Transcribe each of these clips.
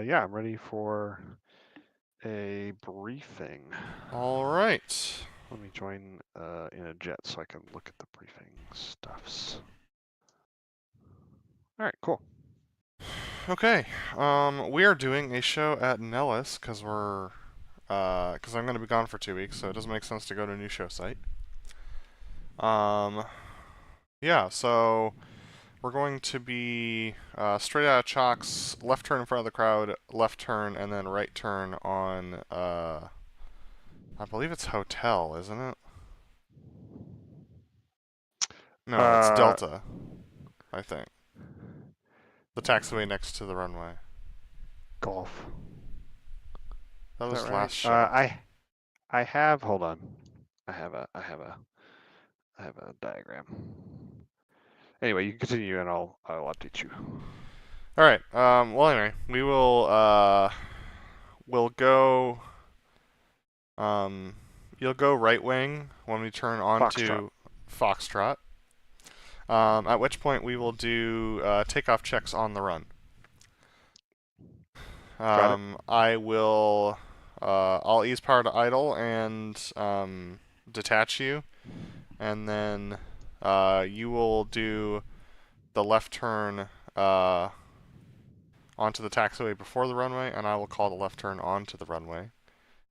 Yeah, I'm ready for a briefing. All right. Let me join in a jet so I can look at the briefing stuffs. All right, cool. Okay. We are doing a show at Nellis because I'm going to be gone for 2 weeks, so it doesn't make sense to go to a new show site. Yeah. So we're going to be straight out of Chalk's, left turn in front of the crowd, left turn, and then right turn on. I believe it's Hotel, isn't it? No, it's Delta. I think the taxiway next to the runway. Golf. That Is was that last right? show. I have. Hold on. I have a diagram. Anyway, you can continue, and I'll update you. All right. Well, anyway, we'll go. You'll go right wing when we turn Foxtrot. onto Foxtrot. At which point we will do takeoff checks on the run. Got it. I will. I'll ease power to idle and detach you, and then you will do the left turn onto the taxiway before the runway, and I will call the left turn onto the runway.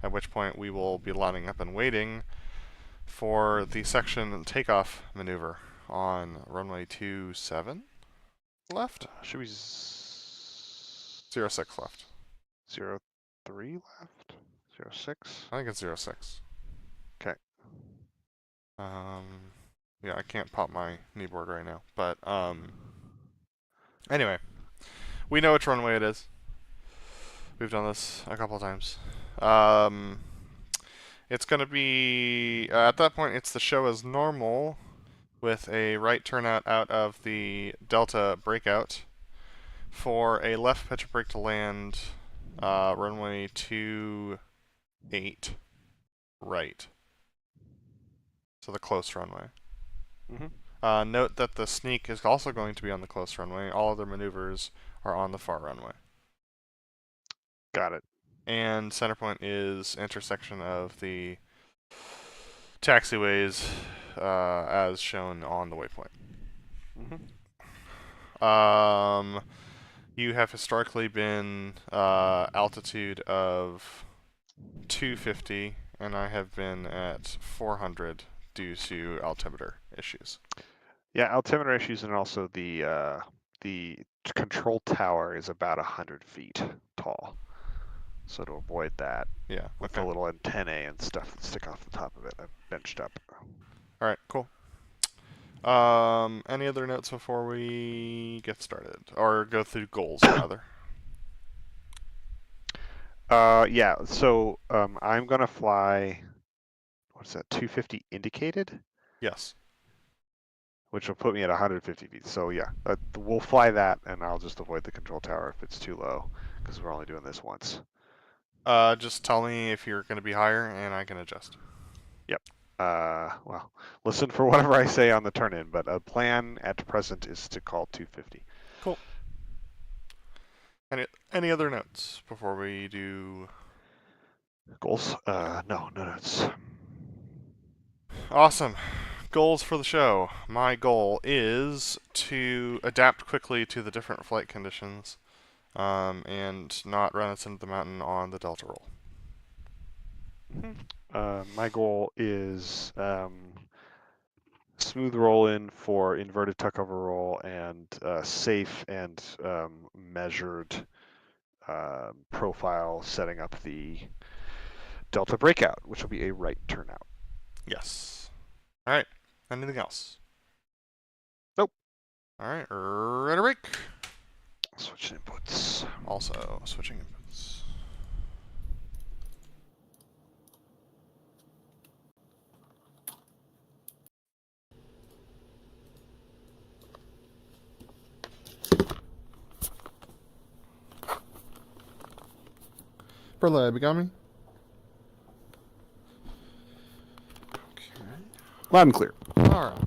At which point we will be lining up and waiting for the section takeoff maneuver on runway 27 left? Should we 06 left. 03 left? 06? I think it's 06. Okay. Yeah, I can't pop my kneeboard right now. But, anyway, we know which runway it is. We've done this a couple of times. It's going to be, at that point, it's the show as normal with a right turnout out of the Delta breakout for a left pitch brake to land runway 28 right. So the close runway. Mm-hmm. Note that the sneak is also going to be on the close runway. All other maneuvers are on the far runway. Got it. And center point is intersection of the taxiways as shown on the waypoint. Mm-hmm. You have historically been altitude of 250, and I have been at 400 due to altimeter issues. Yeah, altimeter issues, and also the control tower is about 100 feet tall. So to avoid that, Yeah. with Okay. the little antennae and stuff that stick off the top of it, I've benched up. All right. Cool. Any other notes before we get started, or go through goals rather? Yeah. So I'm gonna fly. What's that? 250 indicated, Yes. which will put me at 150 feet. So yeah, we'll fly that, and I'll just avoid the control tower if it's too low, because we're only doing this once. Just tell me if you're going to be higher, and I can adjust. Yep. Well, listen for whatever I say on the turn-in, but a plan at present is to call 250. Cool. Any other notes before we do Goals? No notes. Awesome. Goals for the show. My goal is to adapt quickly to the different flight conditions and not run us into the mountain on the Delta roll. My goal is smooth roll in for inverted tuckover roll and safe and measured profile setting up the Delta breakout, which will be a right turnout. Yes. All right. Anything else? Nope. All right. Ready to break. Switch inputs. Also switching inputs. BrotherLeb, you got me? Okay. Loud and clear. All right.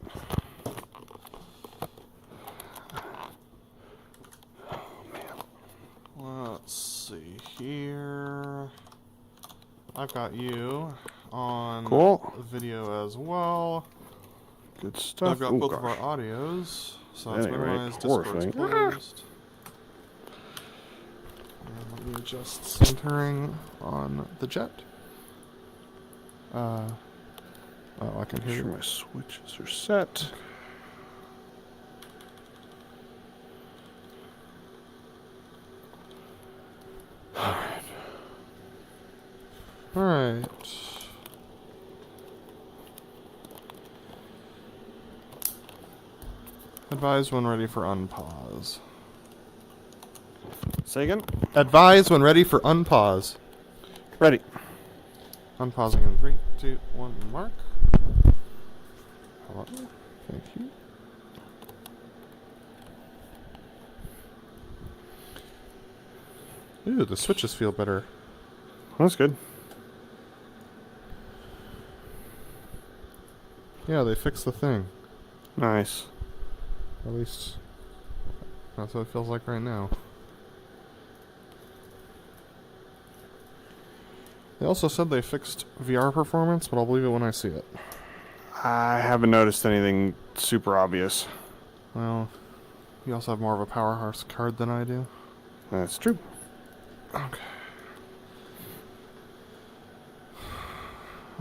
Oh, man. Let's see here. I've got you on Cool. video as well. Good stuff. I've got both of our audios, so that's minimized. Discord's closed. And let me adjust centering on the jet. Oh, I can hear my switches are set. Alright. Advise when ready for unpause. Say again? Advise when ready for unpause. Ready. Unpausing in 3, 2, 1, mark. Hello. Thank you. Ooh, the switches feel better. That's good. Yeah, they fixed the thing. Nice. At least that's what it feels like right now. They also said they fixed VR performance, but I'll believe it when I see it. I haven't noticed anything super obvious. Well, you also have more of a powerhouse card than I do. That's true. Okay.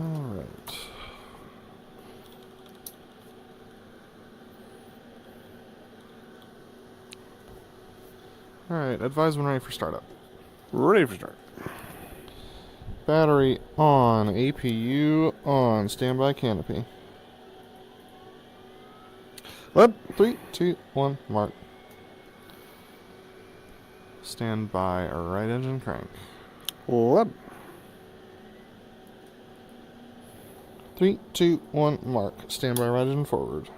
Alright. Alright, advise when ready for startup. Ready for start. Battery on, APU on, standby canopy. Up. 3, 2, 1, mark. Standby right engine crank. Up. 3, 2, 1, mark. Standby right engine forward.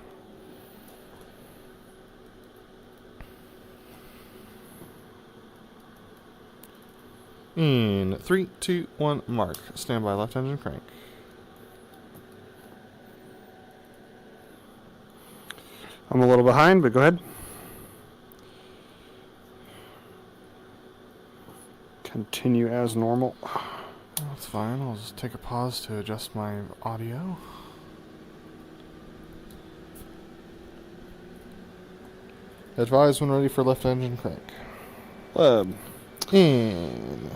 In 3, 2, 1, mark. Standby left engine crank. I'm a little behind, but go ahead. Continue as normal. That's fine. I'll just take a pause to adjust my audio. Advise when ready for left engine crank. In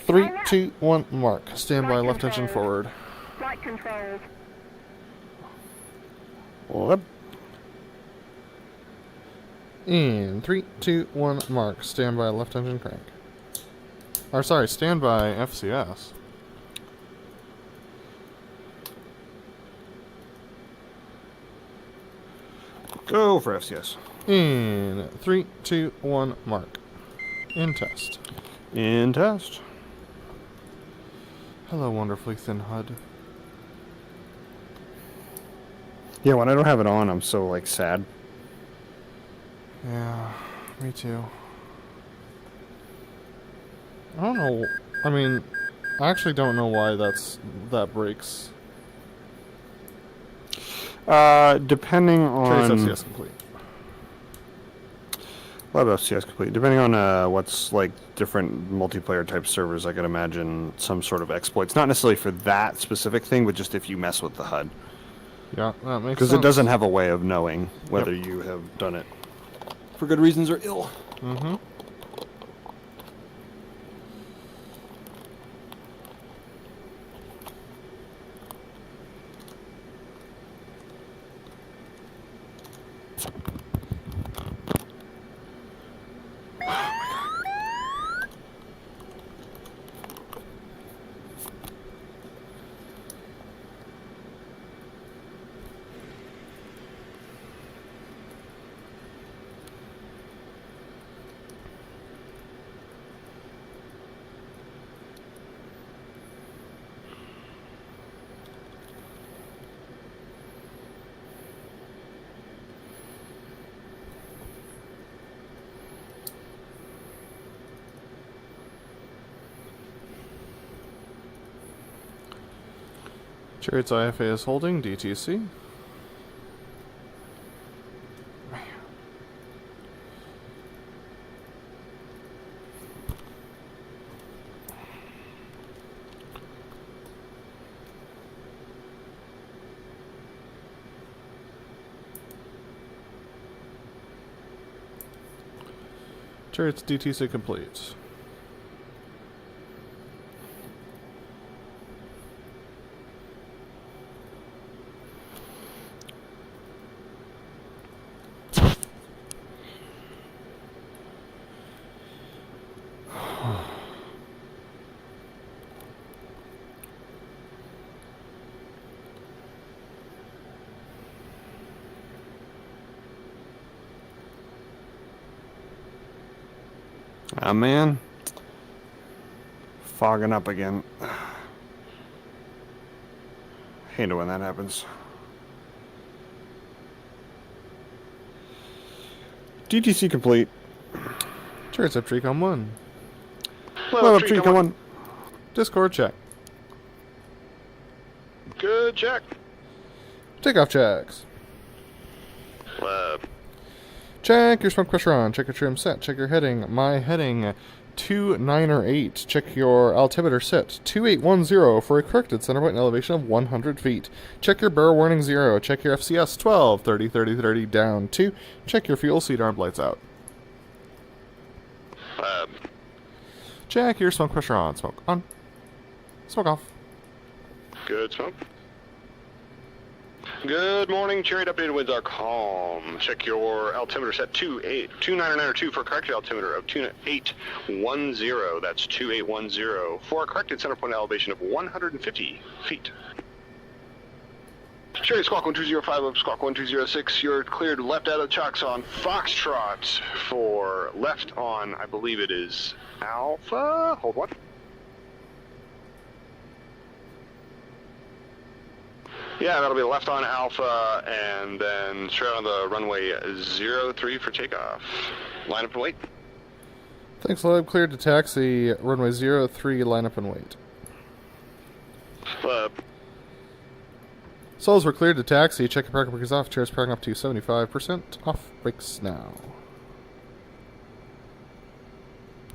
3, 2, 1, mark. Standby left engine forward. Flight controls. Up. In 3, 2, 1, mark. Standby left engine crank. Or sorry, standby FCS. Go for FCS. In 3, 2, 1, mark. In test. In test. Hello, wonderfully thin HUD. Yeah, when I don't have it on, I'm so, like, sad. Yeah, me too. I don't know. I mean, I actually don't know why that breaks. Depending on... FCS complete. Lab FCS complete. Depending on what's, like, different multiplayer type servers, I could imagine some sort of exploits. Not necessarily for that specific thing, but just if you mess with the HUD. Yeah, that makes sense. Because it doesn't have a way of knowing whether you have done it for good reasons or ill. Mm-hmm. Chariot's IFA is holding, DTC. Chariots DTC complete. Ah, man. Fogging up again. Hate it when that happens. DTC complete. Chariots up Tricom 1. Well, up Tricom 1. Discord check. Good check. Takeoff checks. Lab. Check your smoke pressure on. Check your trim set. Check your heading. My heading 298. Check your altimeter set 2810 for a corrected center point and elevation of 100 feet. Check your barrel warning 0. Check your FCS 12 30 30 30 down 2. Check your fuel seat arm lights out. Lab. Check your smoke pressure on. Smoke on. Smoke off. Good smoke. Good morning. Chariot updated winds are calm. Check your altimeter set 29902 for a corrected altimeter of 2810. That's 2810 for a corrected center point elevation of 150 feet. Chariot Squawk 1205 up Squawk 1206. You're cleared left out of chocks on Foxtrot for left on, I believe it is Alpha. Hold on. Yeah, that'll be left on Alpha, and then straight on the runway 03 for takeoff. Line up and wait. Thanks, Lab. Cleared to taxi. Runway 03. Line up and wait. Souls were cleared to taxi. Check your parking brakes off. Chairs parking up to 75%. Off brakes now.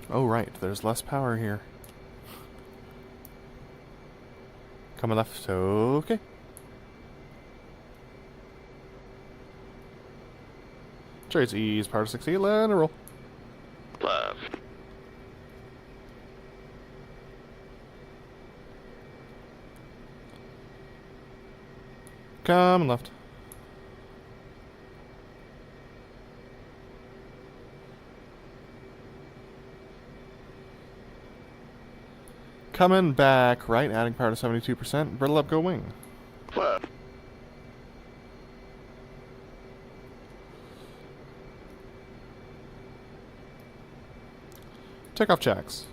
Oh, right. There's less power here. Coming left. Okay. Chariots ease. Power to 60. Land and roll. Left. Coming left. Coming back right, adding power to 72%. BrotherLeb, go wing. Left. Takeoff checks.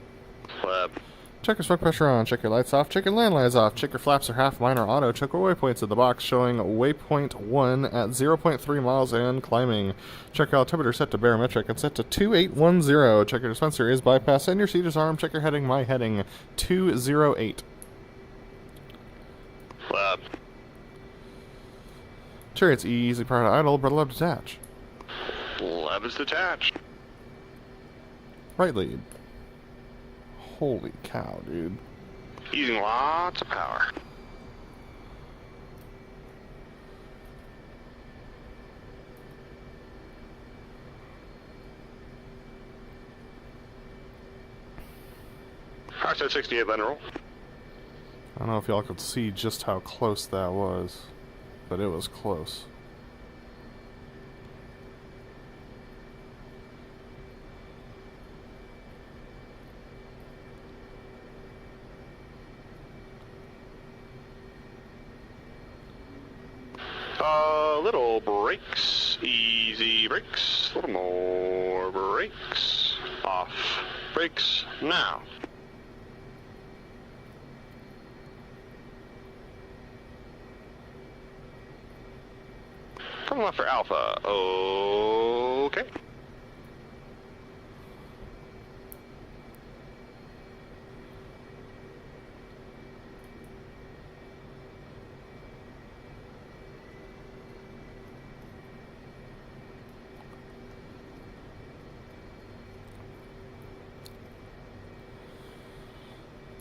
Left. Check your smoke pressure on. Check your lights off. Check your land lines off. Check your flaps are half, mine are auto. Check your waypoints in the box showing waypoint 1 at 0.3 miles and climbing. Check your altimeter set to barometric and set to 2810. Check your dispenser is bypass and your seat is armed. Check your heading, my heading 208. Left. Chariots easy power to idle. BrotherLeb detach. Left is detached. Right lead. Holy cow, dude. Using lots of power. Power set 68, let it roll. I don't know if y'all could see just how close that was, but it was close. Little brakes, easy brakes, a little more brakes, off brakes now. Coming left for Alpha, okay.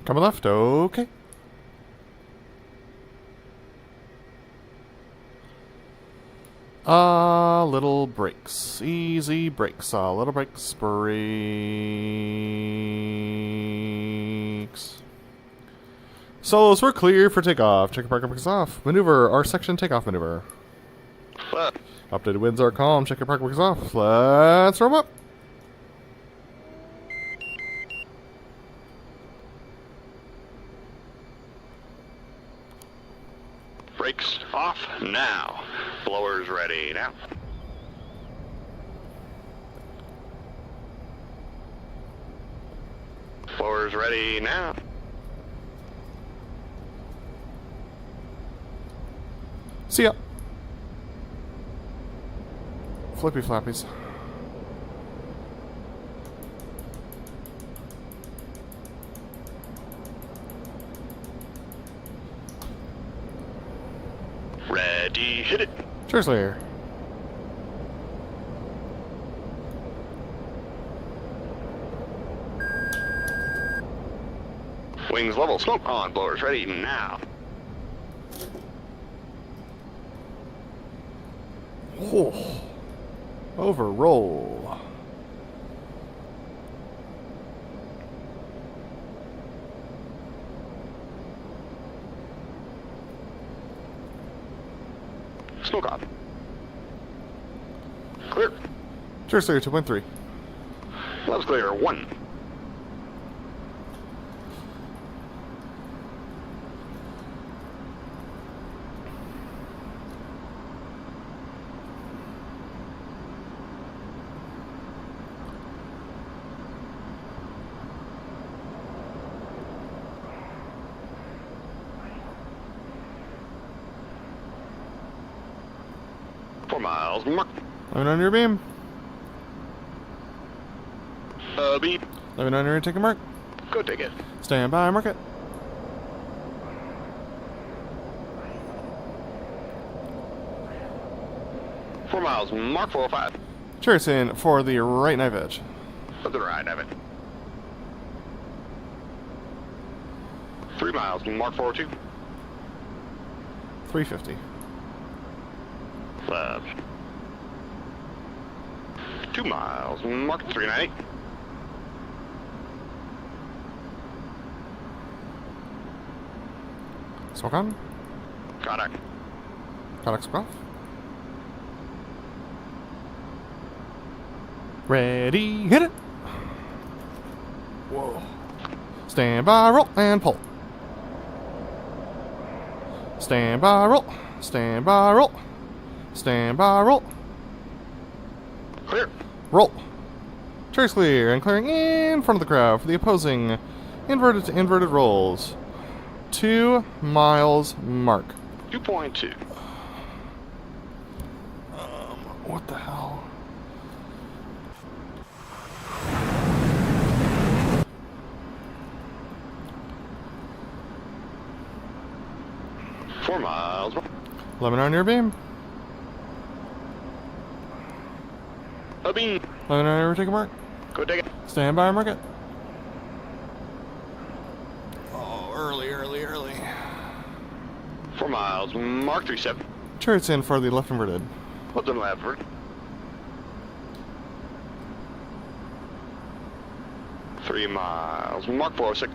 Coming left, okay. little brakes. Easy brakes. Little brakes. Brakes. Solos, we're clear for takeoff. Check your parking brakes off. Maneuver, our section takeoff maneuver. Updated winds are calm. Check your parking brakes off. Let's roll up. Brakes off now. Blowers ready now. Blowers ready now. See ya. Flippy flappies. Ready, hit it. Cheers, Slayer. Wings level, smoke on, blowers ready now. Oh. Overroll. Smoke on. Clear. Cheers, Slayer 2.3. Love's clear, 1. Miles, mark. Let me know on your beam. Beep. Let me know on your take a mark. Go take it. Stand by, mark it. Four miles, mark 405. Cheers in for the right knife edge. To the right of it. 3 miles, mark 402. 350. Left. 2 miles, mark 398. Smoke on. Contact. Contact smoke off. Ready, hit it. Whoa. Stand by, roll, and pull. Stand by, roll. Stand by, roll. Stand by, roll. Clear. Roll. Trace clear and clearing in front of the crowd for the opposing inverted to inverted rolls. 2 miles mark. 2.2. What the hell? Four miles. Lemon on your beam. A beam. Lemon on your take a mark. Go take it. Stand by, mark it. Oh, early. 4 miles, mark 37. Chariots in for the left inverted. What's in left? 3 miles, mark 406.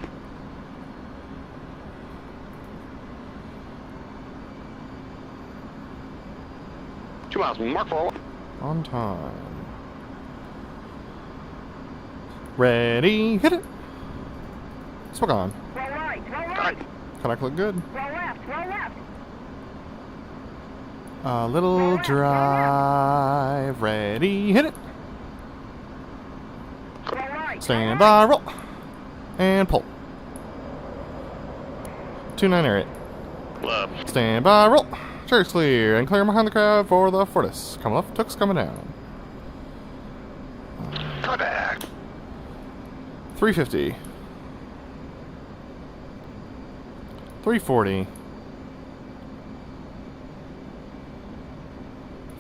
Two miles, mark 401. On time. Ready, hit it. Smoke on. Roll right, roll Got right, it. Connect look good. roll left, roll left. A little drive. Ready, hit it. Roll right. Stand by, roll. And pull. 298. Left. Stand by, roll. Chairs clear and clear behind the crowd for the Fortis. Coming up, Took's coming down. Contact. 350. 340.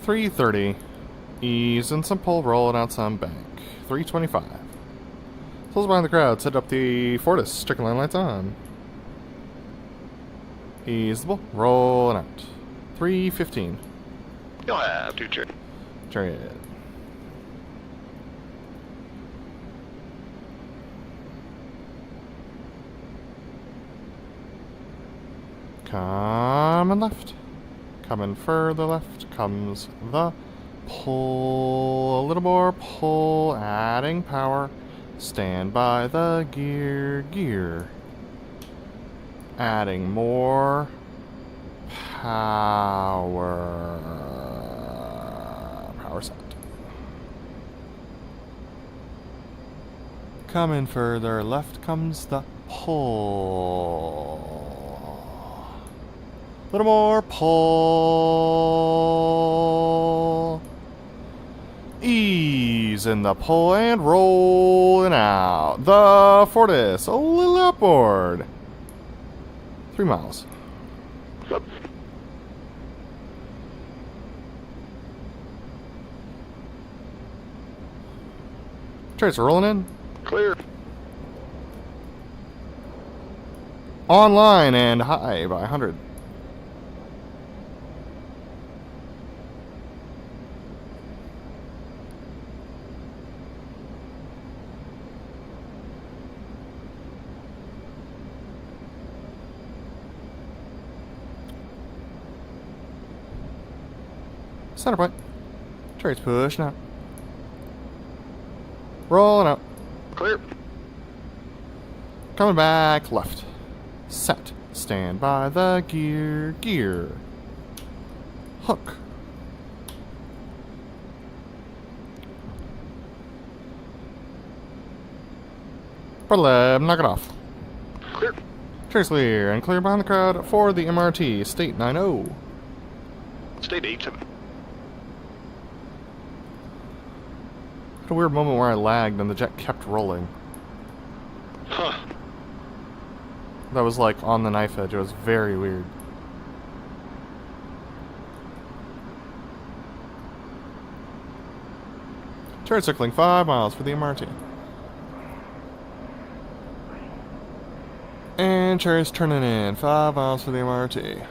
330. Ease and some pull, rolling out some bank. 325. Pulls behind the crowd, set up the Fortis. Chicken line lights on. Ease the bull, rolling out. 315. You'll have 2 chairs. Chariot. Coming left. Coming further left comes the pull. A little more pull. Adding power. Stand by the gear. Adding more power. Power set. Coming further left comes the pull. A little more pull. Ease in the pull and rolling out. The Fortis, a little upward. 3 miles. Up. Chariots are rolling in. Clear. Online and high by 100. Center point. Chariots pushing out. Rolling out. Clear. Coming back left. Set. Stand by the gear. Hook. BrotherLeb, knock it off. Clear. Chariots clear and clear behind the crowd for the MRT. State 9-0. State 8-7. Had a weird moment where I lagged and the jet kept rolling. Huh. That was like on the knife edge. It was very weird. Chariot circling 5 miles for the MRT. And Chariot's turning in 5 miles for the MRT.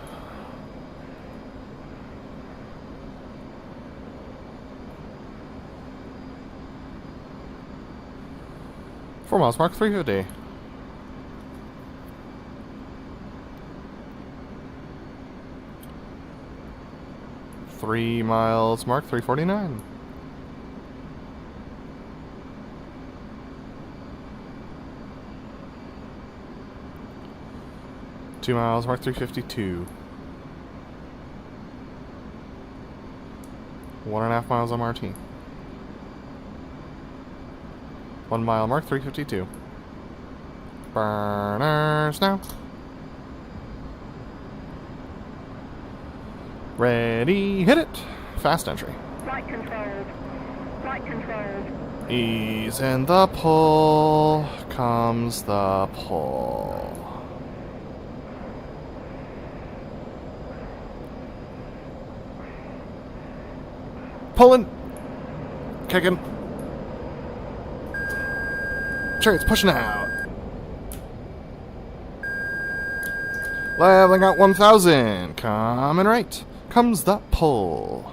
Four miles, mark 350. Three miles, mark 349. Two miles, mark 352. 1.5 miles MRT. 1 mile, mark 352. Burners now. Ready, hit it. Fast entry. Flight controlled. Flight controlled. Ease in the pull. Comes the pull. Pulling. Kicking. Chariot's pushing out. Leveling out 1,000. Coming right. Comes the pull.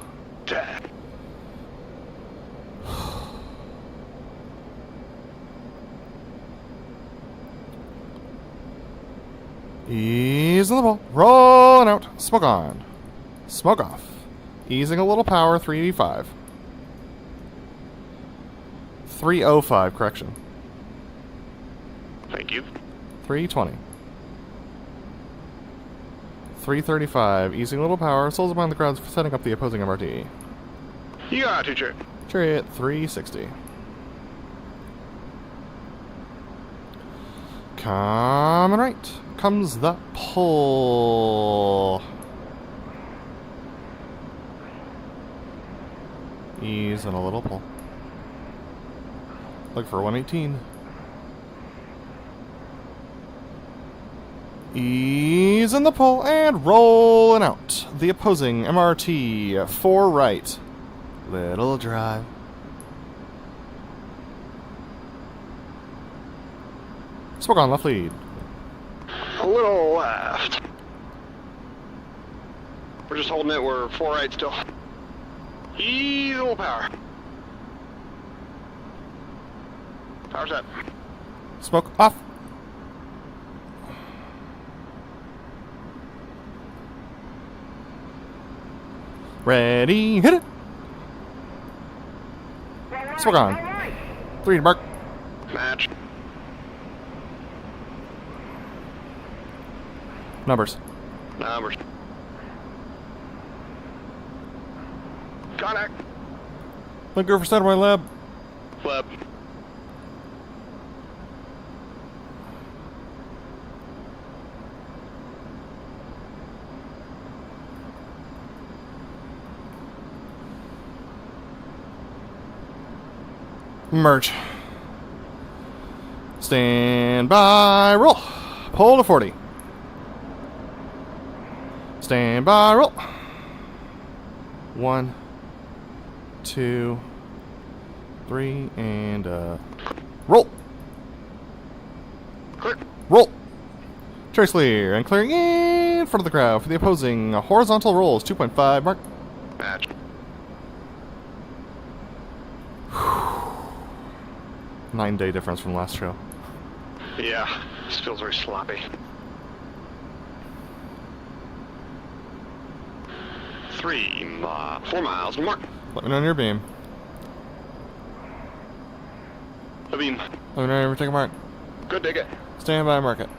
Ease in the pull. Rolling out. Smoke on. Smoke off. Easing a little power. 385. 305, correction. Thank you. 320. 335, easing a little power, souls behind the crowds setting up the opposing MRT. You got it, Chariot. Chariot 360. Coming right. Comes the pull. Ease and a little pull. Look for 118. Ease in the pull and rolling out. The opposing MRT 4 right. Little drive. Smoke on left lead. A little left. We're just holding it. We're 4 right still. Ease a little power. Power set. Smoke off. Ready, hit it. Smoke on. 3 to mark. Match. Numbers. Numbers. Contact. Look, go for satellite lab. Flip. Merge. Stand by, roll. Pull to 40. Stand by, roll. 1, 2, 3, and roll. Clear. Roll. Trace clear, and clearing in front of the crowd for the opposing horizontal rolls. 2.5 mark. Match. 9-day difference from last show. Yeah, this feels very sloppy. 4 miles. Mark. Let me know on your beam. I mean, Let me know when you take a mark. good dig it. Stand by, mark it.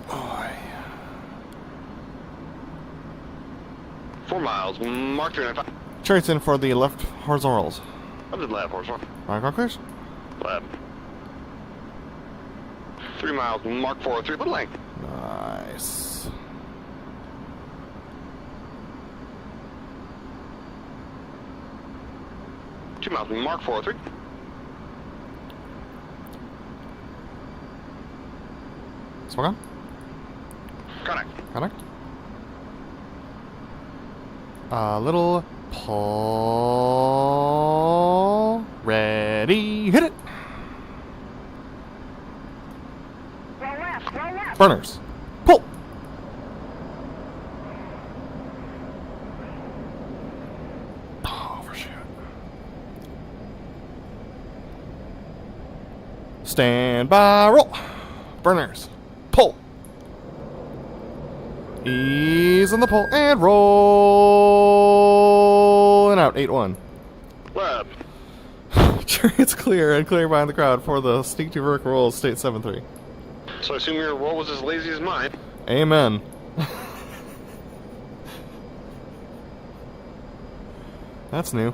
Boy. 4 miles. Mark 395. Chariots in for the left horizontal rolls. Up to the left, horse. Mark on clears. Lab. 3 miles. Mark 403. Little length. Nice. Two miles. Mark 403. Smoke on. Connect. Connect. A little pull. Ready. Hit it. Roll left, roll left. Burners. Pull. Oh, overshoot. Stand by, roll. Burners. Pull. Ease on the pull and roll. And out. 8-1. Lab. It's clear and clear behind the crowd for the sneak to vertical roll state 7-3. So I assume your roll was as lazy as mine. Amen. That's new.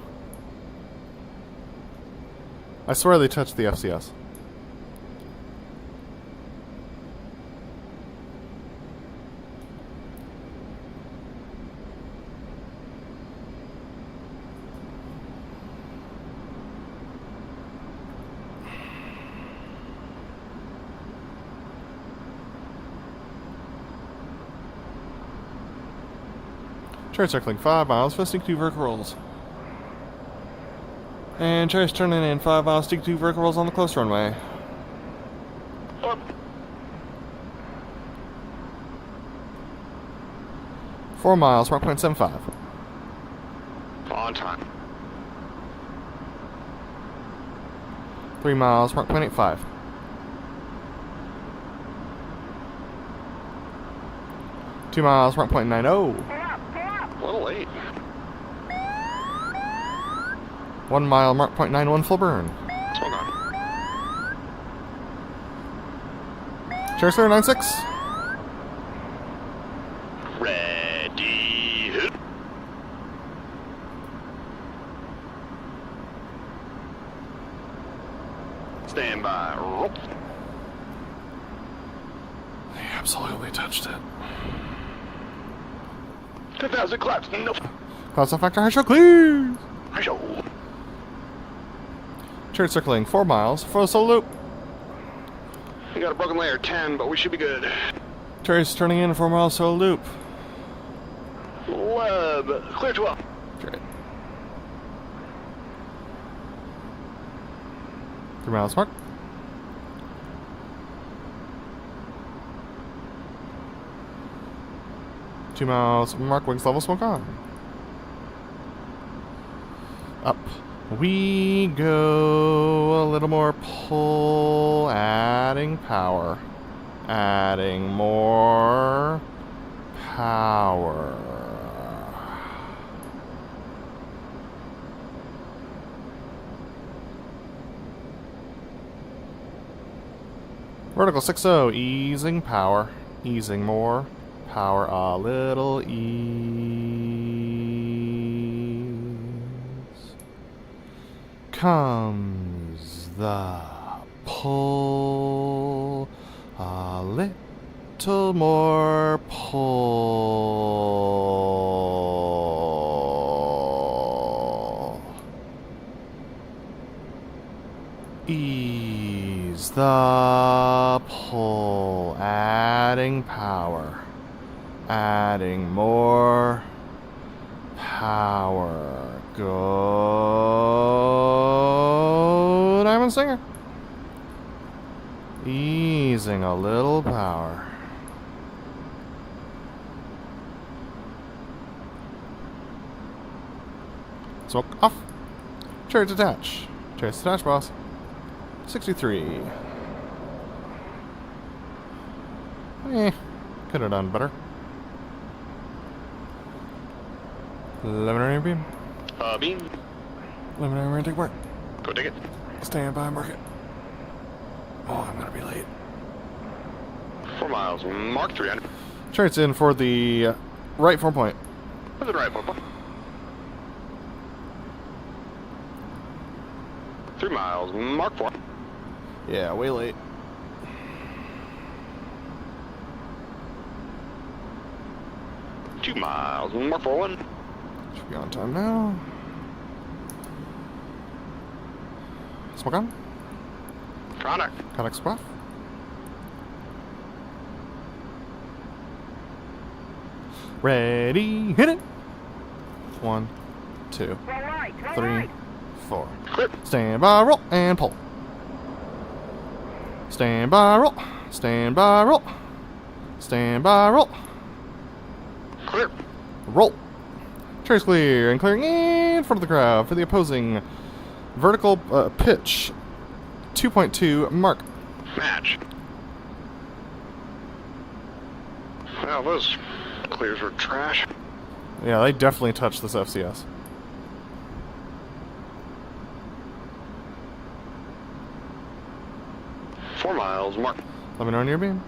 I swear they touched the FCS. Chariot circling 5 miles for sneak 2 vertical rolls. And Chariot's turning in 5 miles, sneak 2 vertical rolls on the close runway. Up. 4 miles, 1.75. On time. 3 miles, 1.85. 2 miles, 1.90. Pull up, pull up. A little late. 1 mile, mark 0.91 full burn. Smoke on. Chariot 96. Ready. Hit. Stand by. Roll. They absolutely touched it. 10,000 claps. Nope. Clouds factor high show clear. I show. Chariot circling 4 miles for a solo loop. We got a broken layer 10, but we should be good. Chariot's turning in 4 miles solo loop. Lab. Clear 12. Chariot. 3 miles mark. Two miles mark, wings level, smoke on. Up we go. A little more pull. Adding power. Adding more power. Vertical 6-0, easing power, easing more power, a little ease. Comes the pull, a little more pull. Ease the pull, adding power, adding more power. Go, Diamond Singer. Easing a little power. Smoke off. Chariots attach. Chariots attach, boss. 63. Could have done better. 11 iron beam. Beam. 11 iron take work. Go take it. Stand by, mark it. Oh, I'm gonna be late. 4 miles. Mark 300. Chariots in for the right 4 point. To the right, Papa. 3 miles. Mark 4. Yeah, way late. Two miles. Mark 4-1. Should be on time now. Smoke on. Contact. Contact spot. Ready, hit it. 1, 2, Roll right, roll 3, right. 4. Clear. Stand by, roll, and pull. Stand by, roll. Stand by, roll. Stand by, roll. Clear. Roll. Trace clear, and clearing in front of the crowd for the opposing vertical pitch. 2.2 mark. Match. Well, those clears were trash. Yeah, they definitely touched this FCS. Four miles. Mark. Let me know on your beam.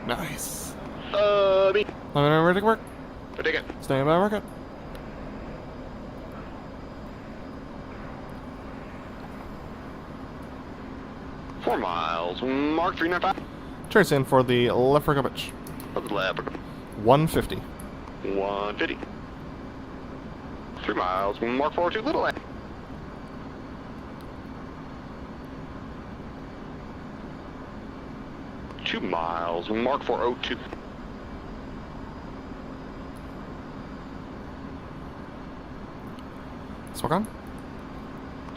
Nice. Beam. Let me know where to work. Go take it. Stand by, work it. Four miles. Mark 395. Trace in for the left vertical pitch. BrotherLeb. 150. 150. 3 miles. Mark 402. Little A. Two miles. Mark 402. Smoke on.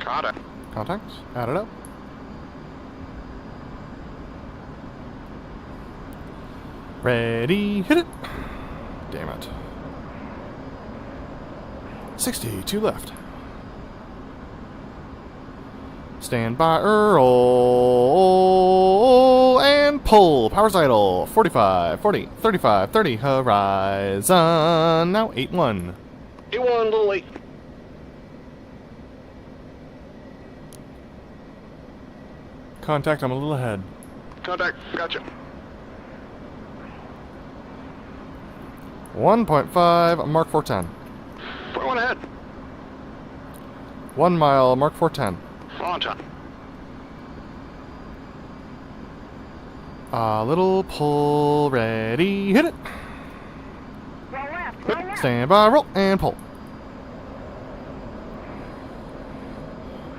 Contact. Contact. Add it up. Ready, hit it. Damn it. 62 left. Stand by, Earl, and pull. Power's idle. 45, 40, 35, 30. Horizon. Now 8-1. 8-1. Little late. Contact, I'm a little ahead. Contact. Gotcha. 1.5, Mark 410. 0.1 ahead. 1 mile, Mark 410. On time. A little pull, ready, hit it. Roll left, roll left. Stand by, roll, and pull.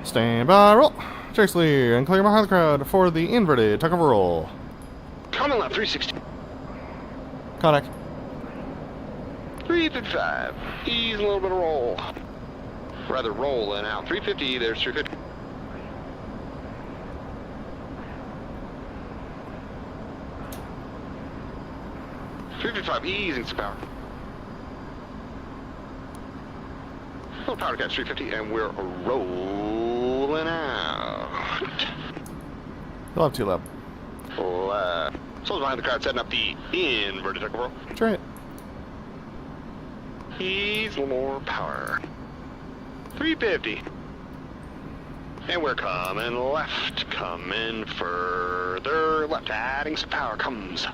Stand by, roll. Chase clear, and clear behind the crowd for the inverted tuck of roll. Coming left. 360. Contact. 355. Ease a little bit of roll. Rather roll and out. 350. There's 350. ...355, easing some power. Little power to catch 350, and we're rolling out. You'll have 2 lab. Left. Souls behind the crowd, setting up the inverted tuck roll. Chariot. He's a little more power. 350. And we're coming left, coming further left, adding some power comes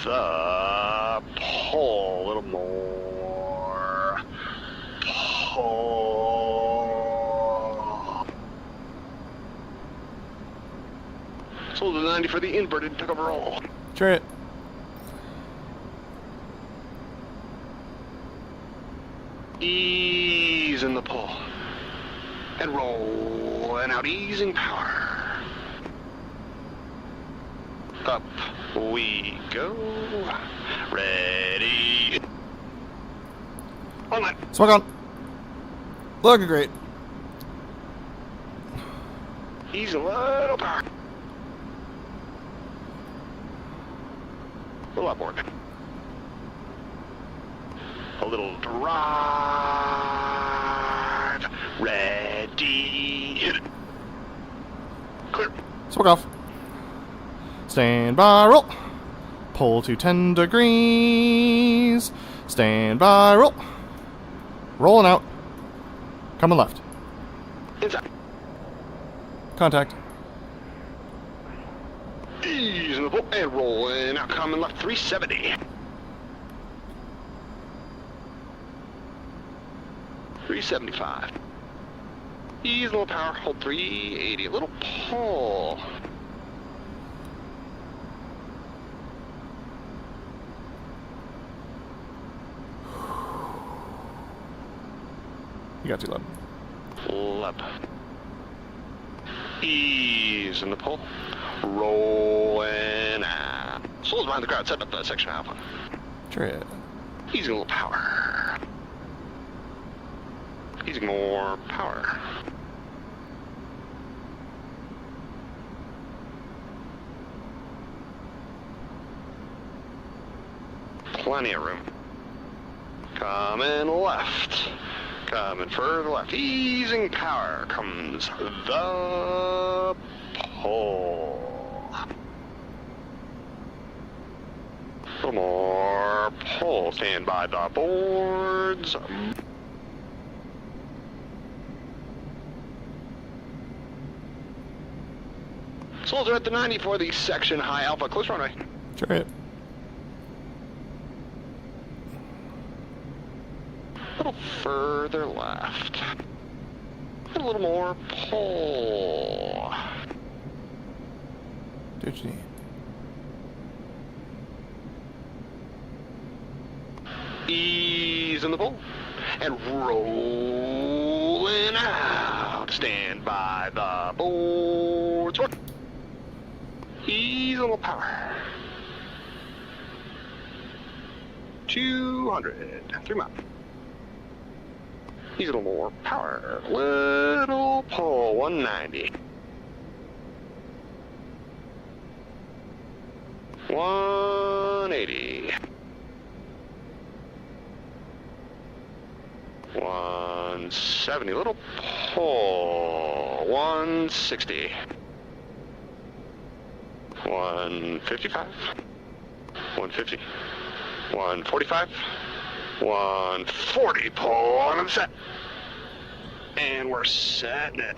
the pole, a little more pole. Sold to 90 for the inverted tuck over roll. Chariot. Ease in the pull. And rolling out, easing power. Up we go. Ready. Online. Smoke on. Looking great. Ease a little power. A little outboard. A little drive. Ready. Hit it. Clear. Smoke off. Stand by, roll. Pull to 10 degrees. Stand by, roll. Rolling out. Coming left. Inside. Contact. Ease in the pull and rolling out, coming left 370. 375. Ease a little power, hold 380. A little pull. You got 2 lab. Lep. Ease in the pull. Rolling out. Souls behind the crowd, setting up the section alpha. Chariot. Easing a little power. Easing more power. Plenty of room. Coming left. Coming further left. Easing power comes the pole. A little more pull. Stand by the boards. Souls are at the 90 for the section high alpha. Close runway. Chariot. A little further left. A little more pull. Do what you need. Ease in the pull. And rolling out. Stand by the boards. Work. Ease a little power. 200. 3 miles. Ease a little more power. Little pull. 190. 180. 170. Little pull. 160. 155. 150. 145. 140. Pull on the set. And we're setting it.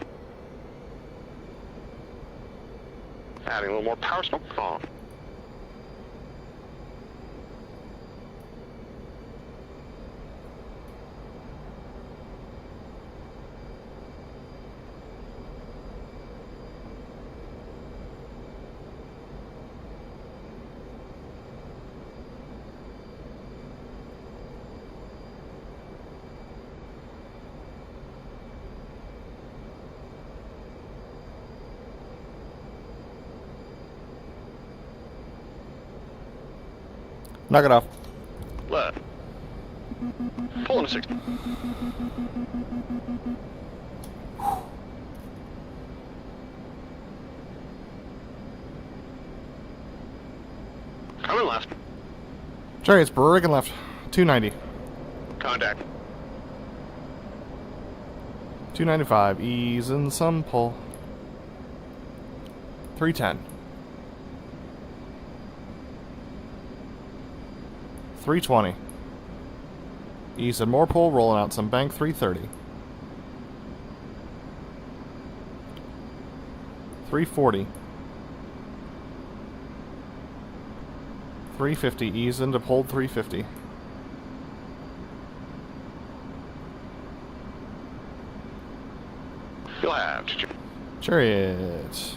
Adding a little more power smoke on. Knock it off. Left. Pulling a 60. Coming left. Chariot's breaking left. 290. Contact. 295, ease and some pull. 310. 320. Ease and more pull, rolling out some bank. 330. 340. 350, ease into hold 350. You'll have to. Chariot.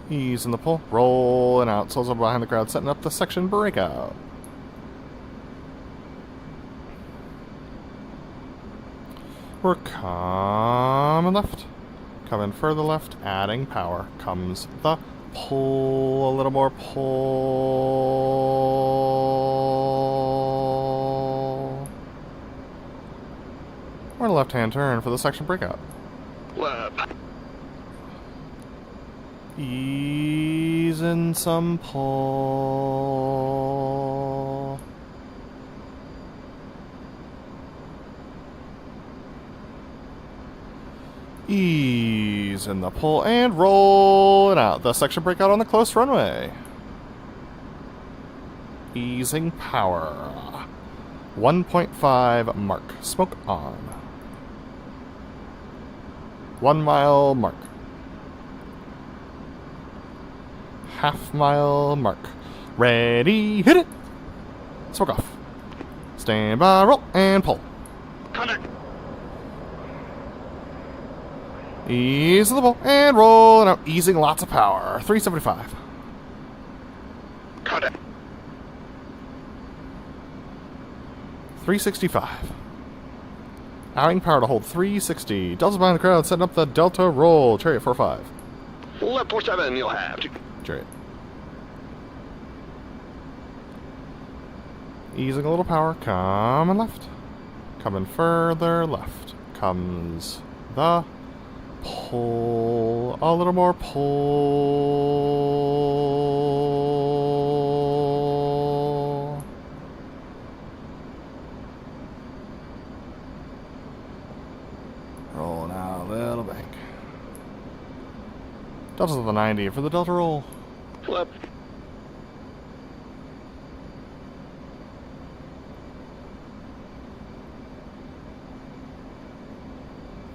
Ease in the pull, rolling out. Souls over behind the crowd, setting up the section breakout. We're coming left. Coming further left, adding power. Comes the pull, a little more pull. We're in a left-hand turn for the section breakout. Left. Ease and some pull. Ease in the pull and roll it out. The section breakout on the close runway. Easing power. 1.5 mark. Smoke on. 1 mile mark. Half mile mark. Ready, hit it! Smoke off. Stand by, roll, and pull. Contact. Ease of the pull, and roll, and out. Easing lots of power. 375. Contact. 365. Adding power to hold 360. Delta's behind the crowd, setting up the Delta roll. Chariot 45. Left 47, you'll have to. Chariot. Easing a little power, coming left. Coming further left. Comes the pull. A little more pull. Rolling out a little bank. Delta's at the 90 for the Delta roll. Left.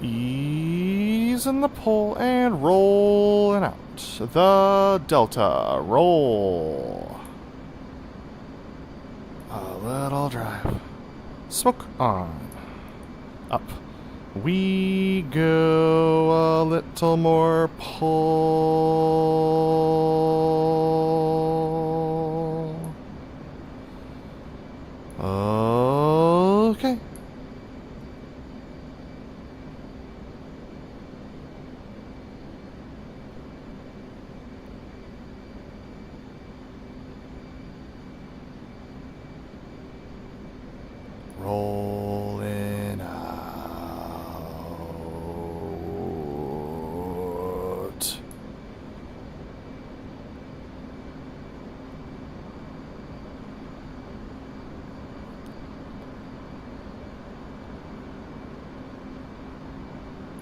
Ease in the pull and rolling out. The Delta roll. A little drive. Smoke on. Up. We go a little more pull. Okay. Rolling out.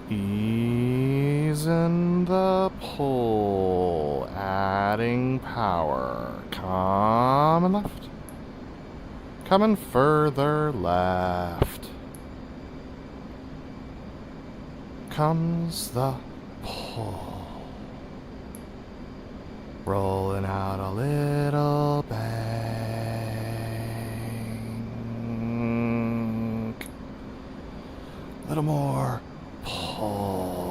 Easing the pull, adding power. Coming left. Coming further left. Comes the pull. Rolling out a little bank. A little more pull.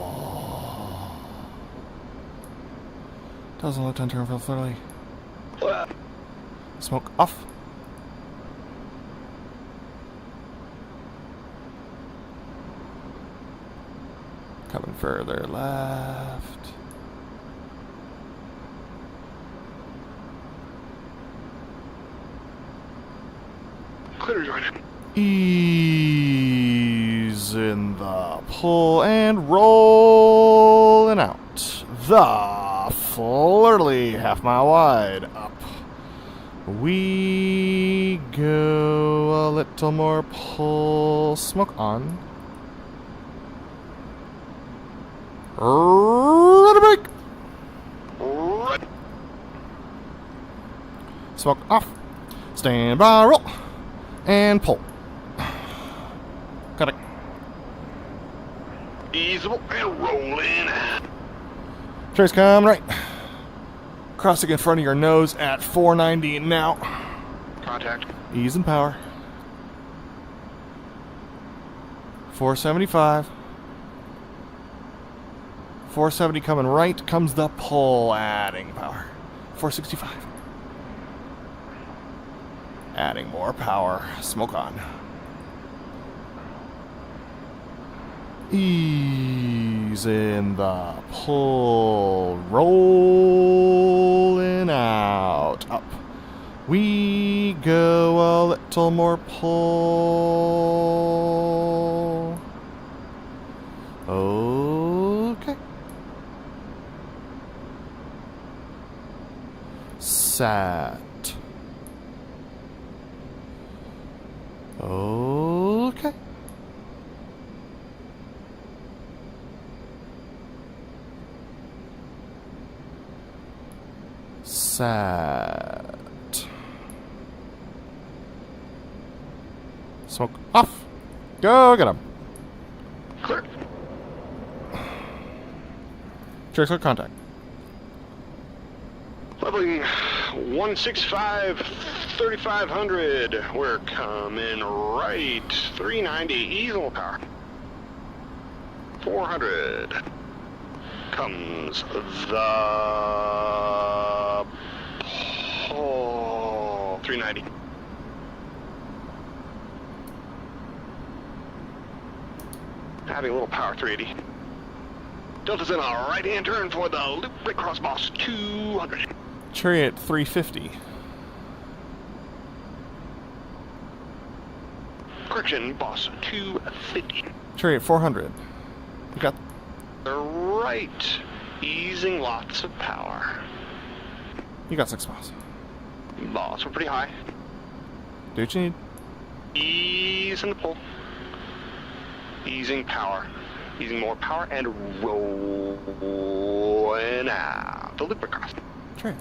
Doesn't look to turn for thoroughly. Left. Smoke off. Coming further left. Clear to join. Ease in the pull and rolling out. The flirtily half mile wide up. We go a little more pull. Smoke on. Ready brake. Right. Smoke off. Stand by, roll. And pull. Got it. Easable and rolling. Trace come right. Crossing in front of your nose at 490 now. Contact. Ease and power. 475. 470 coming right. Comes the pull, adding power. 465. Adding more power. Smoke on. Ease in the pull. Rolling out. Up. We go a little more pull. Okay. Set. Okay. Set. Smoke off. Go get him. Clear. Check contact. Leveling 165, 3500. We're coming right. 390, easel power. 400. Comes the pull. 390. Having a little power, 380. Delta's in a right-hand turn for the loop break cross boss, 200. Chariot 350. Correction, boss, 250. Chariot 400. You got Right, easing lots of power. 6 miles. Boss, we're pretty high. Do what you need. Ease in the pull. Easing power. Easing more power and rolling out. The loop across. Chariot.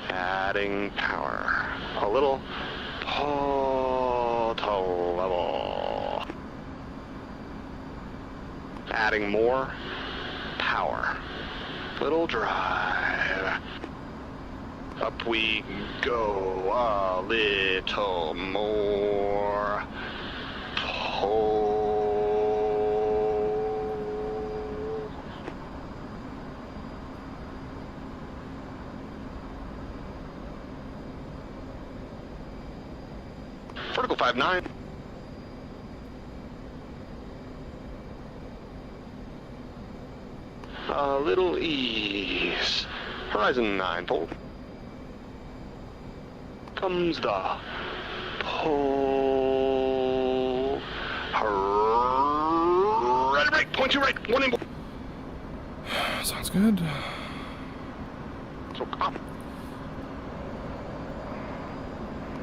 Adding power. A little pull to level. Adding more power. Little drive. Up we go a little more. Pull. Vertical 5-9. A little ease. Horizon 9 pull. Comes the pull. Ready break. Point to right. One in. Sounds good. So up.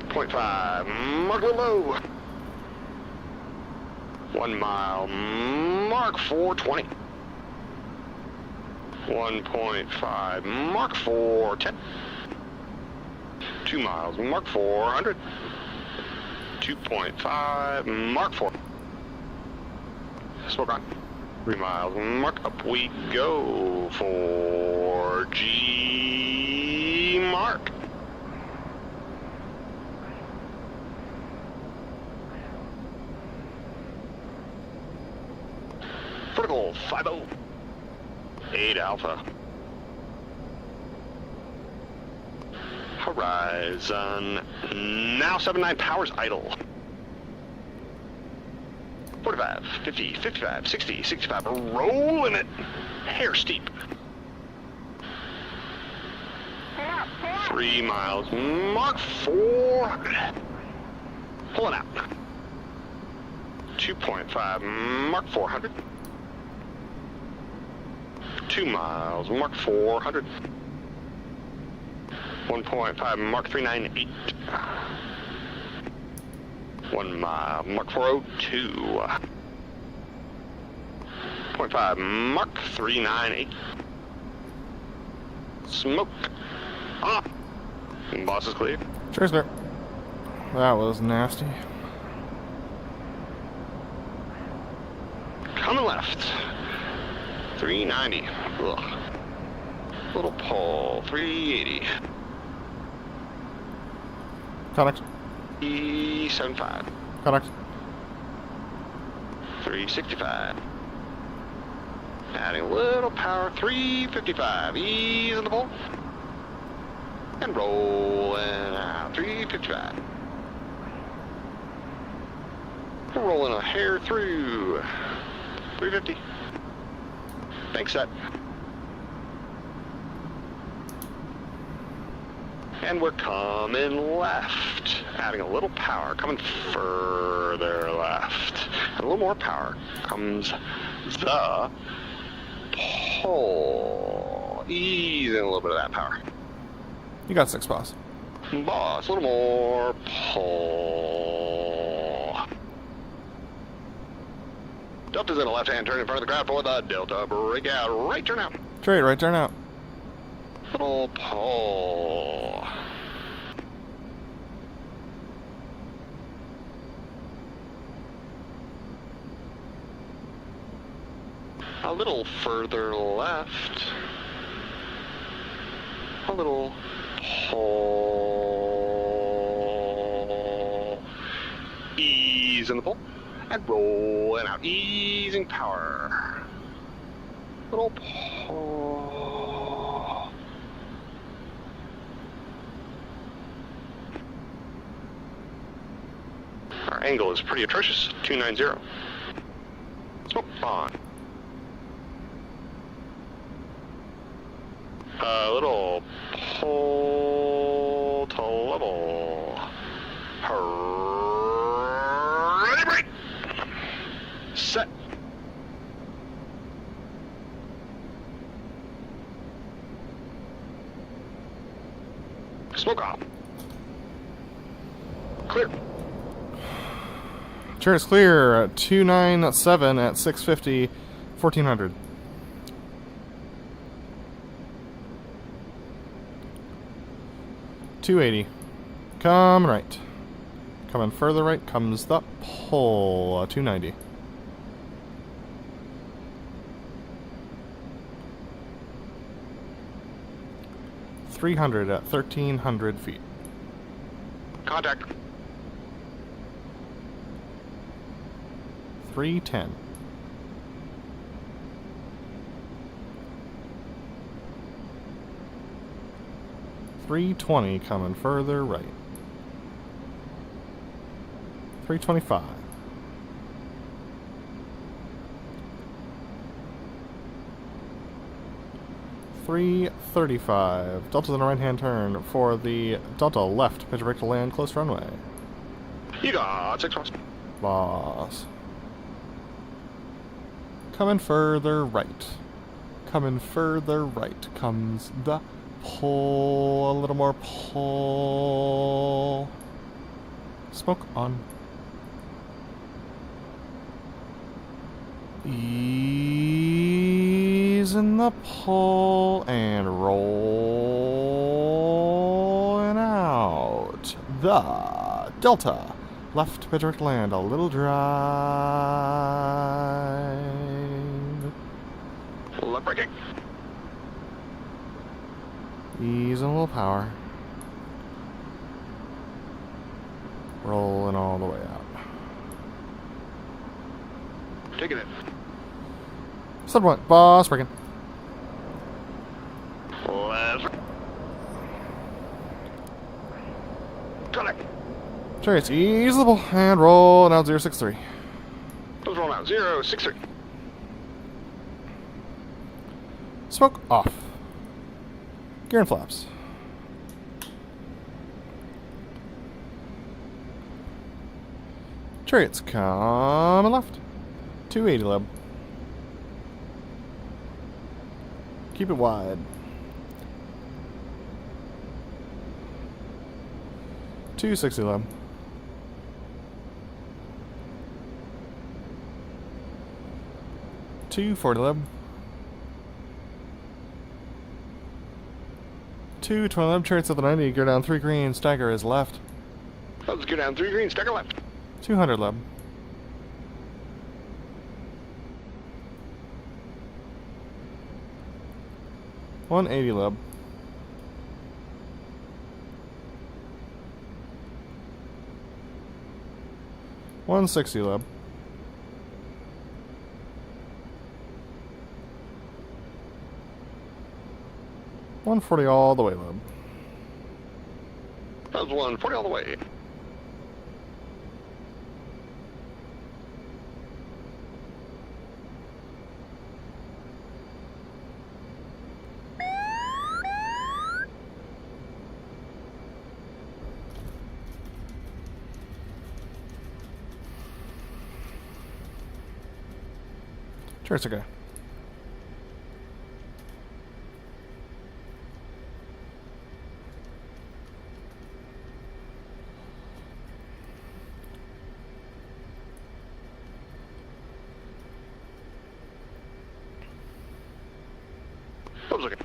0.5. Mark low. 1 mile. Mark 420. 1.5. Mark 410. 2 miles. Mark 400. 2.5. Mark 4. Smoke on. 3 miles. Mark up we go for G mark. Vertical 50. 8 alpha. Horizon. Now 79 powers idle. 45, 50, 55, 60, 65. Rolling it. Hair steep. 3 miles. Mark 400. Pulling out. 2.5. Mark 400. 2 miles. Mark 400. 1.5. Mark 398. 1 mile, Mark 402. 0.5, Mark 398. Smoke. Ah. Boss is clear. Cheers, there. That was nasty. Coming left. 390. Ugh. Little pole. 380. Contact. 375. Contact. 365. Adding a little power. 355. Ease in the pole. And rolling out. 355. Rolling a hair through. 350. Thanks, set. And we're coming left. Adding a little power. Coming further left. And a little more power. Comes the pole. Easing a little bit of that power. You got 6, boss. Boss, a little more pole. Delta's in a left-hand turn in front of the crowd for the Delta breakout. Right turn out. Straight, right turn out. Little pole. A little further left. A little pole. Ease in the pole. And rolling out. Easing power. Little pole. Our angle is pretty atrocious. 290. Smoke on. A little pole to level. Ready, break. Set. Smoke off. Clear. Chariot's clear. 297 at 650, 1400. $280. Coming right. Coming further right comes the pole. 290. $300 at 1,300 feet. Contact. 310. $320 coming further right. 325. $335. Delta's in a right-hand turn for the Delta left. Pitch brake to land close runway. You got 6 miles. Boss. Coming further right. Coming further right comes the pole. A little more pole. Smoke on. Ease in the pole and rolling out. The Delta. Left pitch right land, a little drive. Left braking. Ease and a little power. Rolling all the way out. Taking it. Sub one, boss braking. Left. Connect. Chariots, ease the ball and roll out 063. Let's roll out. 063. Smoke off. Gear and flaps. Chariots coming left. 280 leb. Keep it wide. 260 leb. 240 leb. 220 leb, Chariots of the 90, gear down 3 green, stagger is left. Let's go down 3 green, stagger left. 200 leb. 180 leb. 160 leb. 140 all the way leb. That was 140 all the way. Sure, it's okay. That was okay.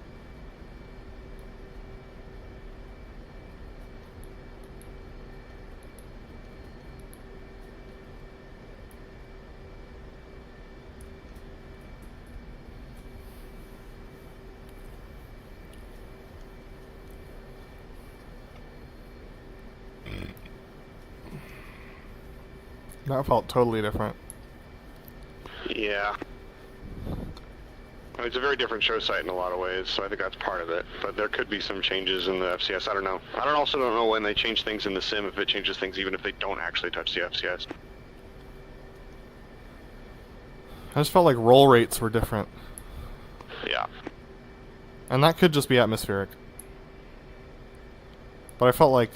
That felt totally different. Yeah. I mean, it's a very different show site in a lot of ways, so I think that's part of it. But there could be some changes in the FCS. I don't know. Also don't know when they change things in the sim, if it changes things even if they don't actually touch the FCS. I just felt like roll rates were different. Yeah. And that could just be atmospheric. But I felt like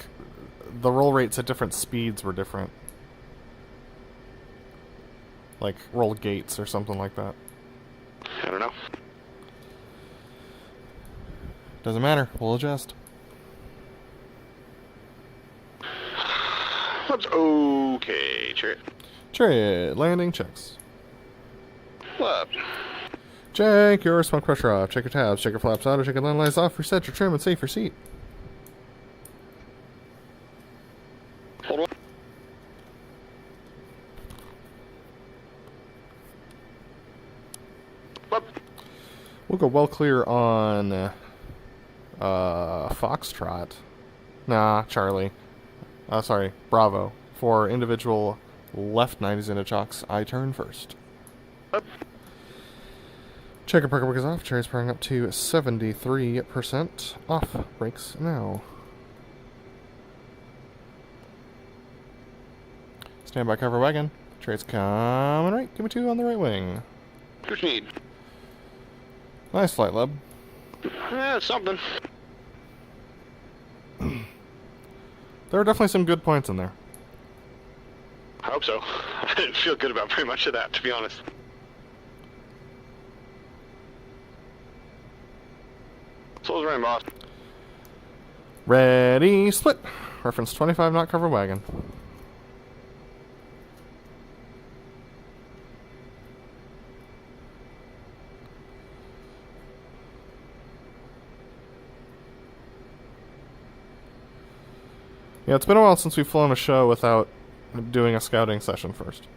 the roll rates at different speeds were different. Like roll gates or something like that. I don't know. Doesn't matter. We'll adjust. That's okay, Chariot. Chariot, landing checks. Left. Check your smoke pressure off. Check your tabs. Check your flaps auto. Check your land lights off. Reset your trim and save your seat. Hold on. Up. We'll go well clear on Foxtrot. Nah, Charlie. Sorry, Bravo. For individual left 90s into chocks, I turn first. Up. Check your parker brake is off. Cherry's powering up to 73%. Off. Brakes now. Stand by cover wagon. Cherry's coming right. Give me 2 on the right wing. What you need? Nice flight, Leb. Something. There are definitely some good points in there. I hope so. I didn't feel good about very much of that, to be honest. Soul's running, boss. Ready, split. Reference 25 knot cover wagon. Yeah, it's been a while since we've flown a show without doing a scouting session first.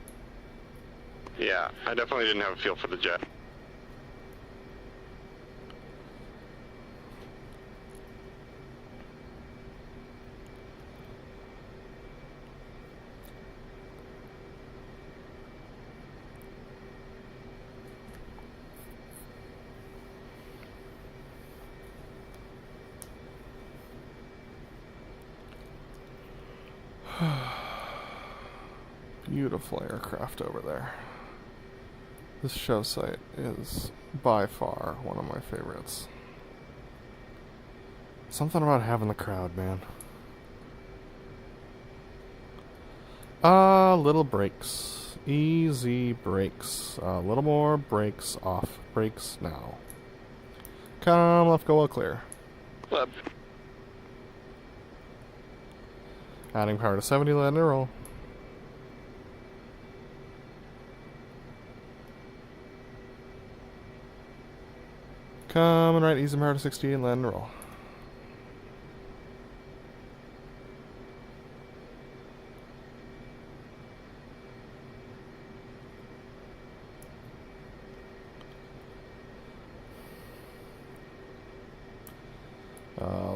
Yeah, I definitely didn't have a feel for the jet. Beautiful aircraft over there. This show site is by far one of my favorites. Something about having the crowd, man. Little brakes. Easy brakes. A little more brakes off. Brakes now. Come, left, go all clear. Leb. Adding power to 70, let it roll. . Coming right, easy power to 60 and land and roll.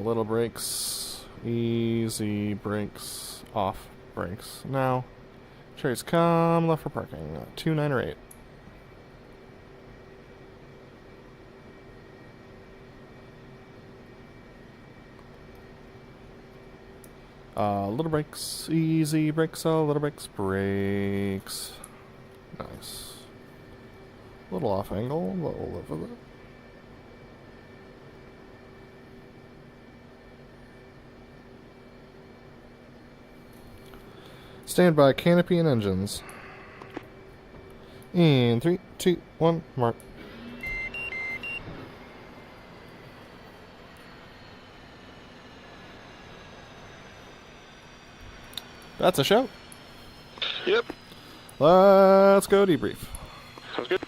Little brakes, easy brakes, off brakes. Now, Chariots come left for parking. 2, 9, or 8. Little brakes, easy brakes, little brakes, brakes. Nice. Little off angle, but we'll live with it. Stand by canopy and engines. In 3, 2, 1, mark. That's a show. Yep. Let's go debrief. Sounds good.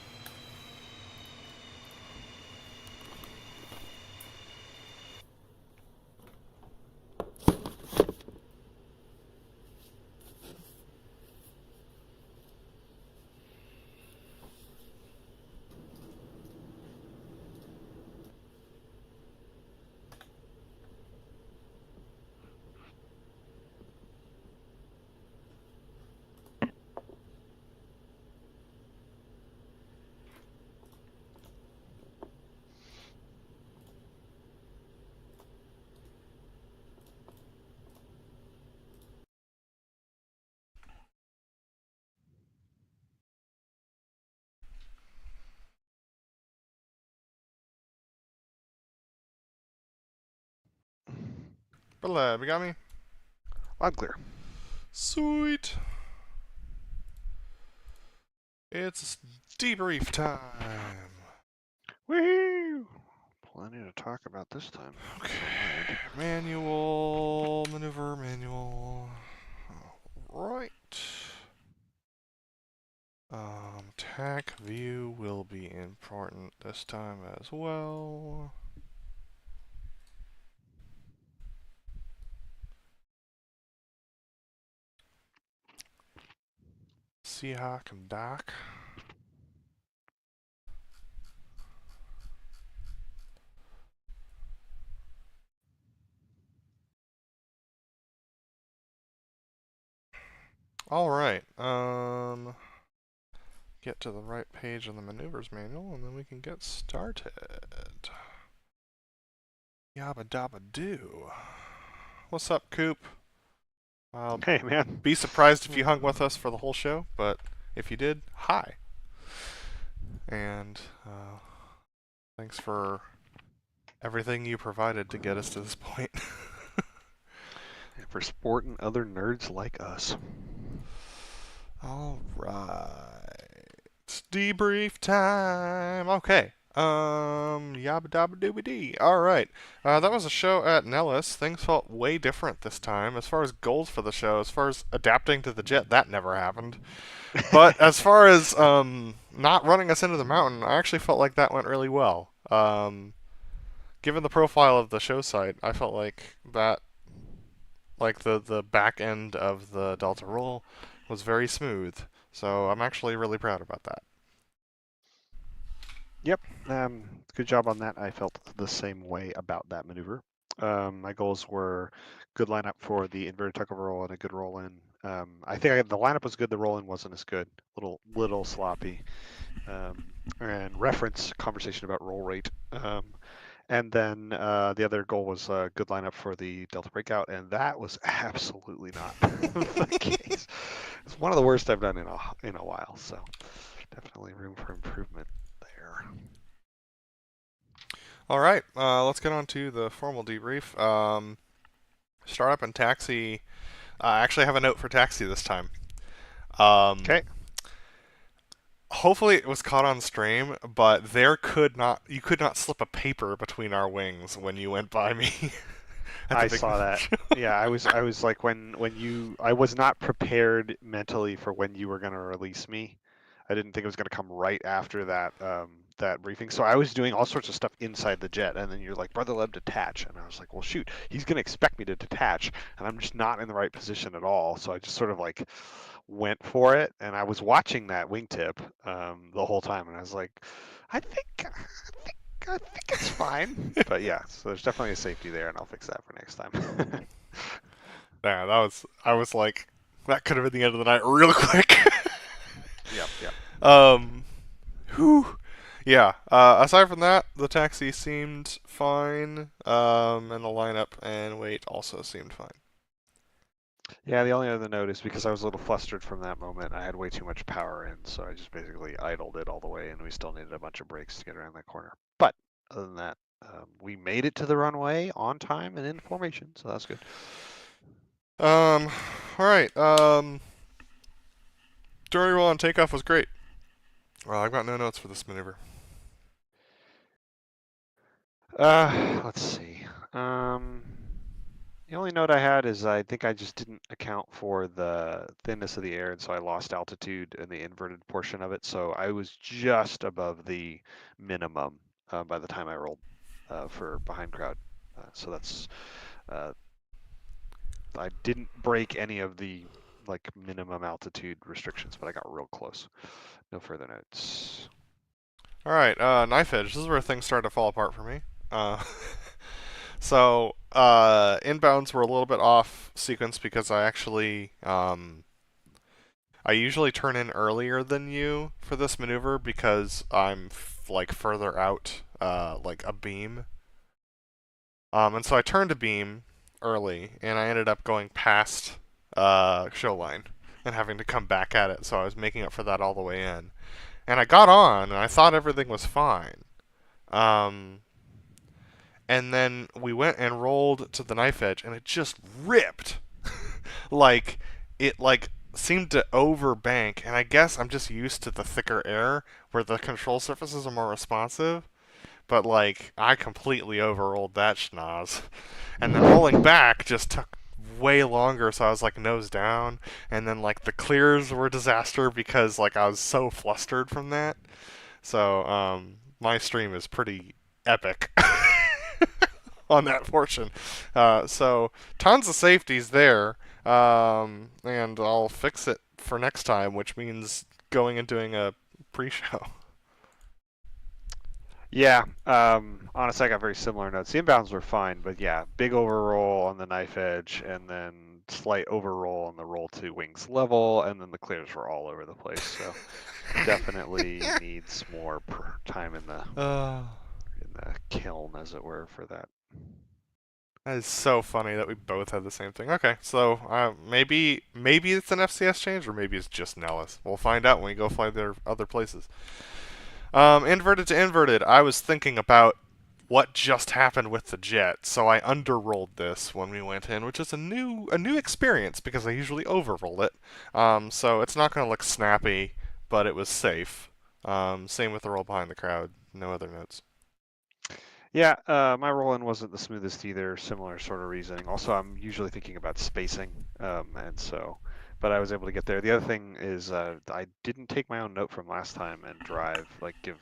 BrotherLeb, you got me? I'm clear. Sweet. It's debrief time. Woohoo! Plenty to talk about this time. Okay. Manual, maneuver, manual. Right. Tack view will be important this time as well. Seahawk and Dock. All right. Get to the right page in the maneuvers manual, and then we can get started. Yabba dabba doo. What's up, Coop? I'll Hey, man. be surprised if you hung with us for the whole show, but if you did, hi. And thanks for everything you provided to get us to this point. For sporting other nerds like us. All right. It's debrief time. Okay. Yabba dabba dooby dee. All right. That was a show at Nellis. Things felt way different this time. As far as goals for the show, as far as adapting to the jet, that never happened. But as far as not running us into the mountain, I actually felt like that went really well. Given the profile of the show site, I felt like that, like the back end of the Delta roll, was very smooth. So I'm actually really proud about that. Yep. Good job on that. I felt the same way about that maneuver. My goals were good lineup for the inverted tuckover roll and a good roll in. I think the lineup was good. The roll in wasn't as good. Little sloppy. And reference conversation about roll rate. And then the other goal was a good lineup for the Delta breakout, and that was absolutely not the case. It's one of the worst I've done in a while, so definitely room for improvement there. All right, let's get on to the formal debrief. Startup and taxi. I actually have a note for taxi this time. Okay. Hopefully it was caught on stream, but you could not slip a paper between our wings when you went by me. I saw that. Yeah, I was like I was not prepared mentally for when you were going to release me. I didn't think it was going to come right after that that briefing. So I was doing all sorts of stuff inside the jet, and then you're like, BrotherLeb detach, and I was like, well, shoot, he's gonna expect me to detach, and I'm just not in the right position at all. So I just sort of like went for it, and I was watching that wingtip the whole time, and I was like, I think it's fine. But yeah, so there's definitely a safety there, and I'll fix that for next time. Yeah, I was like, that could have been the end of the night real quick. Yep, yep. Whew. Yeah. Aside from that, the taxi seemed fine, and the lineup and wait also seemed fine. Yeah, the only other note is because I was a little flustered from that moment, I had way too much power in, so I just basically idled it all the way, and we still needed a bunch of brakes to get around that corner. But other than that, we made it to the runway on time and in formation, so that's good. All right. Dory roll on takeoff was great. Well, I've got no notes for this maneuver. Let's see. The only note I had is I think I just didn't account for the thinness of the air, and so I lost altitude in the inverted portion of it. So I was just above the minimum by the time I rolled for behind crowd. So that's I didn't break any of the like minimum altitude restrictions, but I got real close. No further notes. All right. Knife edge. This is where things started to fall apart for me. So inbounds were a little bit off sequence because I actually I usually turn in earlier than you for this maneuver because I'm like further out, like a beam. And so I turned a beam early, and I ended up going past show line and having to come back at it. So I was making up for that all the way in, and I got on, and I thought everything was fine. And then we went and rolled to the knife edge, and it just ripped. Like, it, like, seemed to overbank, and I guess I'm just used to the thicker air, where the control surfaces are more responsive. But, like, I completely overrolled that schnoz. And then rolling back just took way longer, so I was, like, nose down. And then, like, the clears were a disaster because, like, I was so flustered from that. So, my stream is pretty epic. On that portion. So, tons of safeties there, and I'll fix it for next time, which means going and doing a pre-show. Yeah, honestly, I got very similar notes. The inbounds were fine, but yeah, big overroll on the knife edge, and then slight overroll on the roll to wings level, and then the clears were all over the place. So definitely needs more time in the kiln, as it were, for that. That is so funny that we both had the same thing. Okay, so maybe it's an FCS change, or maybe it's just Nellis. We'll find out when we go fly their other places. Inverted to inverted. I was thinking about what just happened with the jet, so I underrolled this when we went in, which is a new experience because I usually overroll it. So it's not going to look snappy, but it was safe. Same with the roll behind the crowd. No other notes. Yeah, my roll-in wasn't the smoothest either. Similar sort of reasoning. Also, I'm usually thinking about spacing, and so, but I was able to get there. The other thing is I didn't take my own note from last time and give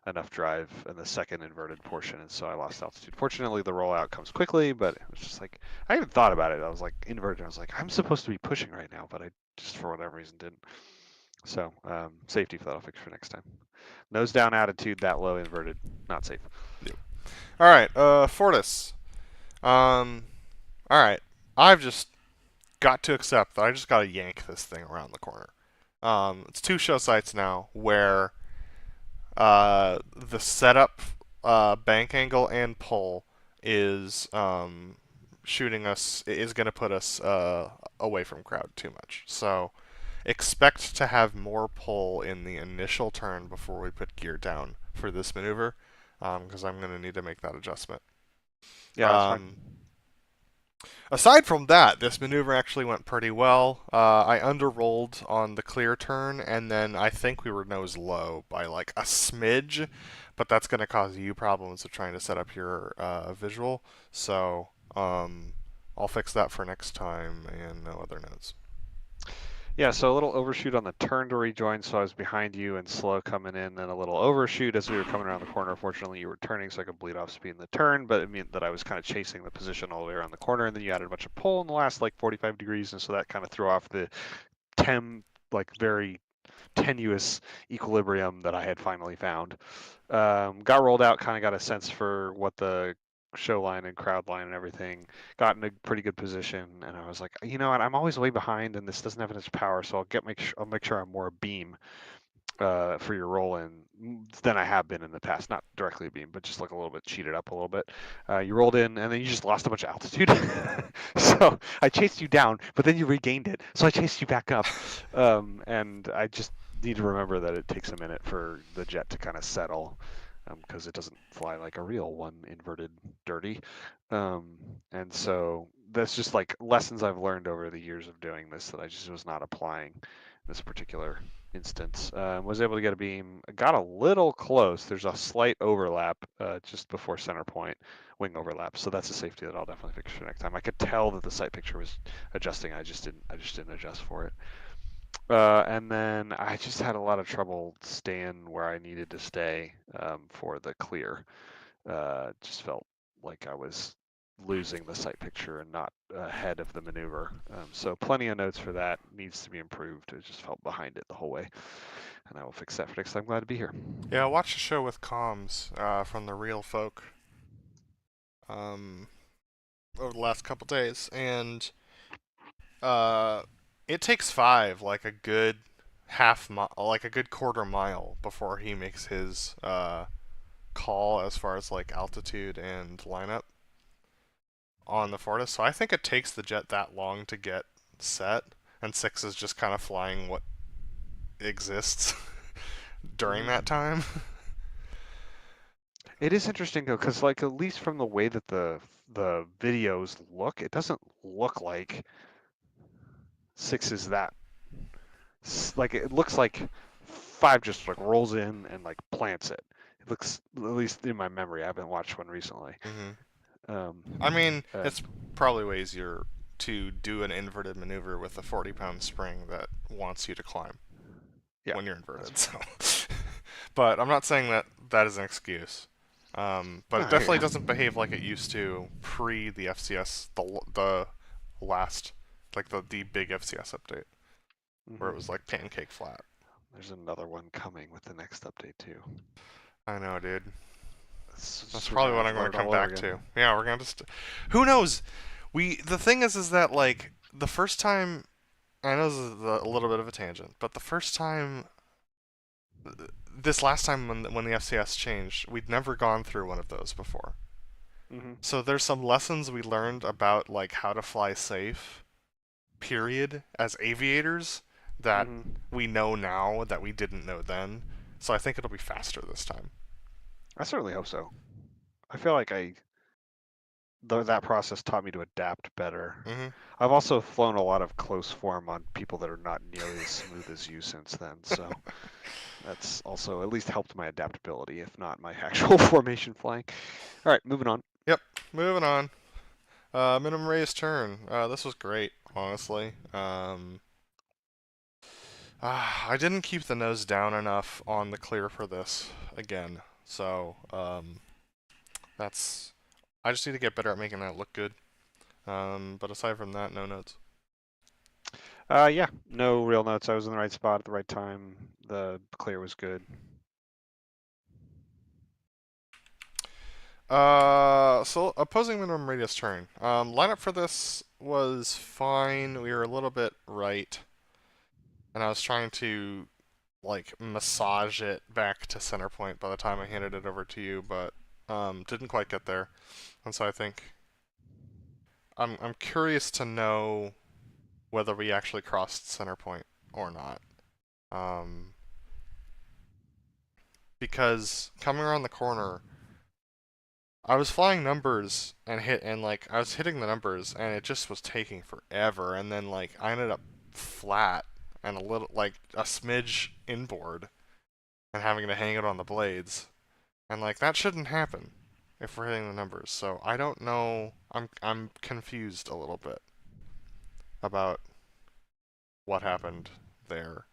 enough drive in the second inverted portion, and so I lost altitude. Fortunately, the rollout comes quickly, but it was just like, I even thought about it. I was like, inverted, I was like, I'm supposed to be pushing right now, but I just, for whatever reason, didn't. So, safety for that I'll fix for next time. Nose down attitude, that low inverted, not safe. Yep. All right, Fortis. All right, I've just got to accept that I just got to yank this thing around the corner. It's 2 show sites now where the setup, bank angle, and pull is shooting us, is going to put us away from crowd too much. So expect to have more pull in the initial turn before we put gear down for this maneuver, because I'm going to need to make that adjustment. Yeah, that's fine. Aside from that, this maneuver actually went pretty well. I underrolled on the clear turn, and then I think we were nose low by like a smidge, but that's going to cause you problems with trying to set up your visual. So I'll fix that for next time, and no other notes. Yeah, so a little overshoot on the turn to rejoin, so I was behind you and slow coming in, then a little overshoot as we were coming around the corner. Fortunately, you were turning, so I could bleed off speed in the turn, but it meant that I was kind of chasing the position all the way around the corner, and then you added a bunch of pull in the last like 45 degrees, and so that kind of threw off the very tenuous equilibrium that I had finally found. Got rolled out, kind of got a sense for what the show line and crowd line and everything, got in a pretty good position, and I was like, you know what, I'm always way behind, and this doesn't have as much power, so I'll make sure I'm more beam for your roll in than I have been in the past. Not directly a beam, but just like a little bit cheated up a little bit. You rolled in, and then you just lost a bunch of altitude. So I chased you down, but then you regained it, so I chased you back up, and I just need to remember that it takes a minute for the jet to kind of settle, because it doesn't fly like a real one inverted dirty. And so that's just like lessons I've learned over the years of doing this that I just was not applying this particular instance. Was able to get a beam, got a little close. There's a slight overlap just before center point, wing overlap. So that's a safety that I'll definitely fix for next time. I could tell that the sight picture was adjusting. I just didn't adjust for it. And then I just had a lot of trouble staying where I needed to stay for the clear. Just felt like I was losing the sight picture and not ahead of the maneuver. So plenty of notes for that. Needs to be improved. I just felt behind it the whole way. And I will fix that for next time. I'm glad to be here. Yeah, I watched a show with comms from the real folk over the last couple days, and it takes 5, like a good like a good quarter mile before he makes his call as far as like altitude and lineup on the Fortis. So I think it takes the jet that long to get set, and 6 is just kind of flying what exists during that time. It is interesting though, because like at least from the way that the videos look, it doesn't look like 6 is that. Like it looks like 5 just like rolls in and like plants it. It looks, at least in my memory, I haven't watched one recently. I mean, it's probably way easier to do an inverted maneuver with a 40-pound spring that wants you to climb when you're inverted. So, but I'm not saying that that is an excuse. But it definitely doesn't behave like it used to pre the FCS, the last, like the big FCS update, where it was like pancake flat. There's another one coming with the next update too. I know, dude. That's We're probably gonna what I'm going to learn come all back over to. again. Yeah, we're going to just... Who knows? The thing is that, like, the first time... I know this is a little bit of a tangent, but the first time... This last time when the FCS changed, we'd never gone through one of those before. So there's some lessons we learned about, like, how to fly safe, period, as aviators, that we know now that we didn't know then. So I think it'll be faster this time. I certainly hope so. I feel like that process taught me to adapt better. I've also flown a lot of close form on people that are not nearly as smooth as you since then, so that's also at least helped my adaptability, if not my actual formation flying. All right, moving on. Yep, moving on. Minimum raise turn. This was great, honestly. I didn't keep the nose down enough on the clear for this again, so that's... I just need to get better at making that look good. But aside from that, no notes. Yeah, no real notes. I was in the right spot at the right time. The clear was good. So opposing minimum radius turn. Lineup for this was fine. We were a little bit right, and I was trying to like massage it back to center point by the time I handed it over to you, but didn't quite get there. And so I think I'm curious to know whether we actually crossed center point or not. Because coming around the corner, I was flying numbers and like I was hitting the numbers and it just was taking forever, and then like I ended up flat and a little like a smidge inboard and having to hang it on the blades. And like that shouldn't happen if we're hitting the numbers. So I don't know, I'm confused a little bit about what happened there.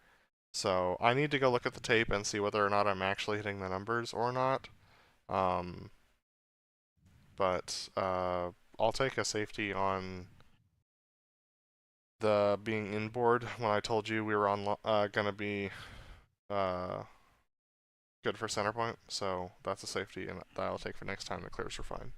So I need to go look at the tape and see whether or not I'm actually hitting the numbers or not. But I'll take a safety on the being inboard when I told you we were on gonna be good for center point. So that's a safety, and that I'll take for next time the clears are fine.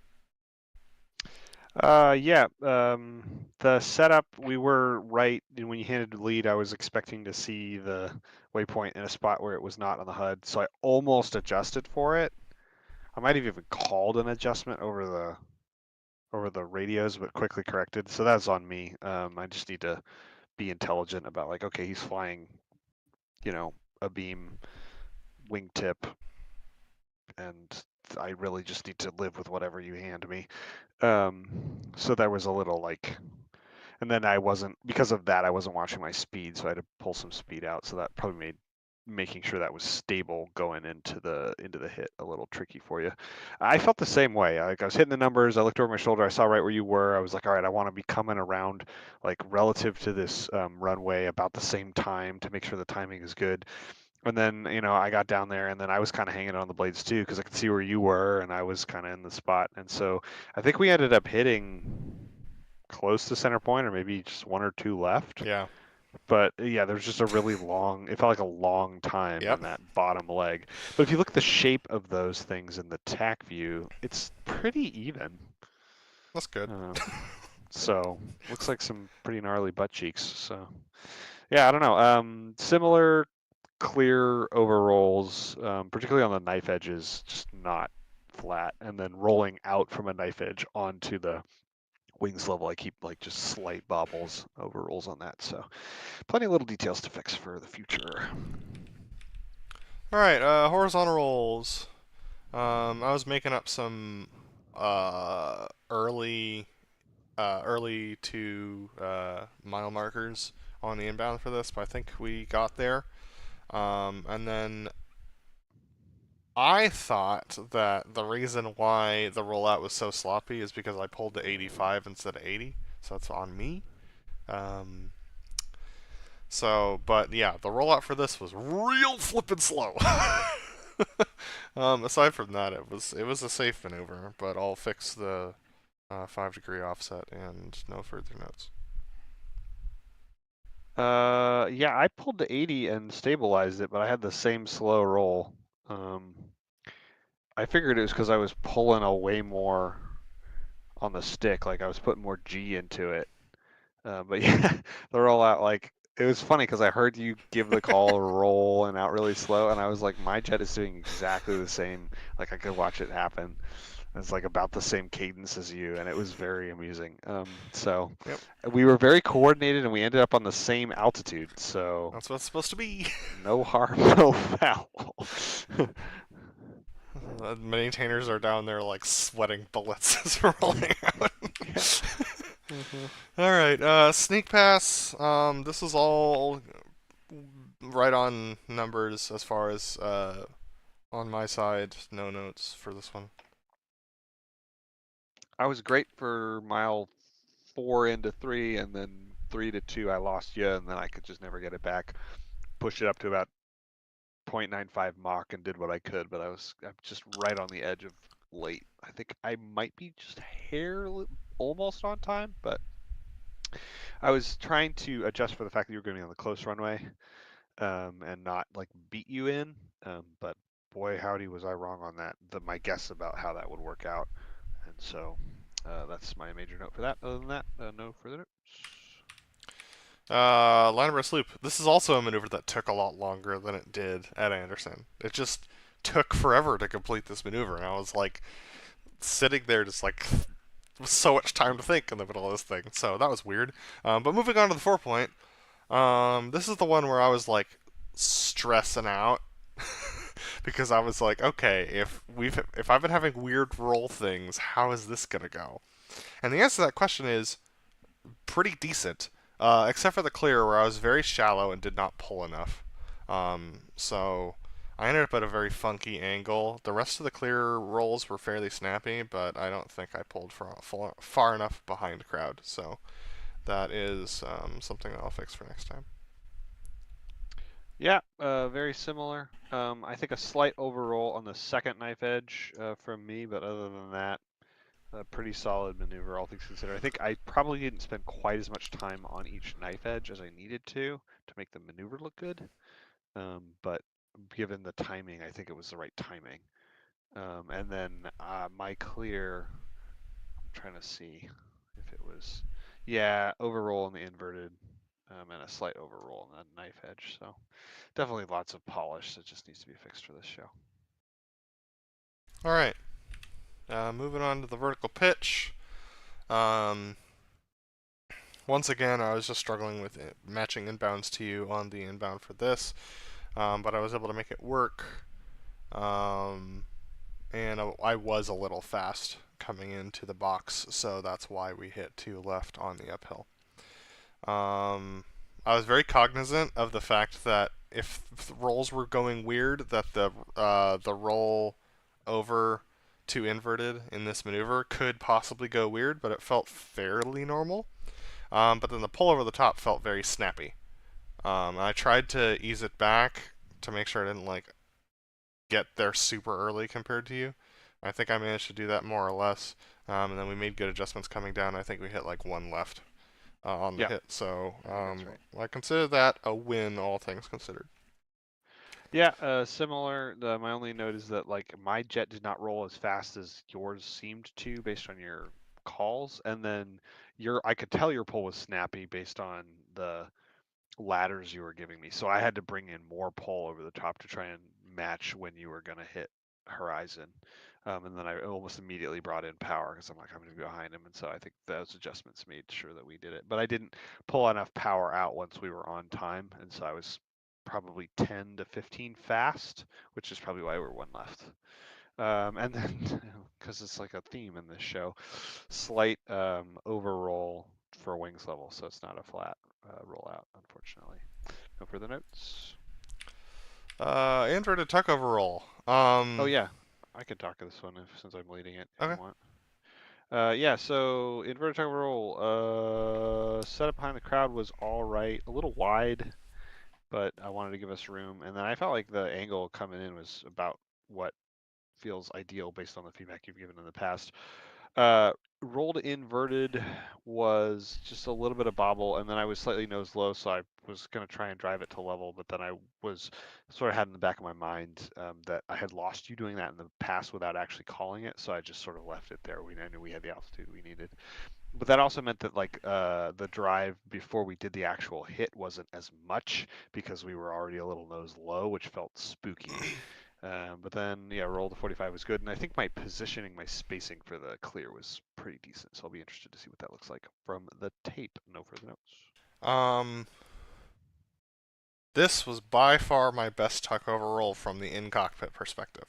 Yeah, the setup, we were right. And when you handed the lead, I was expecting to see the waypoint in a spot where it was not on the HUD, so I almost adjusted for it. I might have even called an adjustment over the radios, but quickly corrected. So that's on me. I just need to be intelligent about like, okay, he's flying, a beam wingtip, and I really just need to live with whatever you hand me. So there was a little like, and then because of that, I wasn't watching my speed, so I had to pull some speed out. So that probably made making sure that was stable going into the hit a little tricky for you. I felt the same way. Like I was hitting the numbers, I looked over my shoulder, I saw right where you were. I was like, all right, I want to be coming around like relative to this runway about the same time to make sure the timing is good. And then, I got down there and then I was kind of hanging on the blades too because I could see where you were and I was kind of in the spot. And so I think we ended up hitting close to center point or maybe just one or two left. Yeah. But yeah, there's just a really long, it felt like a long time Yep. in that bottom leg. But if you look at the shape of those things in the TAC view, it's pretty even. That's good. So looks like some pretty gnarly butt cheeks. So yeah, I don't know. Similar clear overrolls, particularly on the knife edges, just not flat. And then rolling out from a knife edge onto the wings level, I keep like just slight bobbles, overrolls on that. So plenty of little details to fix for the future. All right, horizontal rolls. I was making up some early to mile markers on the inbound for this, but I think we got there. And then I thought that the reason why the rollout was so sloppy is because I pulled to 85 instead of 80, so that's on me. But yeah, the rollout for this was real flippin' slow. Aside from that, it was a safe maneuver, but I'll fix the 5-degree offset and no further notes. Yeah, I pulled to 80 and stabilized it, but I had the same slow roll. I figured it was because I was pulling away more on the stick, like I was putting more G into it. But yeah, the rollout, like, it was funny because I heard you give the call roll and out really slow, and I was like, my jet is doing exactly the same. Like I could watch it happen. It's like about the same cadence as you, and it was very amusing. So Yep. we were very coordinated, and we ended up on the same altitude. So that's what it's supposed to be. No harm, no foul. The maintainers are down there like sweating bullets as we're rolling out. All right, sneak pass. This is all right on numbers as far as on my side. No notes for this one. I was great for mile 4 into 3, and then 3 to 2 I lost you, and then I could just never get it back. Pushed it up to about 0.95 Mach and did what I could, but I'm just right on the edge of late. I think I might be just almost on time, but I was trying to adjust for the fact that you were going to be on the close runway and not like beat you in. But boy, howdy, was I wrong on that. My guess about how that would work out. And so that's my major note for that. Other than that, no further notes. Line burst loop. This is also a maneuver that took a lot longer than it did at Anderson. It just took forever to complete this maneuver, and I was like sitting there just like so much time to think in the middle of this thing. So that was weird. But moving on to the 4-point. This is the one where I was like stressing out because I was like, okay, if I've been having weird roll things, how is this gonna go? And the answer to that question is pretty decent. Except for the clear where I was very shallow and did not pull enough. So I ended up at a very funky angle. The rest of the clear rolls were fairly snappy, but I don't think I pulled far enough behind crowd. So that is something I'll fix for next time. Yeah, very similar. I think a slight overroll on the second knife edge from me, but other than that, a pretty solid maneuver, all things considered. I think I probably didn't spend quite as much time on each knife edge as I needed to make the maneuver look good. But given the timing, I think it was the right timing. And then my clear, I'm trying to see if it was, yeah, overroll on the inverted and a slight overroll on the knife edge. So definitely lots of polish that just needs to be fixed for this show. All right. Moving on to the vertical pitch. Um, Once again, I was just struggling with matching inbounds to you on the inbound for this, but I was able to make it work. And I was a little fast coming into the box, so that's why we hit 2 left on the uphill. I was very cognizant of the fact that if the rolls were going weird, that the roll over to inverted in this maneuver could possibly go weird, but it felt fairly normal. But then the pull over the top felt very snappy. I tried to ease it back to make sure I didn't like get there super early compared to you. I think I managed to do that more or less. And then we made good adjustments coming down. I think we hit like 1 left on the hit. So That's right. I consider that a win, all things considered. Yeah, similar. My only note is that like my jet did not roll as fast as yours seemed to based on your calls, and then I could tell your pull was snappy based on the ladders you were giving me. So I had to bring in more pull over the top to try and match when you were going to hit horizon. And then I almost immediately brought in power because I'm like, I'm going to be behind him. And so I think those adjustments made sure that we did it. But I didn't pull enough power out once we were on time. And so I was probably 10 to 15 fast, which is probably why we're 1 left. And then, because it's like a theme in this show, slight overroll for wings level. So it's not a flat rollout, unfortunately. No further notes. Inverted tuck overroll. Oh yeah, I could talk to this one since I'm leading it if Okay. you want. Yeah, so inverted tuck roll. Setup behind the crowd was all right, a little wide, but I wanted to give us room. And then I felt like the angle coming in was about what feels ideal based on the feedback you've given in the past. Rolled inverted was just a little bit of bobble, and then I was slightly nose low, so I was going to try and drive it to level, but then I was sort of had in the back of my mind that I had lost you doing that in the past without actually calling it, so I just sort of left it there. I knew we had the altitude we needed. But that also meant that like the drive before we did the actual hit wasn't as much because we were already a little nose low, which felt spooky. But then, yeah, roll to 45 was good, and I think my positioning, my spacing for the clear was pretty decent. So I'll be interested to see what that looks like from the tape. No further notes. This was by far my best tuck overroll from the in-cockpit perspective.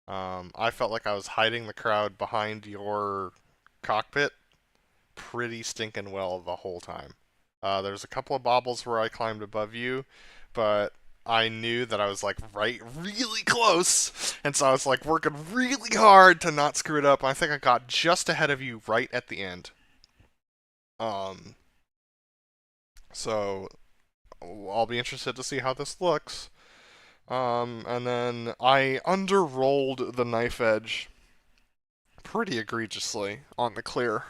I felt like I was hiding the crowd behind your cockpit pretty stinking well the whole time. There's a couple of bobbles where I climbed above you, but I knew that I was like right really close, and so I was like working really hard to not screw it up. I think I got just ahead of you right at the end. So I'll be interested to see how this looks. And then I underrolled the knife edge pretty egregiously on the clear.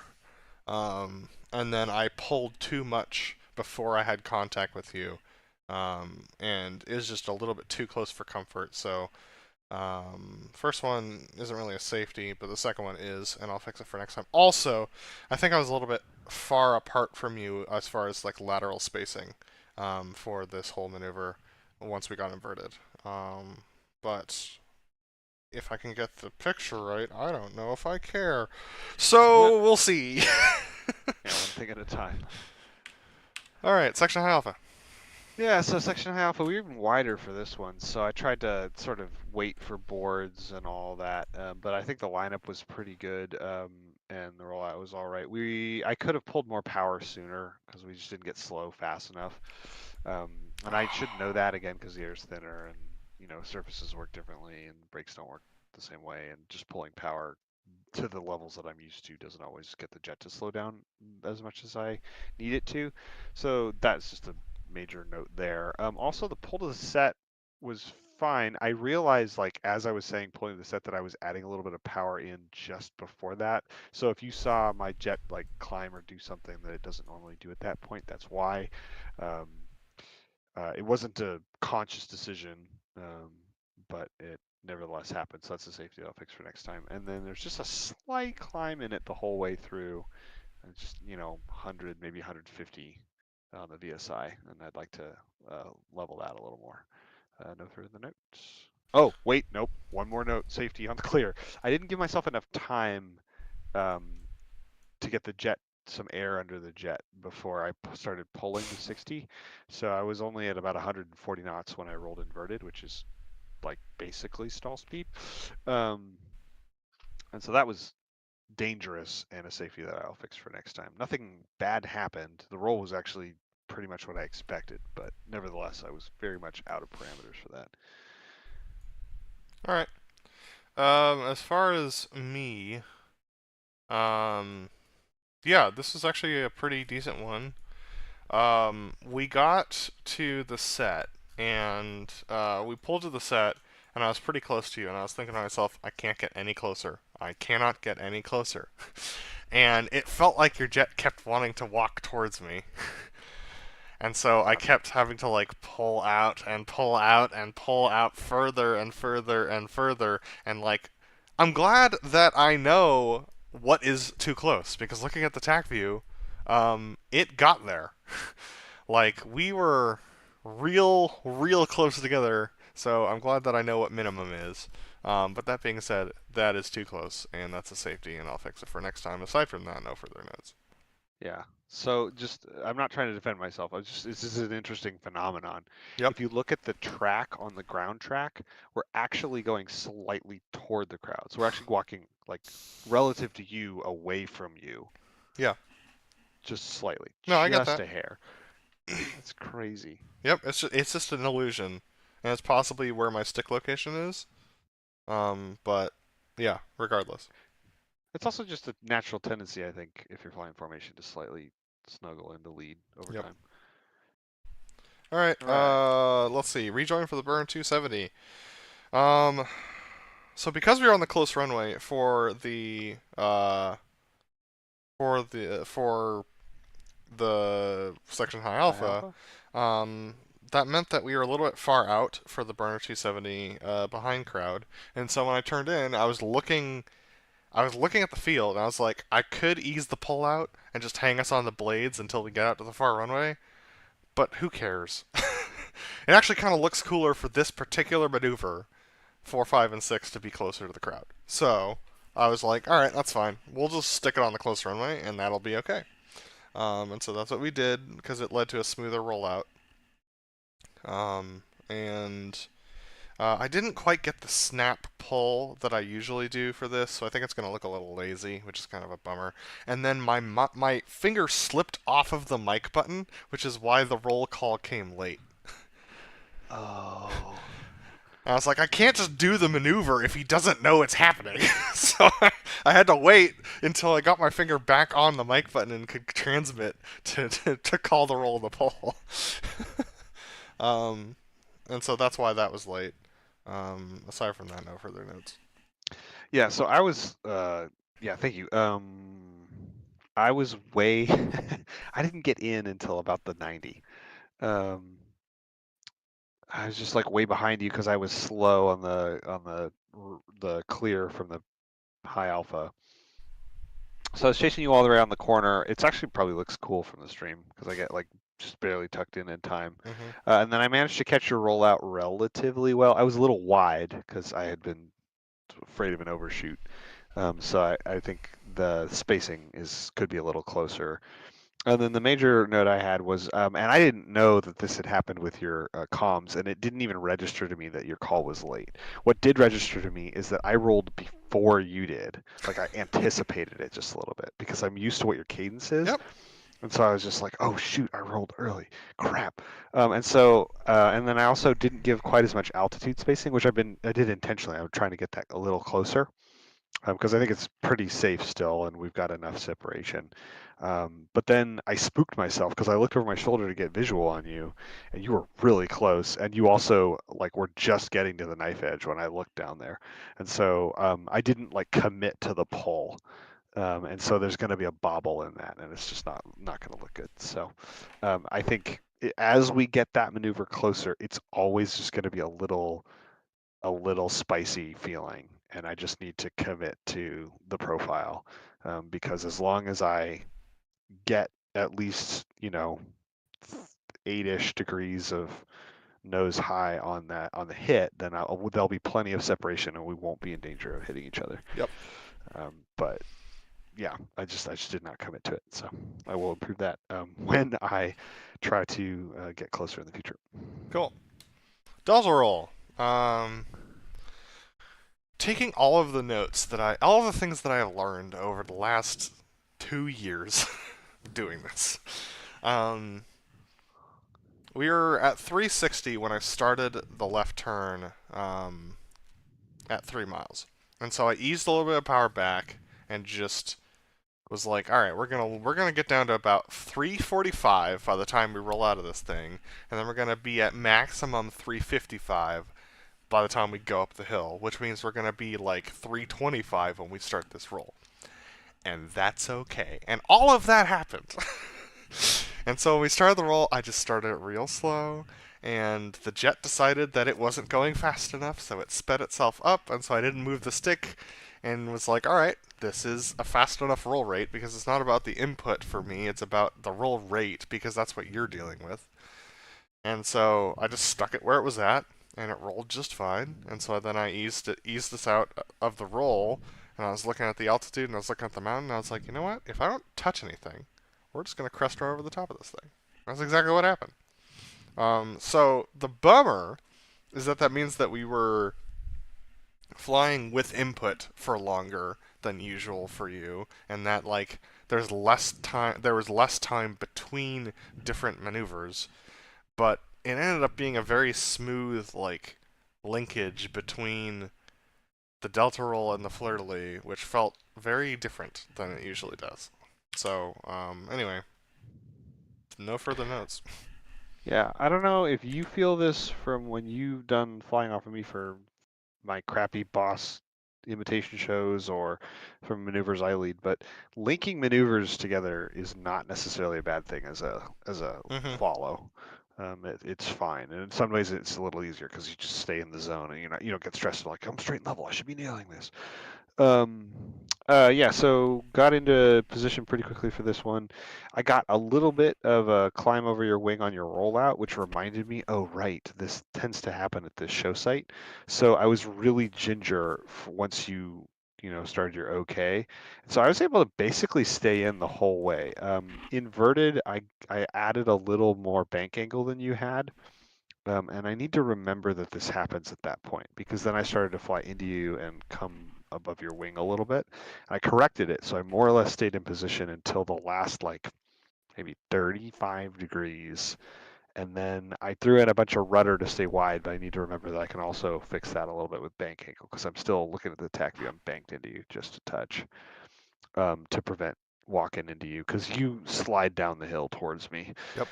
And then I pulled too much before I had contact with you. And it was just a little bit too close for comfort. So, first one isn't really a safety, but the second one is, and I'll fix it for next time. Also, I think I was a little bit far apart from you as far as like lateral spacing for this whole maneuver once we got inverted. But if I can get the picture right, I don't know if I care. So we'll see. Yeah, one thing at a time. All right, section high alpha. Yeah, so section high alpha, we were even wider for this one, so I tried to sort of wait for boards and all that, but I think the lineup was pretty good, and the rollout was all right. I could have pulled more power sooner because we just didn't get slow fast enough, and I should know that again because the air's thinner and surfaces work differently and brakes don't work the same way, and just pulling power to the levels that I'm used to doesn't always get the jet to slow down as much as I need it to. So that's just a major note there. Also, the pull to the set was fine. I realized, like, as I was saying, pulling the set, that I was adding a little bit of power in just before that. So if you saw my jet, like, climb or do something that it doesn't normally do at that point, that's why. Um, it wasn't a conscious decision, but it nevertheless happened. So that's a safety I'll fix for next time. And then there's just a slight climb in it the whole way through. Just, 100, maybe 150 on the VSI, and I'd like to level that a little more. No further notes. Oh, wait, nope. One more note. Safety on the clear. I didn't give myself enough time to get the jet some air under the jet before I started pulling to 60. So I was only at about 140 knots when I rolled inverted, which is like basically stall speed. And so that was dangerous and a safety that I'll fix for next time. Nothing bad happened. The roll was actually pretty much what I expected, but nevertheless, I was very much out of parameters for that. All right. As far as me, yeah, this is actually a pretty decent one. We got to the set, and we pulled to the set, and I was pretty close to you, and I was thinking to myself, I can't get any closer. I cannot get any closer. And it felt like your jet kept wanting to walk towards me. And so I kept having to, like, pull out and pull out and pull out further and further and further, and, like, I'm glad that I know what is too close, because looking at the TAC view, it got there. Like, we were real close together, so I'm glad that I know what minimum is. But that being said, that is too close, and that's a safety, and I'll fix it for next time. Aside from that, no further notes. Yeah. So just, I'm not trying to defend myself. This is an interesting phenomenon. Yep. If you look at the track on the ground track, we're actually going slightly toward the crowd. So we're actually walking, like, relative to you, away from you. Yeah. Just slightly. No, I got just that. a hair. That's crazy. Yep, it's just an illusion, and it's possibly where my stick location is. But yeah, regardless. It's also just a natural tendency, I think, if you're flying formation, to slightly snuggle in the lead over Yep. time. All right. All Let's see. Rejoin for the burn 270. So because we were on the close runway for the section high alpha, that meant that we were a little bit far out for the burner 270 behind crowd. And so when I turned in, I was looking at the field, and I was like, I could ease the pull out and just hang us on the blades until we get out to the far runway, but who cares? It actually kind of looks cooler for this particular maneuver, 4, 5, and 6, to be closer to the crowd. So I was like, all right, that's fine. We'll just stick it on the close runway, and that'll be okay. And so that's what we did, because it led to a smoother rollout. I didn't quite get the snap pull that I usually do for this, so I think it's going to look a little lazy, which is kind of a bummer. And then my finger slipped off of the mic button, which is why the roll call came late. Oh. And I was like, I can't just do the maneuver if he doesn't know it's happening. So I had to wait until I got my finger back on the mic button and could transmit to call the roll of the pull. And so that's why that was late. Aside from that, no further notes. Yeah, so I was, yeah, thank you. I was way, I didn't get in until about the 90. I was just like way behind you because I was slow on the clear from the high alpha. So I was chasing you all the way around the corner. It's actually probably looks cool from the stream because I get like just barely tucked in time. And then I managed to catch your rollout relatively well. I was a little wide because I had been afraid of an overshoot. So I think the spacing could be a little closer. And then the major note I had was, and I didn't know that this had happened with your comms, and it didn't even register to me that your call was late. What did register to me is that I rolled before you did. Like, I anticipated it just a little bit because I'm used to what your cadence is. Yep. And so I was just like, oh, shoot, I rolled early. Crap. And then I also didn't give quite as much altitude spacing, which I did intentionally. I was trying to get that a little closer. because I think it's pretty safe still, and we've got enough separation. But then I spooked myself because I looked over my shoulder to get visual on you, and you were really close, and you also like were just getting to the knife edge when I looked down there, and so I didn't like commit to the pull, and so there's going to be a bobble in that, and it's just not going to look good. So I think as we get that maneuver closer, it's always just going to be a little spicy feeling, and I just need to commit to the profile, because as long as I get at least 8-ish degrees of nose high on the hit, then there'll be plenty of separation, and we won't be in danger of hitting each other. Yep. But yeah, I just did not commit to it, so I will improve that when I try to get closer in the future. Cool. Delta roll. Taking all of the notes all of the things that I have learned over the last 2 years doing this. We were at 360 when I started the left turn at 3 miles. And so I eased a little bit of power back and just was like, all right, we're gonna get down to about 345 by the time we roll out of this thing, and then we're gonna be at maximum 355 by the time we go up the hill, which means we're gonna be like 325 when we start this roll. And that's okay. And all of that happened. And so when we started the roll, I just started it real slow, and the jet decided that it wasn't going fast enough, so it sped itself up, and so I didn't move the stick, and was like, alright, this is a fast enough roll rate, because it's not about the input for me, it's about the roll rate, because that's what you're dealing with. And so I just stuck it where it was at, and it rolled just fine, and so then I eased this out of the roll, and I was looking at the altitude, and I was looking at the mountain, and I was like, you know what, if I don't touch anything, we're just going to crest right over the top of this thing. That's exactly what happened. So the bummer is that means that we were flying with input for longer than usual for you, and that like there was less time between different maneuvers, but it ended up being a very smooth like linkage between the delta roll and the fleur-de-lis, which felt very different than it usually does. So, anyway, no further notes. Yeah, I don't know if you feel this from when you've done flying off of me for my crappy boss imitation shows or from maneuvers I lead, but linking maneuvers together is not necessarily a bad thing as a Mm-hmm. follow. It's fine, and in some ways it's a little easier because you just stay in the zone and you don't get stressed like I'm straight level. I should be nailing this. Um, yeah, so got into position pretty quickly for this one. I got a little bit of a climb over your wing on your rollout, which reminded me, oh, right, this tends to happen at this show site. So I was really ginger once you started your OK. So I was able to basically stay in the whole way. Inverted, I added a little more bank angle than you had. And I need to remember that this happens at that point because then I started to fly into you and come above your wing a little bit. I corrected it, so I more or less stayed in position until the last like maybe 35 degrees. And then I threw in a bunch of rudder to stay wide, but I need to remember that I can also fix that a little bit with bank angle because I'm still looking at the tack view. I'm banked into you just a touch to prevent walking into you because you slide down the hill towards me. Yep.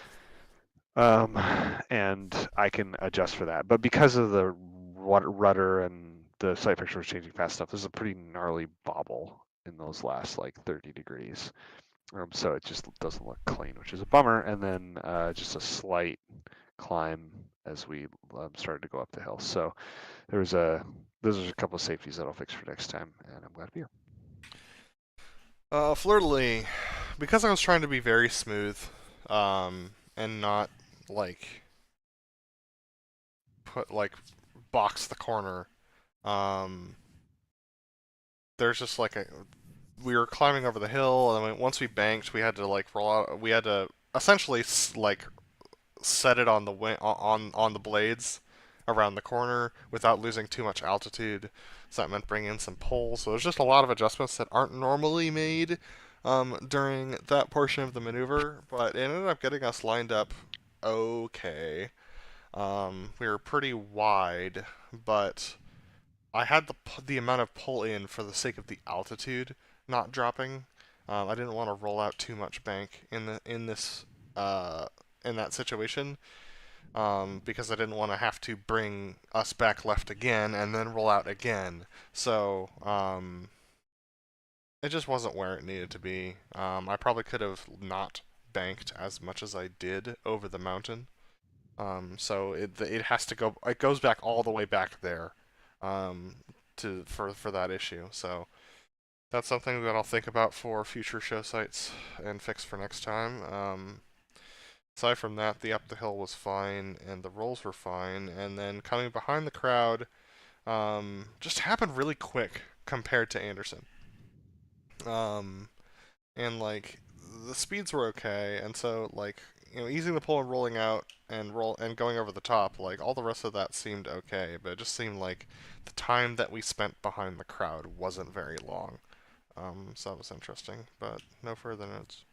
And I can adjust for that. But because of the rudder and the sight picture was changing fast enough, there's a pretty gnarly bobble in those last like 30 degrees. So it just doesn't look clean, which is a bummer. And then just a slight climb as we started to go up the hill. So those are a couple of safeties that I'll fix for next time, and I'm glad to be here. Fleur-de-lis, because I was trying to be very smooth, and not like box the corner. There's just like we were climbing over the hill, and once we banked, we had to like roll out. We had to essentially like set it on the on the blades around the corner without losing too much altitude. So that meant bringing in some poles. So there's just a lot of adjustments that aren't normally made during that portion of the maneuver, but it ended up getting us lined up okay. We were pretty wide, but I had the amount of pull in for the sake of the altitude not dropping. I didn't want to roll out too much bank uh, in that situation, because I didn't want to have to bring us back left again and then roll out again. So it just wasn't where it needed to be. I probably could have not banked as much as I did over the mountain. So it has to go. It goes back all the way back there, um, for that issue. So that's something that I'll think about for future show sites and fix for next time. Aside from that, the up the hill was fine and the rolls were fine, and then coming behind the crowd, just happened really quick compared to Anderson. Um, and like the speeds were okay, and so like easing the pull and rolling out and going over the top, like all the rest of that seemed okay, but it just seemed like the time that we spent behind the crowd wasn't very long. So that was interesting, but no further notes.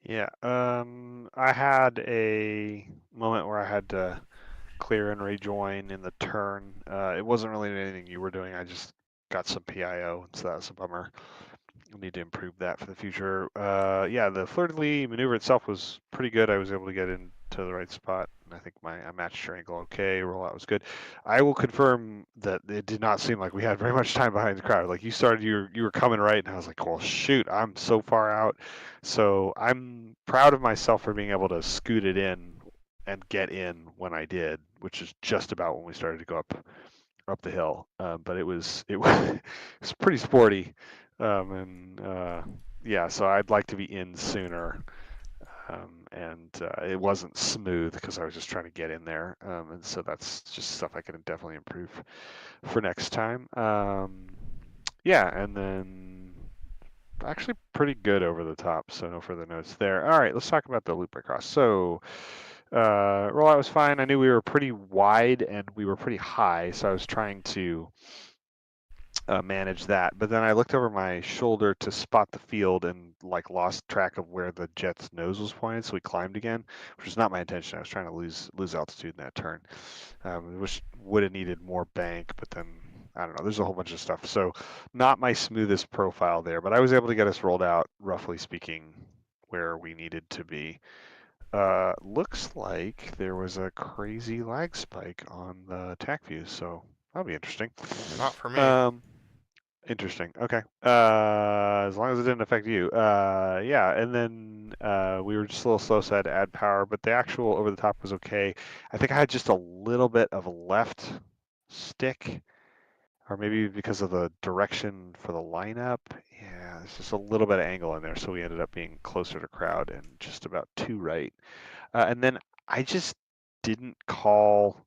Yeah, I had a moment where I had to clear and rejoin in the turn. It wasn't really anything you were doing. I just got some PIO, so that was a bummer. I need to improve that for the future. Yeah, the fleur-de-lis maneuver itself was pretty good. I was able to get into the right spot. I think I matched your angle okay. Rollout was good. I will confirm that it did not seem like we had very much time behind the crowd. Like you started, you were coming right, and I was like, well, shoot, I'm so far out. So I'm proud of myself for being able to scoot it in and get in when I did, which is just about when we started to go up the hill. But it was it was pretty sporty, and yeah, so I'd like to be in sooner. And it wasn't smooth because I was just trying to get in there, and so that's just stuff I can definitely improve for next time. Yeah, and then actually pretty good over the top, so no further notes there. All right, let's talk about the loop across. So rollout was fine. I knew we were pretty wide and we were pretty high, so I was trying to manage that. But then I looked over my shoulder to spot the field and like lost track of where the jet's nose was pointed. So we climbed again, which was not my intention. I was trying to lose altitude in that turn, which would have needed more bank. But then I don't know. There's a whole bunch of stuff. So not my smoothest profile there, but I was able to get us rolled out, roughly speaking, where we needed to be. Looks like there was a crazy lag spike on the tack views, so that'll be interesting. Not for me. Interesting. Okay. As long as it didn't affect you. Yeah, and then we were just a little slow, so I had to add power, but the actual over the top was okay. I think I had just a little bit of a left stick, or maybe because of the direction for the lineup. Yeah, there's just a little bit of angle in there, so we ended up being closer to crowd and just about too right. And then I just didn't call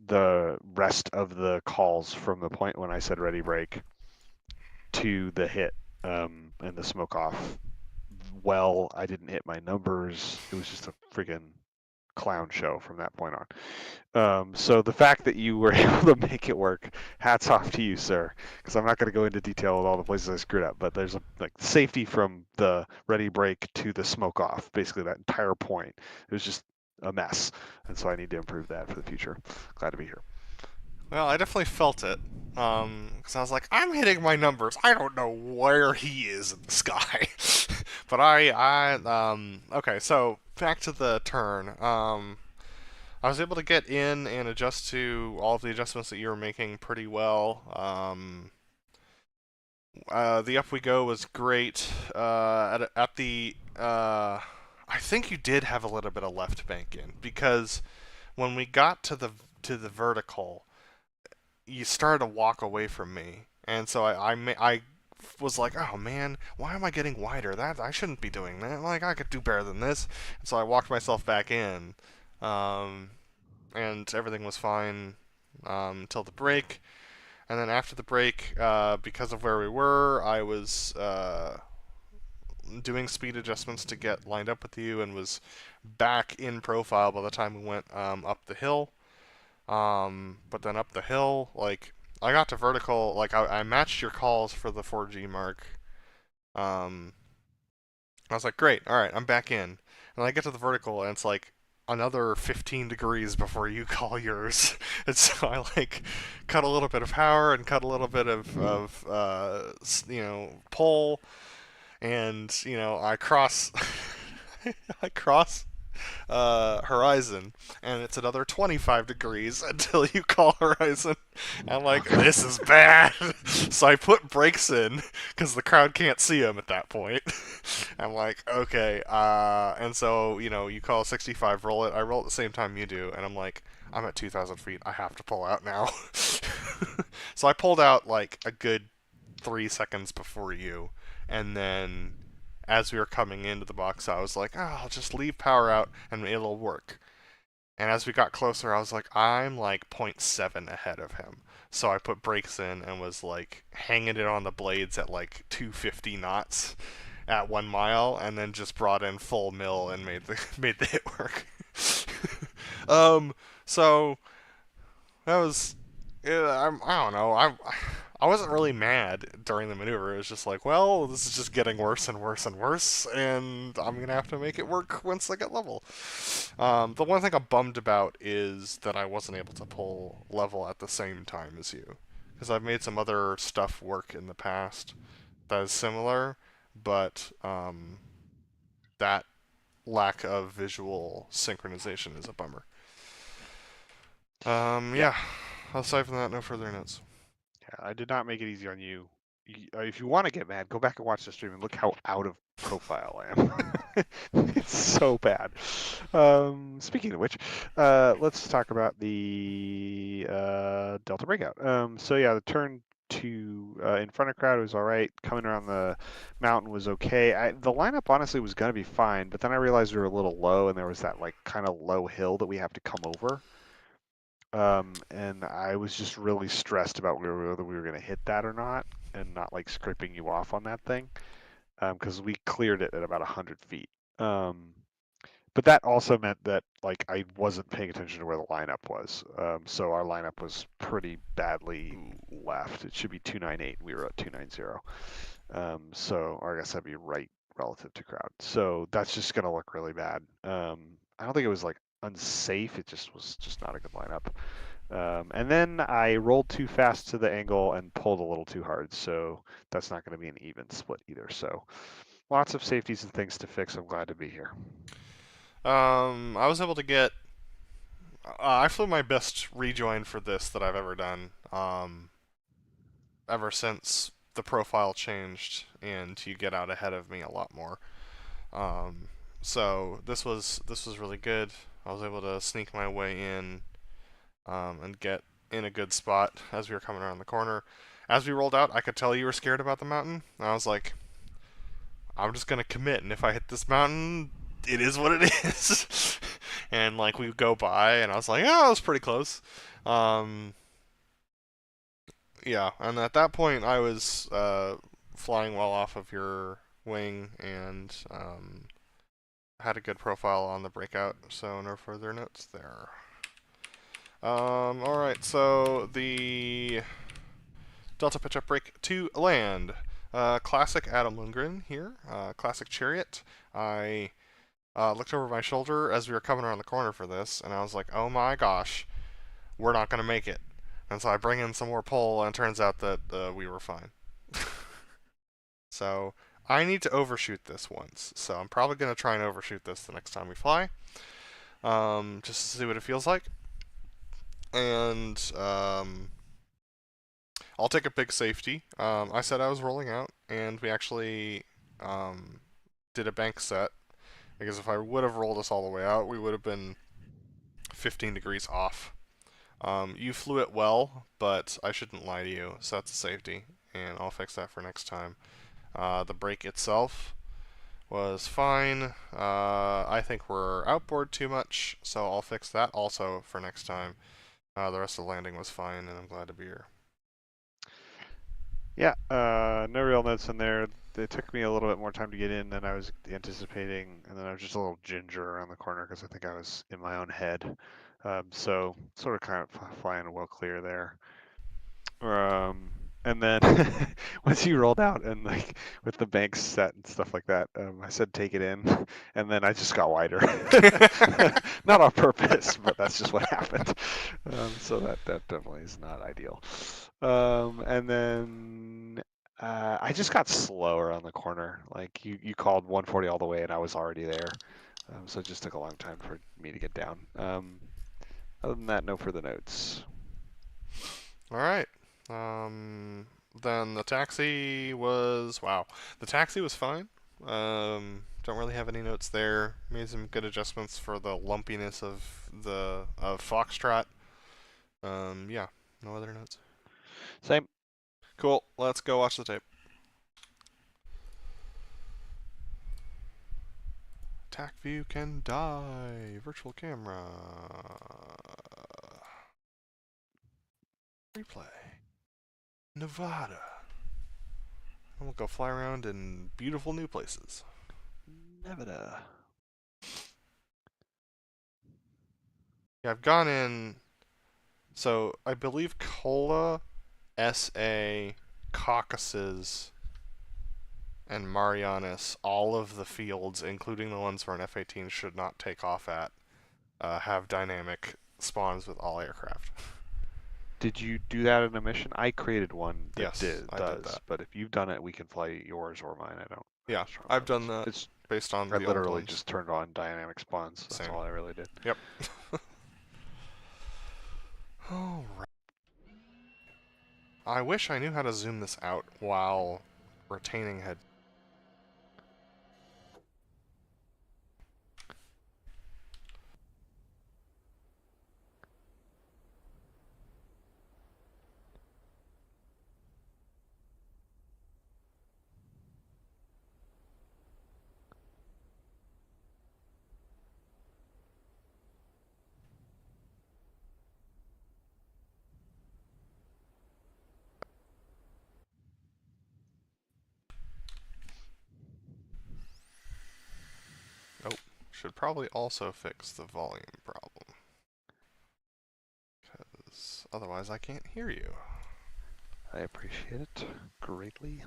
the rest of the calls from the point when I said ready break to the hit and the smoke off. Well, I didn't hit my numbers. It was just a friggin' clown show from that point on. So the fact that you were able to make it work, hats off to you, sir. Because I'm not going to go into detail with all the places I screwed up, but there's like safety from the ready break to the smoke off. Basically, that entire point. It was just a mess, and so I need to improve that for the future. Glad to be here. Well, I definitely felt it. Because I was like, I'm hitting my numbers. I don't know where he is in the sky. But okay, so back to the turn. I was able to get in and adjust to all of the adjustments that you were making pretty well. The up we go was great. At the, I think you did have a little bit of left bank in, because when we got to the vertical, you started to walk away from me, and so I was like, oh man, why am I getting wider? That I shouldn't be doing that. Like I could do better than this. And so I walked myself back in, and everything was fine till the break. And then after the break, because of where we were, I was doing speed adjustments to get lined up with you, and was back in profile by the time we went up the hill. But then up the hill, like, I got to vertical, like, I matched your calls for the 4G mark. I was like, great, alright, I'm back in. And I get to the vertical, and it's like, another 15 degrees before you call yours. And so I like cut a little bit of power and cut a little bit of pull, and I cross I cross Horizon, and it's another 25 degrees until you call Horizon. I'm like, this is bad. So I put brakes in because the crowd can't see him at that point. I'm like, okay. And so you call 65, roll it. I roll at the same time you do, and I'm like, I'm at 2,000 feet. I have to pull out now. So I pulled out like a good 3 seconds before you, and then as we were coming into the box, I was like, oh, I'll just leave power out and it'll work. And as we got closer, I was like, I'm like 0.7 ahead of him. So I put brakes in and was like hanging it on the blades at like 250 knots at 1 mile, and then just brought in full mill and made the hit work. So that was, yeah, I don't know. I wasn't really mad during the maneuver. It was just like, well, this is just getting worse and worse and worse, and I'm going to have to make it work once I get level. The one thing I'm bummed about is that I wasn't able to pull level at the same time as you. Because I've made some other stuff work in the past that is similar, but that lack of visual synchronization is a bummer. Yeah. Aside from that, no further notes. Yeah, I did not make it easy on you. If you want to get mad, go back and watch the stream and look how out of profile I am. It's so bad. Speaking of which, let's talk about the Delta breakout. So yeah, the turn to in front of crowd was all right. Coming around the mountain was okay. The lineup honestly was going to be fine, but then I realized we were a little low, and there was that like kind of low hill that we have to come over. And I was just really stressed about whether we were going to hit that or not, and not like scraping you off on that thing, because we cleared it at about 100 feet. But that also meant that like I wasn't paying attention to where the lineup was. So our lineup was pretty badly left. It should be 298. We were at 290. Or I guess that'd be right relative to crowd. So that's just going to look really bad. I don't think it was like unsafe. It just was just not a good lineup. And then I rolled too fast to the angle and pulled a little too hard. So that's not going to be an even split either. So lots of safeties and things to fix. I'm glad to be here. I was able to get. I flew my best rejoin for this that I've ever done. Ever since the profile changed and you get out ahead of me a lot more. So this was really good. I was able to sneak my way in and get in a good spot as we were coming around the corner. As we rolled out, I could tell you were scared about the mountain. And I was like, I'm just gonna commit, and if I hit this mountain, it is what it is. And like we go by, and I was like, oh, that was pretty close. Yeah, and at that point, I was flying well off of your wing and had a good profile on the breakout, so no further notes there. Alright, so the Delta pitch up break to land. Classic Adam Lundgren here, classic Chariot. I looked over my shoulder as we were coming around the corner for this, and I was like, oh my gosh, we're not going to make it. And so I bring in some more pull, and it turns out that we were fine. So I need to overshoot this once. So I'm probably going to try and overshoot this the next time we fly, just to see what it feels like. And I'll take a big safety. I said I was rolling out, and we actually did a bank set, because if I would have rolled us all the way out, we would have been 15 degrees off. You flew it well, but I shouldn't lie to you, so that's a safety, and I'll fix that for next time. The brake itself was fine. I think we're outboard too much, so I'll fix that also for next time. The rest of the landing was fine, and I'm glad to be here. Yeah, no real notes in there. It took me a little bit more time to get in than I was anticipating, and then I was just a little ginger around the corner because I think I was in my own head. So sort of kind of flying well clear there. And then once you rolled out and like with the banks set and stuff like that, I said take it in, and then I just got wider. Not on purpose, but that's just what happened. So that definitely is not ideal. And then I just got slower on the corner. Like you called 140 all the way, and I was already there. So it just took a long time for me to get down. Other than that, no further notes. All right. Then the taxi was wow. The taxi was fine. Don't really have any notes there. Made some good adjustments for the lumpiness of the Foxtrot. Yeah, no other notes. Same. Cool. Let's go watch the tape. Attack view can die. Virtual camera. Replay. Nevada. And we'll go fly around in beautiful new places. Nevada. Yeah, I've gone in. So I believe Cola, SA, Caucasus, and Marianas, all of the fields, including the ones where an F-18 should not take off at, have dynamic spawns with all aircraft. Did you do that in a mission? I created one that Yes, I did does, that. but if you've done it, we can fly yours or mine. I don't. Yeah, just I've done that It's based on I the old literally ones. just turned on dynamic spawns. That's Same. all I really did. Yep. All right. I wish I knew how to zoom this out while retaining head. Oh, should probably also fix the volume problem. Because otherwise I can't hear you. I appreciate it greatly.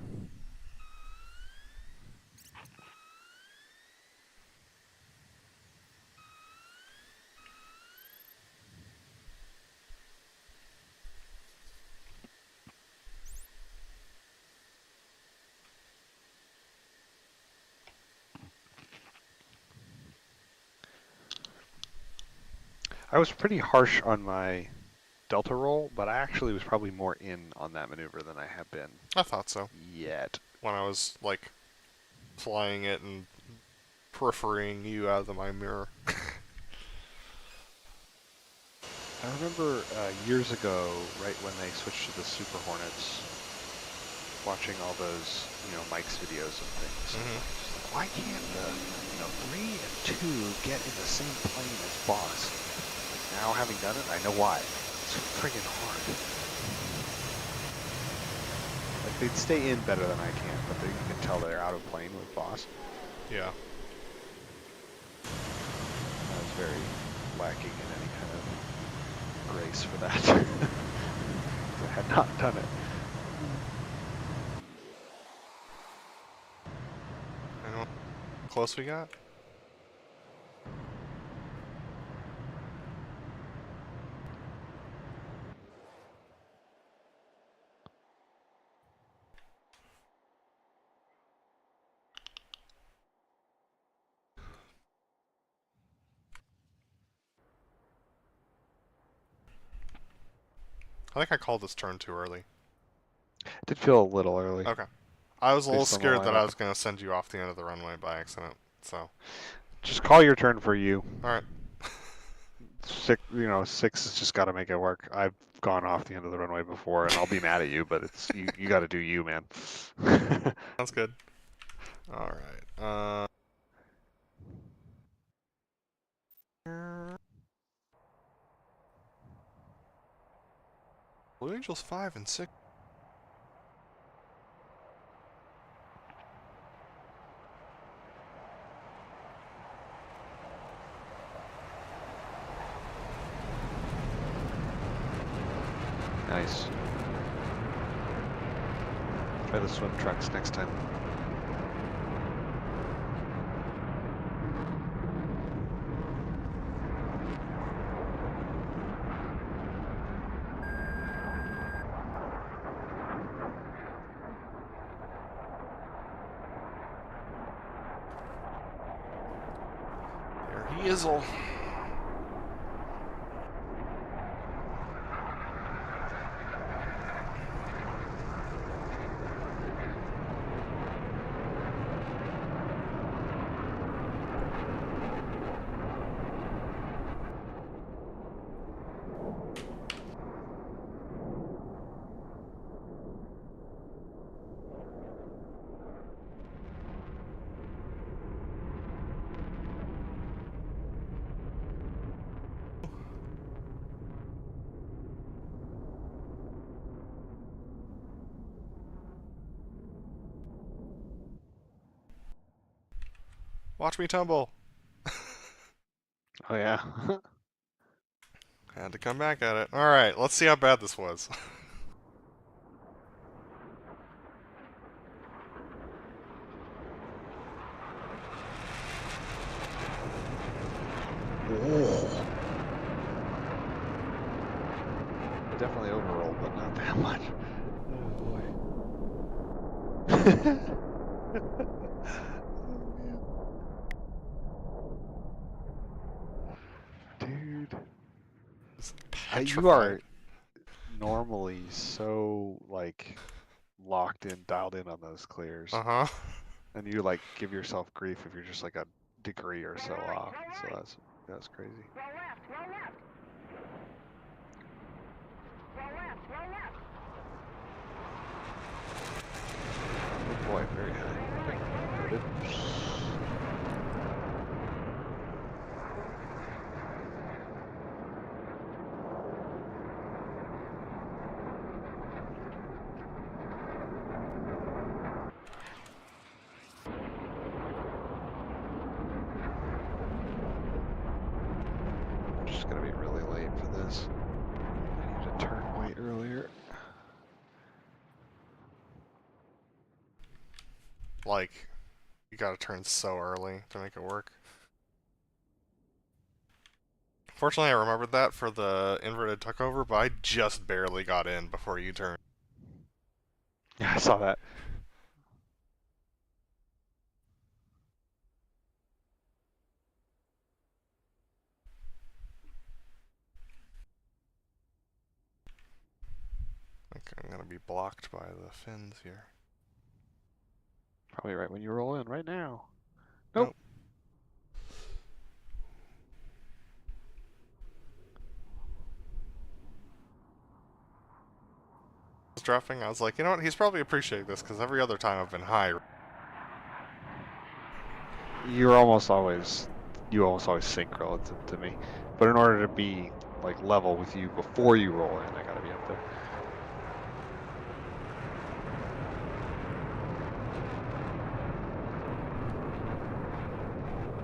I was pretty harsh on my delta roll, but I actually was probably more in on that maneuver than I have been I thought so. yet. When I was, like, flying it and peripherying you out of my mirror. I remember years ago, right when they switched to the Super Hornets, watching all those, Mike's videos and things. Mhm. Just like, why can't the, 3 and 2 get in the same plane as Boss? Like, now having done it, I know why. It's friggin' hard. Like, they'd stay in better than I can, but you can tell they're out of plane with Boss. Yeah. I was very lacking in any kind of grace for that. I had not done it. And how close we got? I think I called this turn too early. It did feel a little early. Okay. I was a little Based on the scared that I lineup. was going to send you off the end of the runway by accident, so. Just call your turn for you. Alright. 6 has just got to make it work. I've gone off the end of the runway before, and I'll be mad at you, but it's you got to do you, man. Sounds good. Alright. Blue Angels 5 and 6. Nice. Try the swim trucks next time. There he is. -ll. Watch me tumble. Oh yeah. Had to come back at it. Alright, let's see how bad this was. I definitely overrolled, but not that much. Oh boy. Dude. You are normally so, like, locked in, dialed in on those clears. Uh-huh. And you, like, give yourself grief if you're just, like, a degree or so off. So that's crazy. Roll left, roll left. Roll left, roll left. Oh boy, very high. Noted. I'm just gonna be really late for this. I need to turn way earlier. Like, you gotta turn so early to make it work. Fortunately, I remembered that for the inverted tuckover, but I just barely got in before you turned. Yeah, I saw that. I think I'm gonna be blocked by the fins here. Probably right when you roll in, right now. Nope. I was dropping, I was like, you know what, he's probably appreciating this, because every other time I've been high. You almost always sink relative to me. But in order to be like level with you before you roll in, I gotta be up there.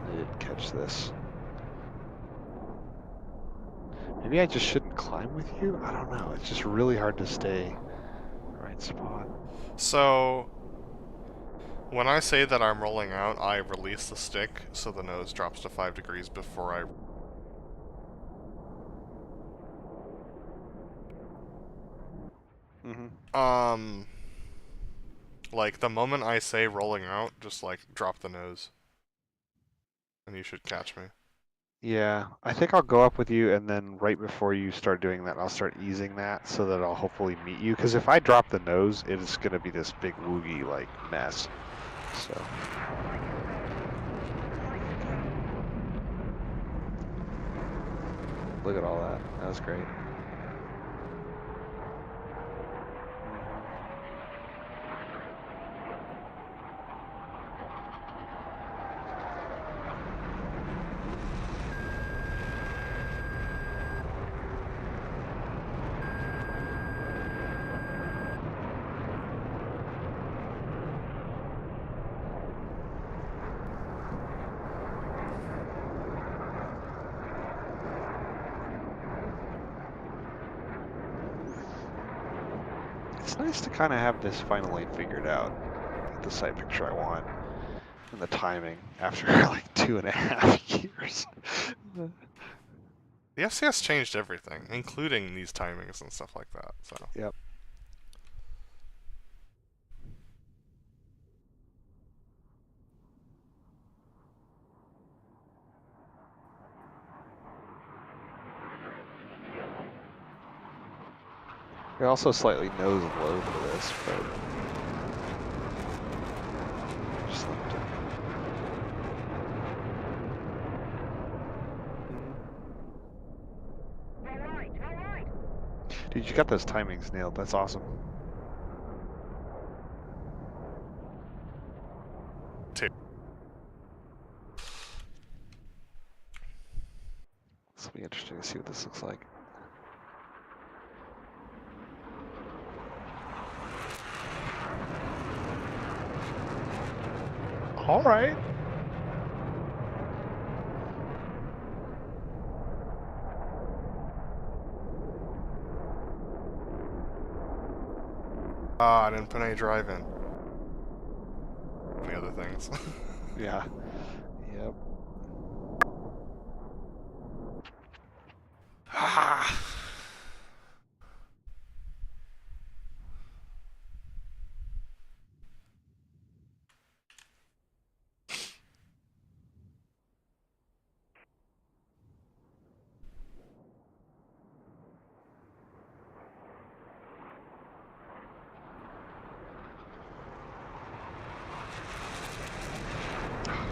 I didn't catch this. Maybe I just shouldn't climb with you? I don't know. It's just really hard to stay in the right spot. So, when I say that I'm rolling out, I release the stick so the nose drops to 5 degrees before I... Like, the moment I say rolling out, just, like, drop the nose. And you should catch me. Yeah, I think I'll go up with you, and then right before you start doing that, I'll start easing that so that I'll hopefully meet you. Because if I drop the nose, it is going to be this big woogie like mess. So. Look at all that. That was great. It's nice to kind of have this final lane figured out. Get the side picture I want and the timing after like 2.5 years. The FCS changed everything, including these timings and stuff like that. So. Yep. You're also slightly nose and low for this, but just left it. Go right, go right. Dude, you got those timings nailed. That's awesome. This will be interesting to see what this looks like. All right. Ah, I didn't put any drive in. Any other things? Yeah. Yep. Ah.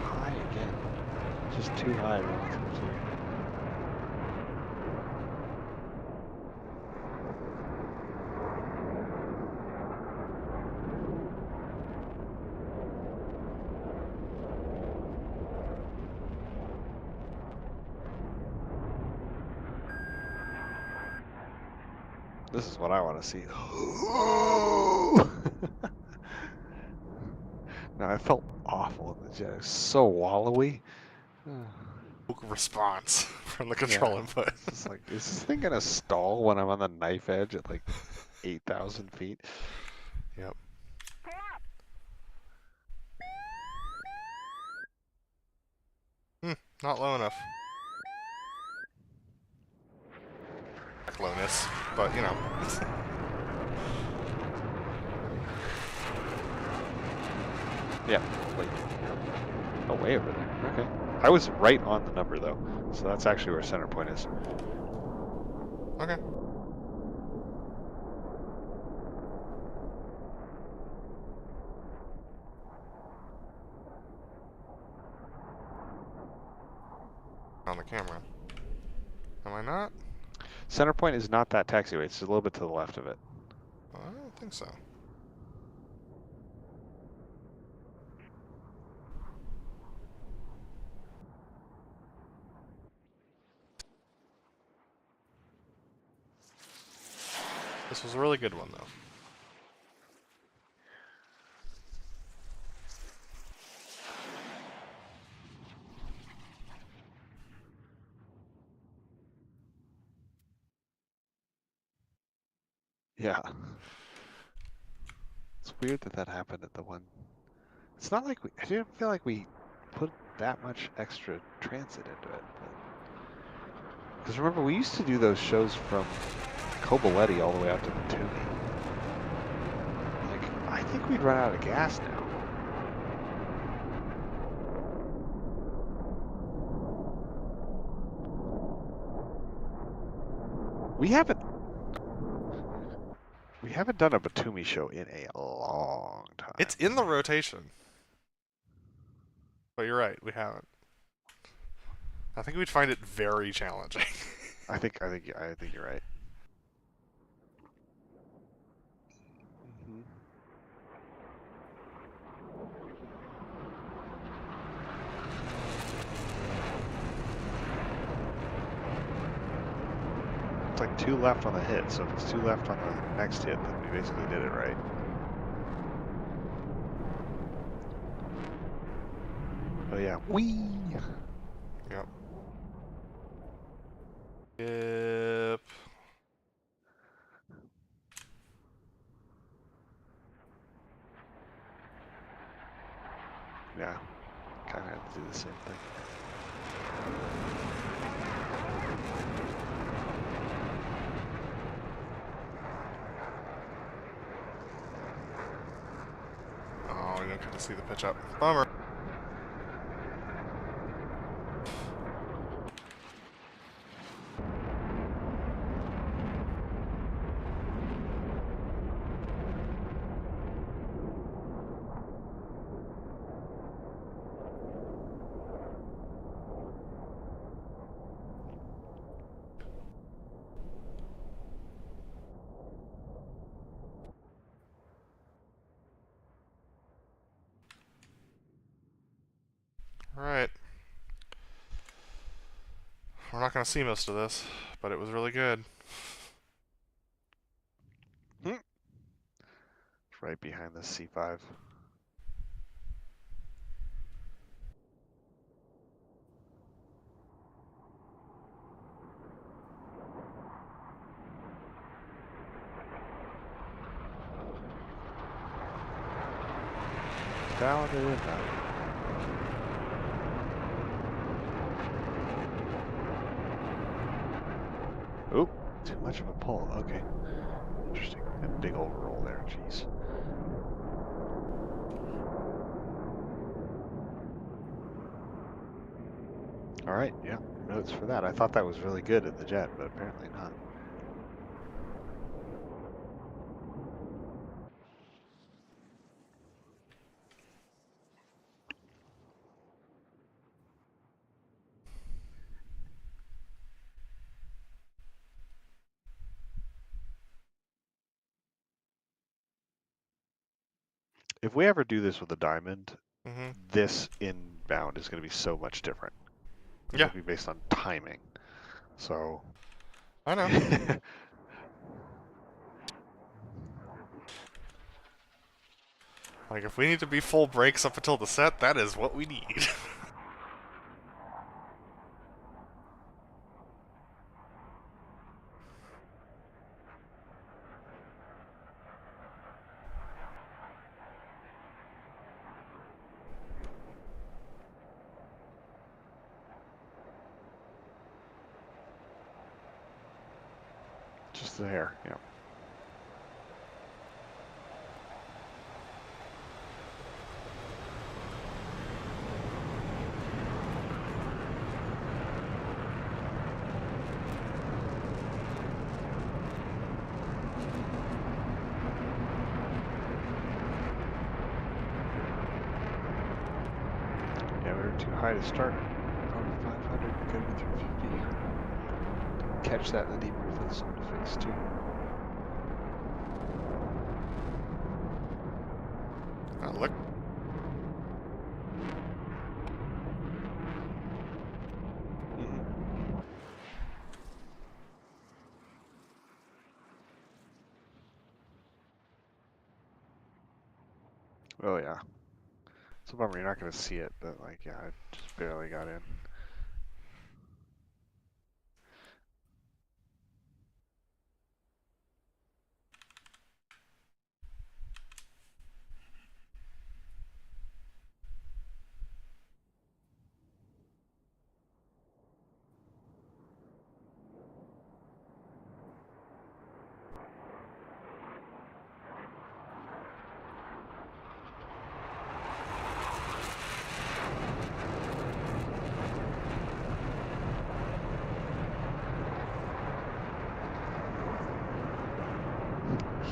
High again. Just too high relative to. This is what I want to see. No, I felt awful in the jet. It was so wallowy. Response from the control input. It's just like, is this thing gonna stall when I'm on the knife edge at like 8,000 feet? Yep. Pull up. Not low enough. Lowness, but you know. Yeah, wait. Oh, way over there. Okay. I was right on the number though, so that's actually where center point is. Okay. On the camera. Am I not? Center point is not that taxiway. It's a little bit to the left of it. I don't think so. This was a really good one, though. Yeah. It's weird that that happened at the one. It's not like I didn't feel like we put that much extra transit into it. Because remember, we used to do those shows from Coboletti all the way out to the Toomey. Like, I think we'd run out of gas now. We haven't done a Batumi show in a long time. It's in the rotation. But you're right, we haven't. I think we'd find it very challenging. I think you're right. It's like 2 left on the hit, so if it's 2 left on the next hit, then we basically did it right. Oh yeah, wee. Yep. Yep. Yeah, kind of had to do the same thing. Oh, you don't get to see the pitch up. Bummer. Alright. We're not going to see most of this, but it was really good. It's right behind the C5. Down it in now. Oop, too much of a pull. Okay. Interesting. A big overroll there, jeez. Alright, yeah, notes for that. I thought that was really good at the jet, but apparently not. If we ever do this with a diamond, Mm-hmm. this inbound is going to be so much different. It's Yeah. going to be based on timing. So. I know. Like, if we need to be full brakes up until the set, that is what we need. Just there, yeah. Yeah, we were too high to start. Over 500, gotta go through 50. Didn't catch that in the debrief. That's something to fix too. Look. Oh yeah. It's a bummer you're not going to see it, but like, yeah, I just barely got in.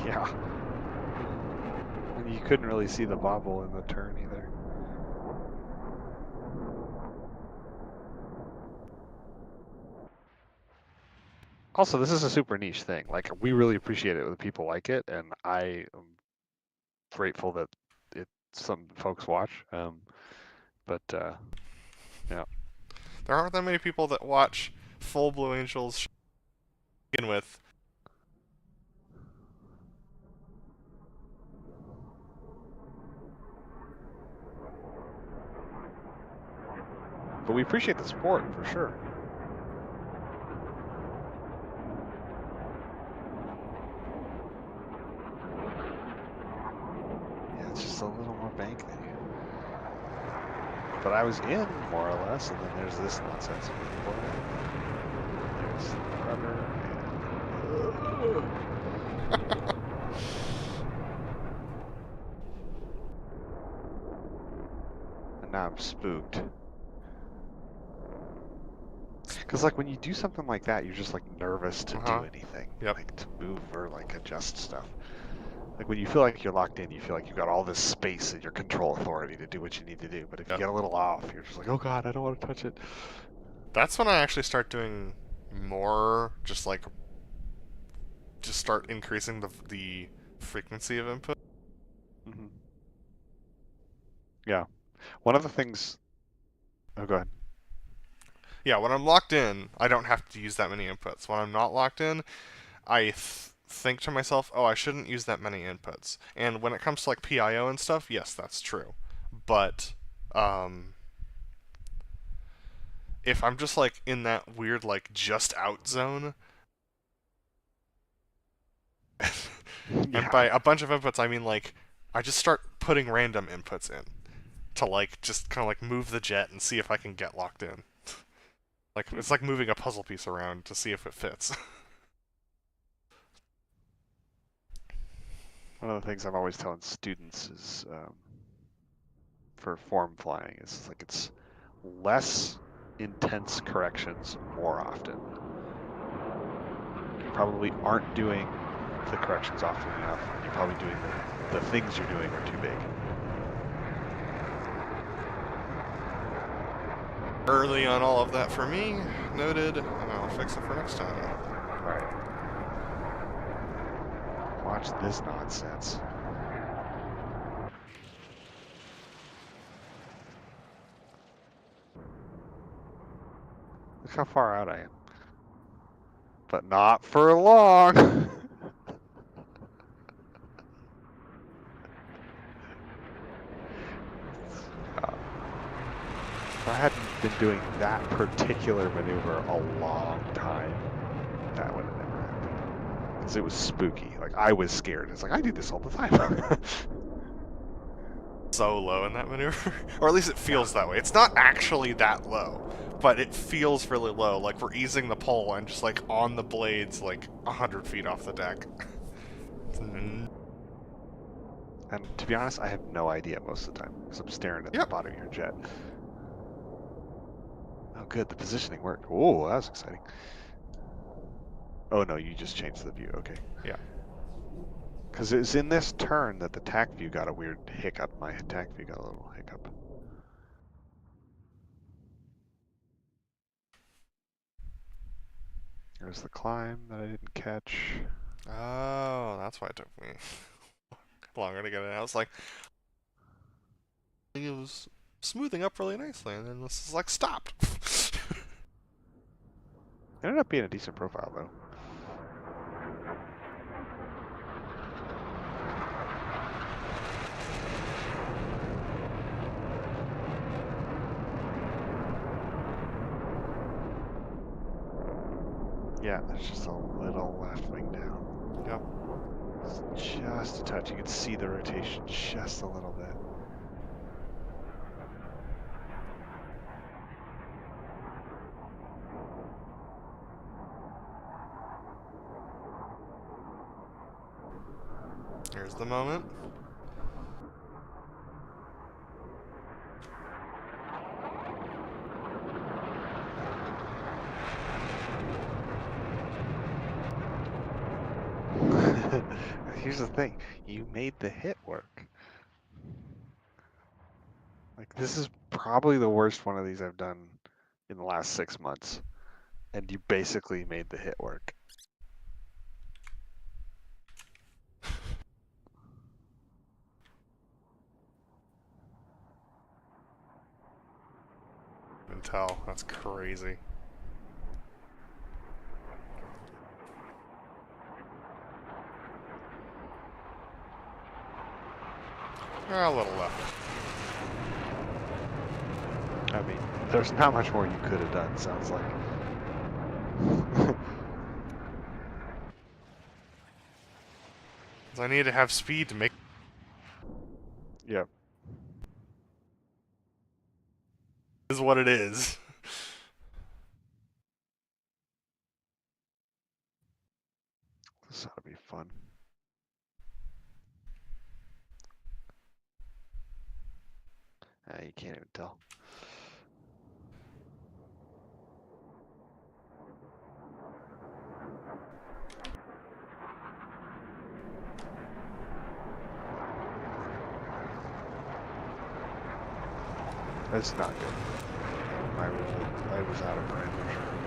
Yeah. And you couldn't really see the bobble in the turn either. Also, this is a super niche thing. Like, we really appreciate it when people like it, and I am grateful that it's something folks watch. But yeah. There aren't that many people that watch full Blue Angels to begin with. But we appreciate the support, for sure. Yeah, it's just a little more bank than you. but I was in more or less, and then there's this nonsense. There's the rudder, and now I'm spooked. Because like when you do something like that, you're just like nervous to do anything, like to move or like adjust stuff. Like when you feel like you're locked in, you feel like you've got all this space at your control authority to do what you need to do. But if you get a little off, you're just like, oh god, I don't want to touch it. That's when I actually start doing more, just start increasing the frequency of input. Mm-hmm. Yeah. One of the things... Oh, go ahead. Yeah, when I'm locked in, I don't have to use that many inputs. When I'm not locked in, I think to myself, oh, I shouldn't use that many inputs. And when it comes to like PIO and stuff, yes, that's true. But if I'm just like in that weird like just out zone, and by a bunch of inputs I mean like I just start putting random inputs in to like just kind of like move the jet and see if I can get locked in. Like it's like moving a puzzle piece around to see if it fits. One of the things I'm always telling students is for form flying is like it's less intense corrections more often. You probably aren't doing the corrections often enough. You're probably doing the things you're doing are too big. Early on all of that for me, noted, and I'll fix it for next time. Right. Watch this nonsense. Look how far out I am. But not for long. If I hadn't been doing that particular maneuver a long time, that would have never happened. Because it was spooky. Like, I was scared. It's like, I do this all the time. So low in that maneuver. Or at least it feels that way. It's not actually that low, but it feels really low. Like we're easing the pole and just like on the blades like 100 feet off the deck. And to be honest, I have no idea most of the time. Because I'm staring at the bottom of your jet. Oh, good. The positioning worked. Oh, that was exciting. Oh, no, you just changed the view. Okay. Yeah. Because it was in this turn that the tack view got a weird hiccup. My tack view got a little hiccup. There's the climb that I didn't catch. Oh, that's why it took me longer to get it. I was like, it was smoothing up really nicely, and then this is like stopped. It ended up being a decent profile, though. Yeah, there's just a little left wing down. Yep. It's just a touch. You can see the rotation just a little bit. Here's the moment. Here's the thing. You made the hit work. Like, this is probably the worst one of these I've done in the last 6 months. And you basically made the hit work. And tell. That's crazy. A little left. I mean, there's not much more you could have done, sounds like. I need to have speed to make... Yep. Is what it is. This ought to be fun. You can't even tell. That's not good. I was out of parameters.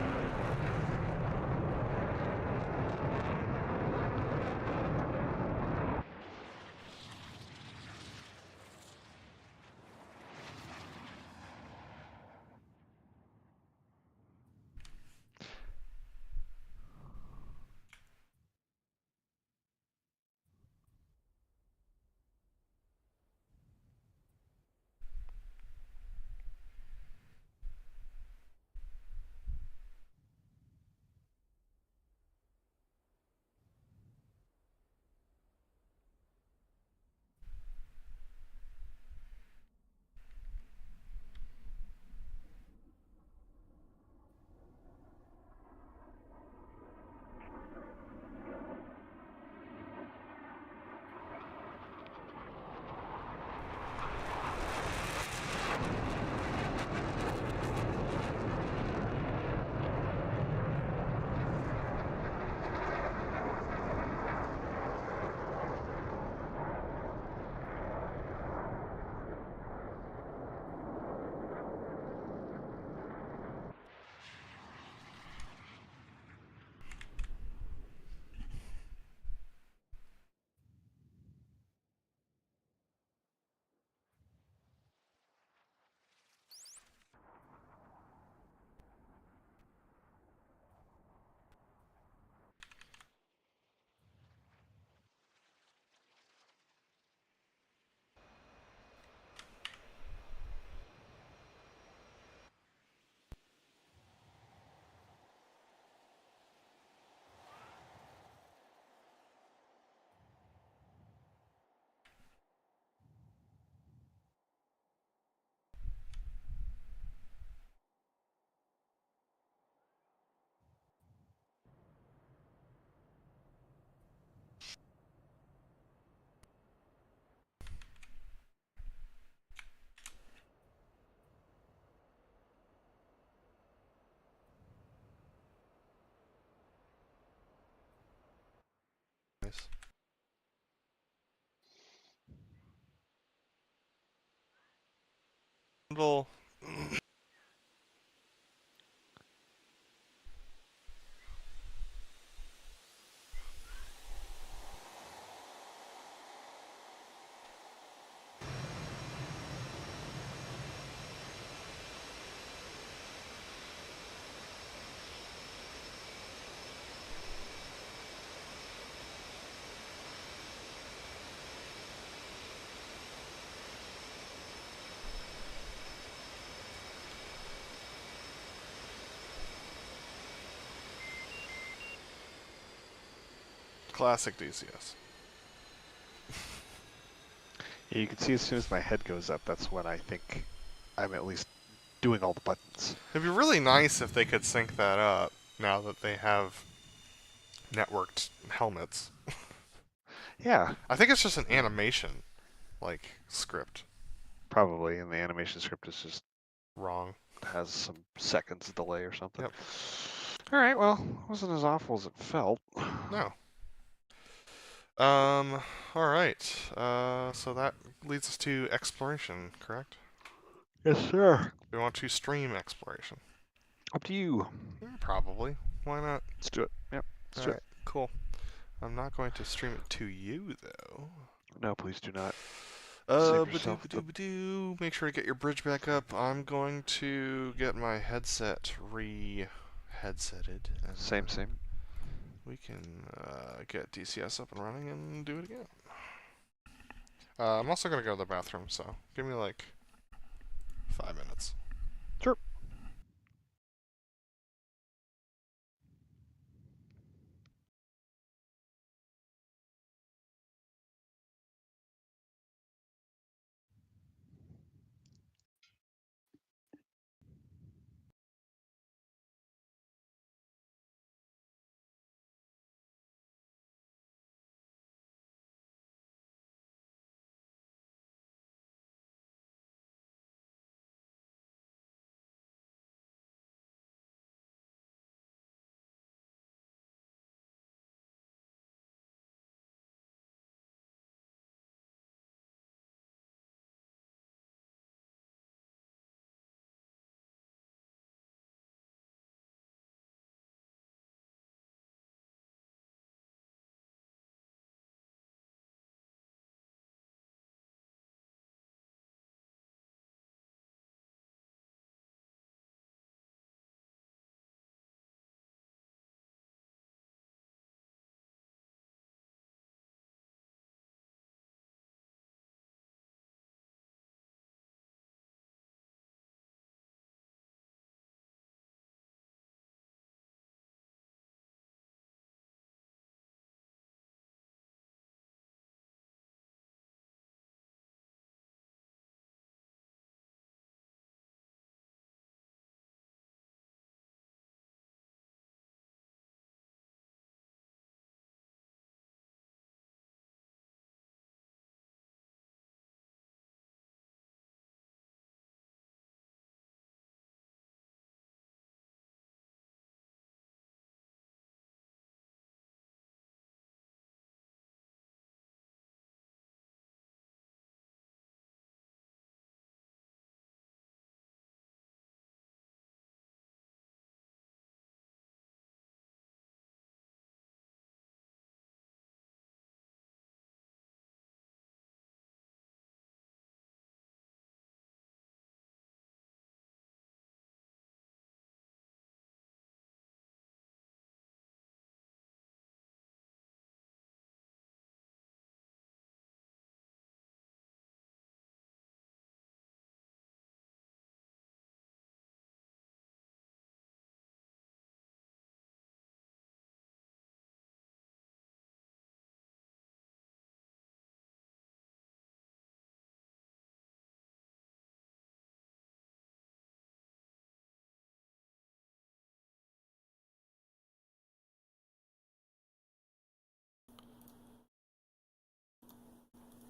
Nice. Little. Classic DCS. Yeah, you can see as soon as my head goes up, that's when I think I'm at least doing all the buttons. It'd be really nice if they could sync that up now that they have networked helmets. Yeah, I think it's just an animation, like, script. probably. And the animation script is just Wrong. has some seconds delay or something. Yep. All right, well, wasn't as awful as it felt. No. All right. So that leads us to exploration, correct? Yes, sir. We want to stream exploration. Up to you. Probably. Why not? Let's do it. Yep, let's All do right. Cool. I'm not going to stream it to you though. it. No, please do not. Save yourself the... Ba-doo. Make sure to get your bridge back up. I'm going to get my headset headsetted. And Same. we can get DCS up and running and do it again. I'm also going to go to the bathroom, so give me like 5 minutes. Sure.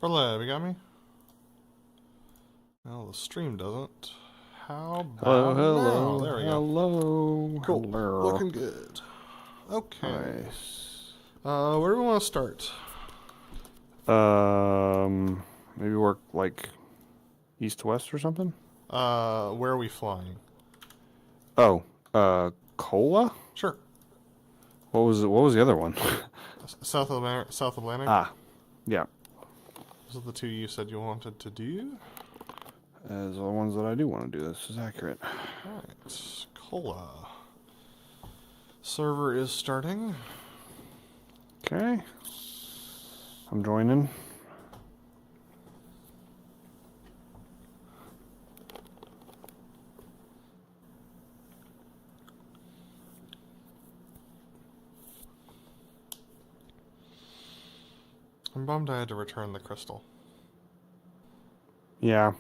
BrotherLeb, you got me? Well, the stream doesn't. How Hello, about hello, now? There we go. hello. Cool. Hello. Looking good. Okay. Nice. Where do we want to start? Maybe work like east to west or something. Where are we flying? Oh, Cola. Sure. What was it? What was the other one? South Atlantic? Ah, yeah. Those are the two you said you wanted to do? As the ones that I do want to do. This is accurate. Alright. Cola. Server is starting. Okay. I'm joining. I'm bummed I had to return the crystal. Yeah,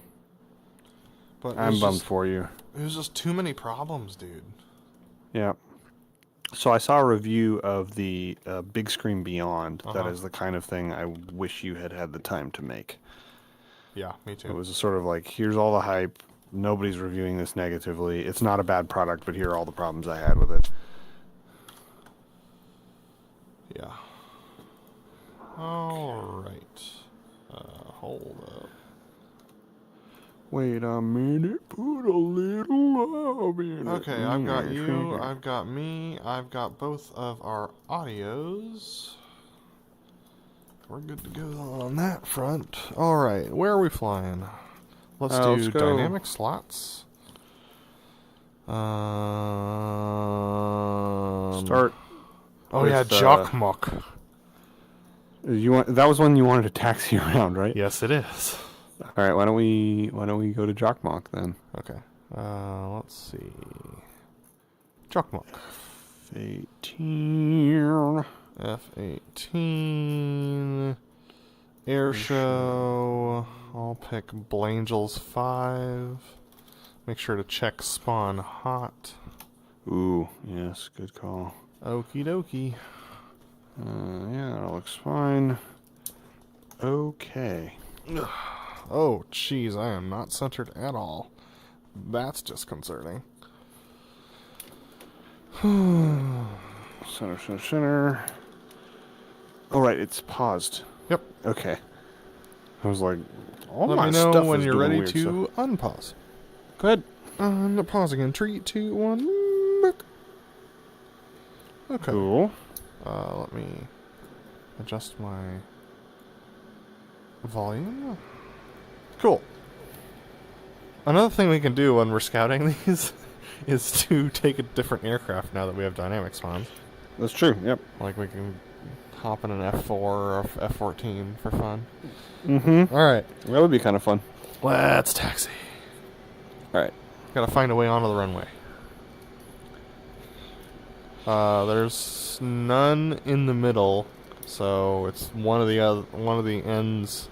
But I'm bummed for you. it was just too many problems, dude. Yeah. So I saw a review of the Big Screen Beyond. That is the kind of thing I wish you had had the time to make. Yeah, me too. It was a sort of like, here's all the hype. Nobody's reviewing this negatively. It's not a bad product, but here are all the problems I had with it. Yeah. Alright. Hold up. Wait a minute, put a little love in it. Okay, I've got you, I've got me, I've got both of our audios. We're good to go on that front. Alright, where are we flying? Let's do let's go. dynamic slots. Start. Oh with, yeah, Jockmuck. You want that was one you wanted to taxi around, right? Yes, it is. All right, why don't we go to Jockmock then? Okay. Let's see. Jockmuck. F18. F18. Airshow. I'll pick Blangels 5. Make sure to check spawn hot. Ooh, yes, good call. Okie dokie. Yeah, that looks fine. Okay. Oh, jeez, I am not centered at all. That's disconcerting. Center. Oh, right, it's paused. Yep. Okay. I was like, all Let my me know stuff when is you're doing ready weird to stuff. unpause. Good. Pausing in 3, 2, 1. Okay. Cool. Let me adjust my volume. Cool. Another thing we can do when we're scouting these is to take a different aircraft now that we have dynamic spawns. That's true, yep. Like we can hop in an F4 or F14 for fun. Mm-hmm. Alright. That would be kind of fun. Let's taxi. Alright. Gotta find a way onto the runway. There's none in the middle, so it's one of the ends.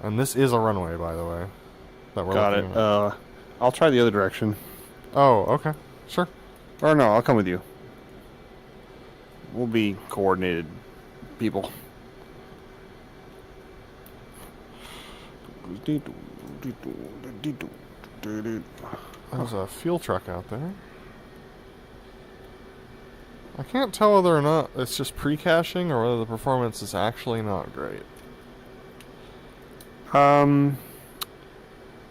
And this is a runway, by the way. That we're Got looking it. at. I'll try the other direction. Oh, okay. Sure. Or no, I'll come with you. We'll be coordinated people. There's a fuel truck out there. I can't tell whether or not it's just pre-caching or whether the performance is actually not great.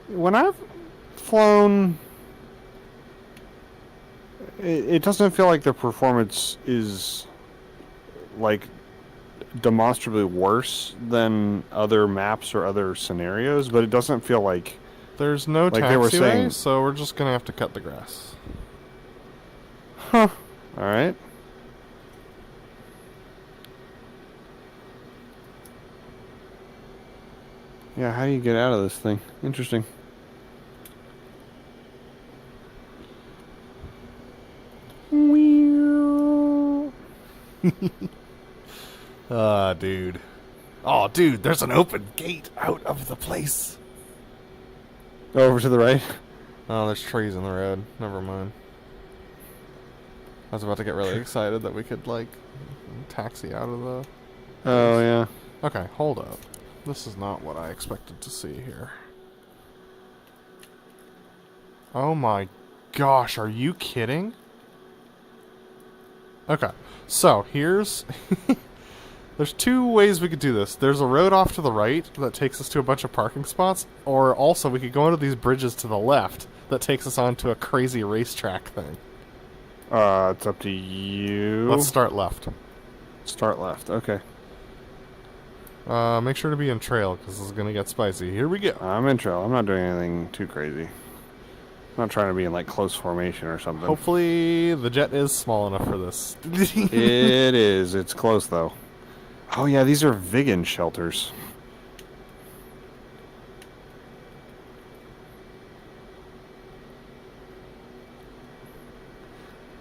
When I've flown, it doesn't feel like the performance is like demonstrably worse than other maps or other scenarios, but it doesn't feel like There's no Like they were taxiway, saying- so we're just gonna have to cut the grass. Huh. All right. Yeah, how do you get out of this thing? Interesting. Dude. Oh, dude, there's an open gate out of the place. Over to the right. Oh, there's trees in the road. Never mind. I was about to get really excited that we could, like, taxi out of the... Oh, yeah. Okay, hold up. This is not what I expected to see here. Oh my gosh, are you kidding? Okay, so here's... There's two ways we could do this. There's a road off to the right that takes us to a bunch of parking spots, or also we could go into these bridges to the left that takes us onto a crazy racetrack thing. It's up to you. Let's start left. Start left. Okay. Make sure to be in trail, because this is going to get spicy. Here we go. I'm in trail. I'm not doing anything too crazy. I'm not trying to be in, like, close formation or something. Hopefully the jet is small enough for this. It is. It's close, though. Oh, yeah, these are vegan shelters.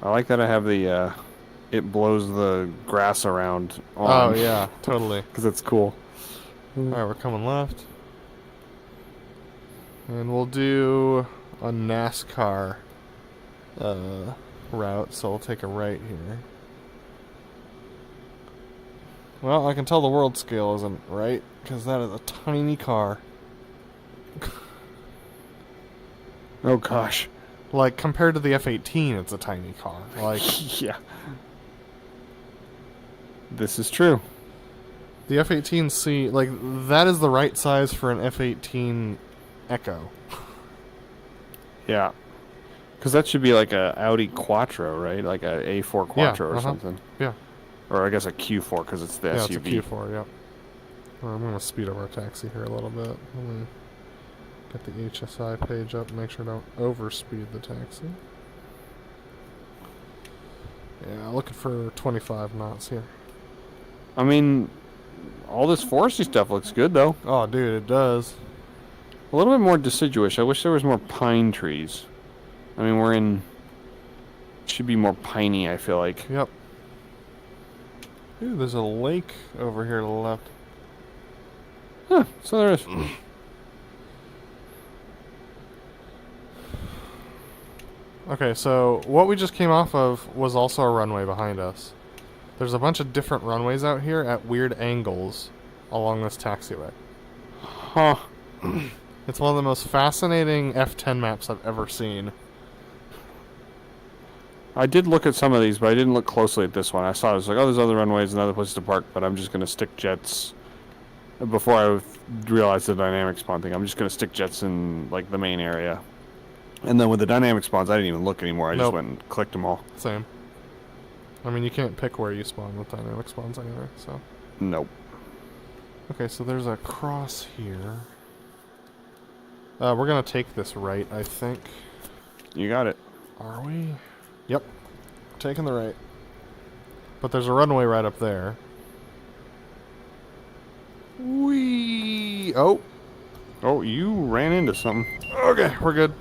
I like that I have the, it blows the grass around on. Oh, yeah, totally. Because it's cool. Alright, we're coming left. And we'll do a NASCAR route, so we'll take a right here. Well, I can tell the world scale isn't right, because that is a tiny car. Oh, gosh. Like, compared to the F-18, it's a tiny car. Like, Yeah. This is true. the F-18C, like, that is the right size for an F-18 Echo. Yeah. Because that should be like a Audi Quattro, right? Like a A4 Quattro or something. Yeah. Or I guess a Q4 because it's the Yeah, SUV. it's a Q4, yep. Well, I'm going to speed up our taxi here a little bit. Let me get the HSI page up and make sure I don't overspeed the taxi. Yeah, looking for 25 knots here. I mean, all this foresty stuff looks good, though. Oh, dude, it does. A little bit more deciduous. I wish there was more pine trees. I mean, we're in... should be more piney, I feel like. Yep. Ooh, there's a lake over here to the left. Huh, so there is. Okay, so what we just came off of was also a runway behind us. There's a bunch of different runways out here at weird angles along this taxiway. Huh. It's one of the most fascinating F10 maps I've ever seen. I did look at some of these, but I didn't look closely at this one. I saw it was like, oh, there's other runways and other places to park, but I'm just going to stick jets. Before I realized the dynamic spawn thing, I'm just going to stick jets in, like, the main area. And then with the dynamic spawns, I didn't even look anymore. I just Nope. went and clicked them all. Same. I mean, you can't pick where you spawn with dynamic spawns anyway, so. Nope. Okay, so there's a cross here. We're going to take this right, I think. You got it. Are we? Yep. Taking the right. But there's a runway right up there. Whee! Oh. Oh, you ran into something. Okay, we're good.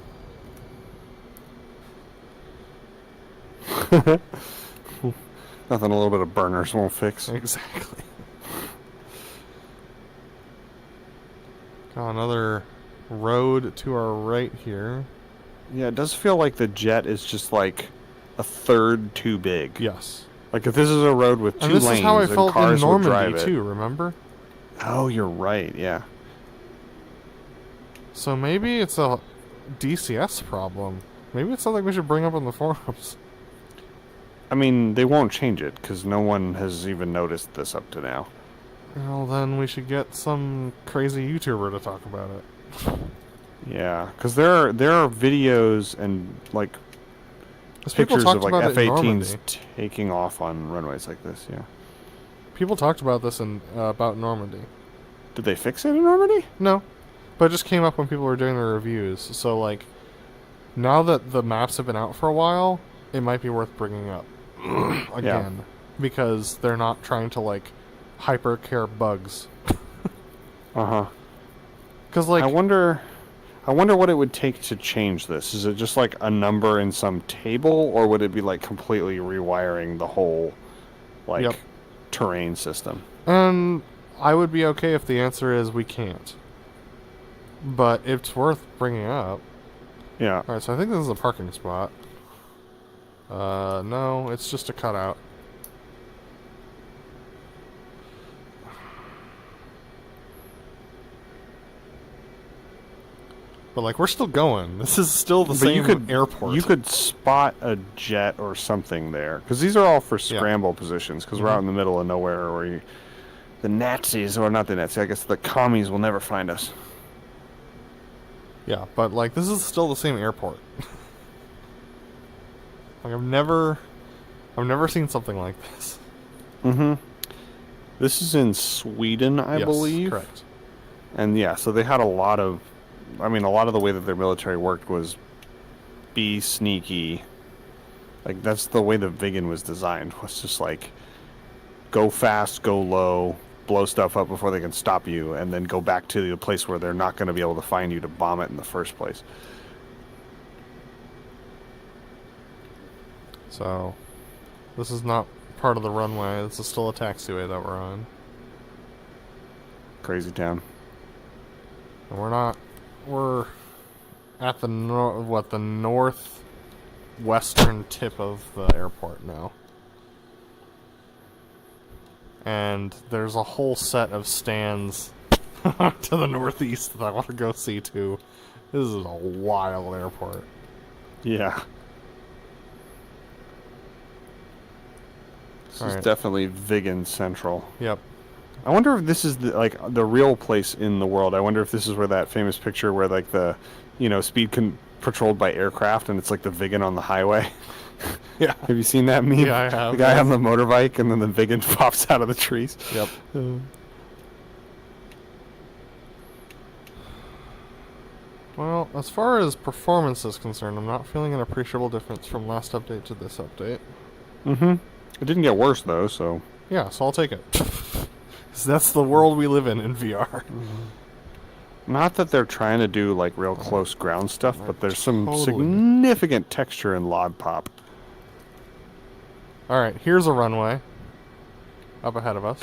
Nothing a little bit of burners won't fix. Exactly. Got another road to our right here. Yeah, it does feel like the jet is just like a third too big. Yes. Like if this is a road with two And this lanes is how I and felt in cars would drive Normandy it. too, remember? Oh, you're right. Yeah. So maybe it's a DCS problem. Maybe it's something we should bring up on the forums. I mean, they won't change it because no one has even noticed this up to now. Well, then we should get some crazy YouTuber to talk about it. Yeah, because there are videos and like 'Cause people pictures talked of like about it in F-18s Normandy. taking off on runways like this. Yeah. People talked about this in about Normandy. Did they fix it in Normandy? No, but it just came up when people were doing their reviews. So like, now that the maps have been out for a while, it might be worth bringing up again because they're not trying to like hyper care bugs. Uh-huh. Because like, I wonder what it would take to change this. Is it just like a number in some table, or would it be like completely rewiring the whole like Yep. terrain system? I would be okay if the answer is we can't. But it's worth bringing up. Yeah. Alright, so I think this is a parking spot. No, it's just a cutout. But, like, we're still going. This is still the But same airport. You could spot a jet or something there. Because these are all for scramble positions. Because we're out in the middle of nowhere where the Nazis, or not the Nazis, I guess the commies will never find us. Yeah, but, like, this is still the same airport. Like, I've never seen something like this. Mm-hmm. This is in Sweden, I believe. Correct. And yeah, so they had a lot of the way that their military worked was be sneaky. Like, that's the way the Viggen was designed, was just like, go fast, go low, blow stuff up before they can stop you, and then go back to the place where they're not going to be able to find you to bomb it in the first place. So, this is not part of the runway. This is still a taxiway that we're on. Crazy town. And we're at the northwestern tip of the airport now. And there's a whole set of stands to the northeast that I want to go see too. This is a wild airport. Yeah. This is Alright. definitely Viggen Central. Yep. I wonder if this is the real place in the world. I wonder if this is where that famous picture where like the, speed patrolled by aircraft and it's like the Viggen on the highway. Yeah. Have you seen that meme? Yeah, I have. The guy on the motorbike and then the Viggen pops out of the trees. Yep. Well, as far as performance is concerned, I'm not feeling an appreciable difference from last update to this update. Mm-hmm. It didn't get worse though, so. Yeah, so I'll take it. 'Cause that's the world we live in VR. Not that they're trying to do like real close ground stuff, but there's some Totally. significant texture in log pop. Alright, here's a runway up ahead of us.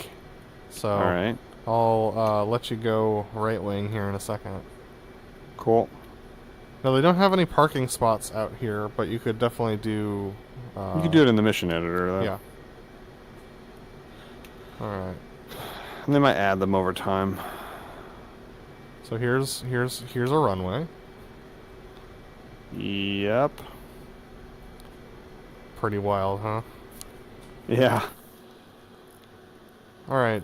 So All right. I'll let you go right wing here in a second. Cool. No, they don't have any parking spots out here, but you could definitely do... You could do it in the mission editor, though. Yeah. Alright. And they might add them over time. So here's a runway. Yep. Pretty wild, huh? Yeah. Alright,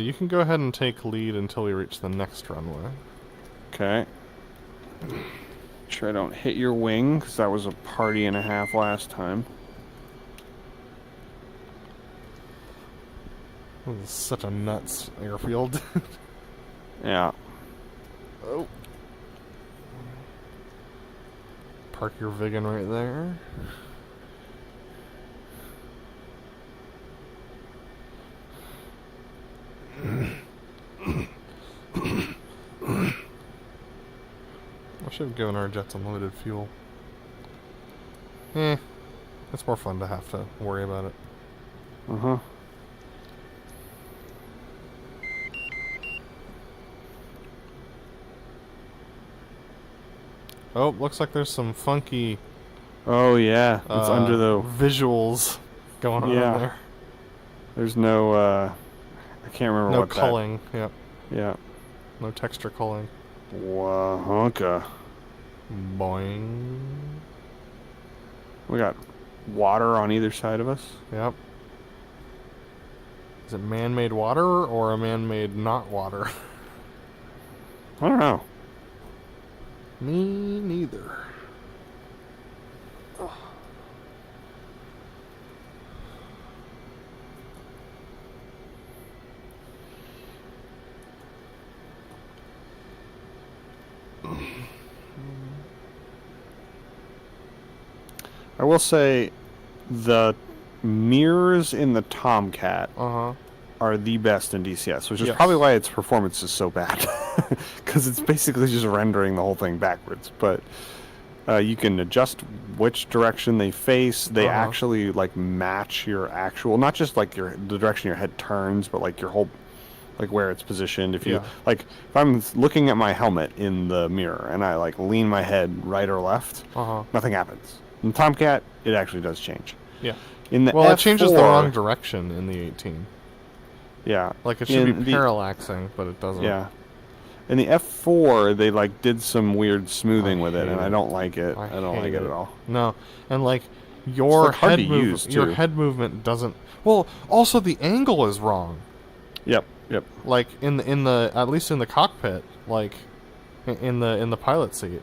you can go ahead and take lead until we reach the next runway. Okay. Make sure I don't hit your wing, because that was a party and a half last time. This is such a nuts airfield. Yeah. Oh. Park your Viggen right there. I should have given our jets unlimited fuel. It's more fun to have to worry about it. Uh-huh. Oh, looks like there's some funky Oh, yeah. It's under the... visuals going on there. There's no, I can't remember No what culling. Yep. that... Yeah. No texture culling. Wahunka. Boing. We got water on either side of us. Yep. Is it man-made water or a man-made not water? I don't know. Me neither. I will say the mirrors in the Tomcat are the best in DCS, which is probably why its performance is so bad. Because it's basically just rendering the whole thing backwards. But you can adjust which direction they face. They actually like match your actual, not just like the direction your head turns, but like your whole, like where it's positioned. If you like, if I'm looking at my helmet in the mirror and I like lean my head right or left, nothing happens. In Tomcat, it actually does change. Yeah. In the Well, F4, it changes the wrong direction in the 18. Yeah. Like it should be parallaxing, but it doesn't. Yeah. In the F4, they like did some weird smoothing I with it, hate and I it. don't like it. I I don't like hate it it. at all. No, and like your like, hard head to use, your too. head movement doesn't. Well, also the angle is wrong. Yep. Like in the at least in the cockpit, like in the pilot seat,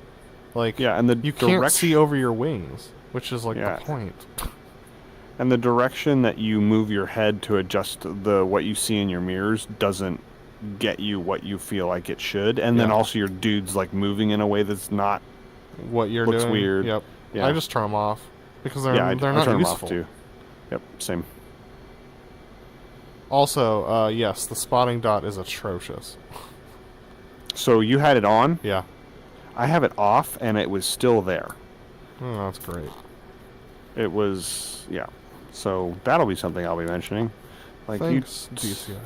like Yeah, and the you can't direct- see over your wings, which is like Yeah. the point. And the direction that you move your head to adjust what you see in your mirrors doesn't get you what you feel like it should. And then Yeah. also your dude's like moving in a way that's not. What you're Looks doing. weird. Yep. Yeah. I just turn them off because they're I not turn 'em useful. off too. Yep, same. Also, yes, the spotting dot is atrocious. So you had it on. Yeah. I have it off, and it was still there. Oh, that's great. It was, yeah. So that'll be something I'll be mentioning. Like Thanks, you, DCS.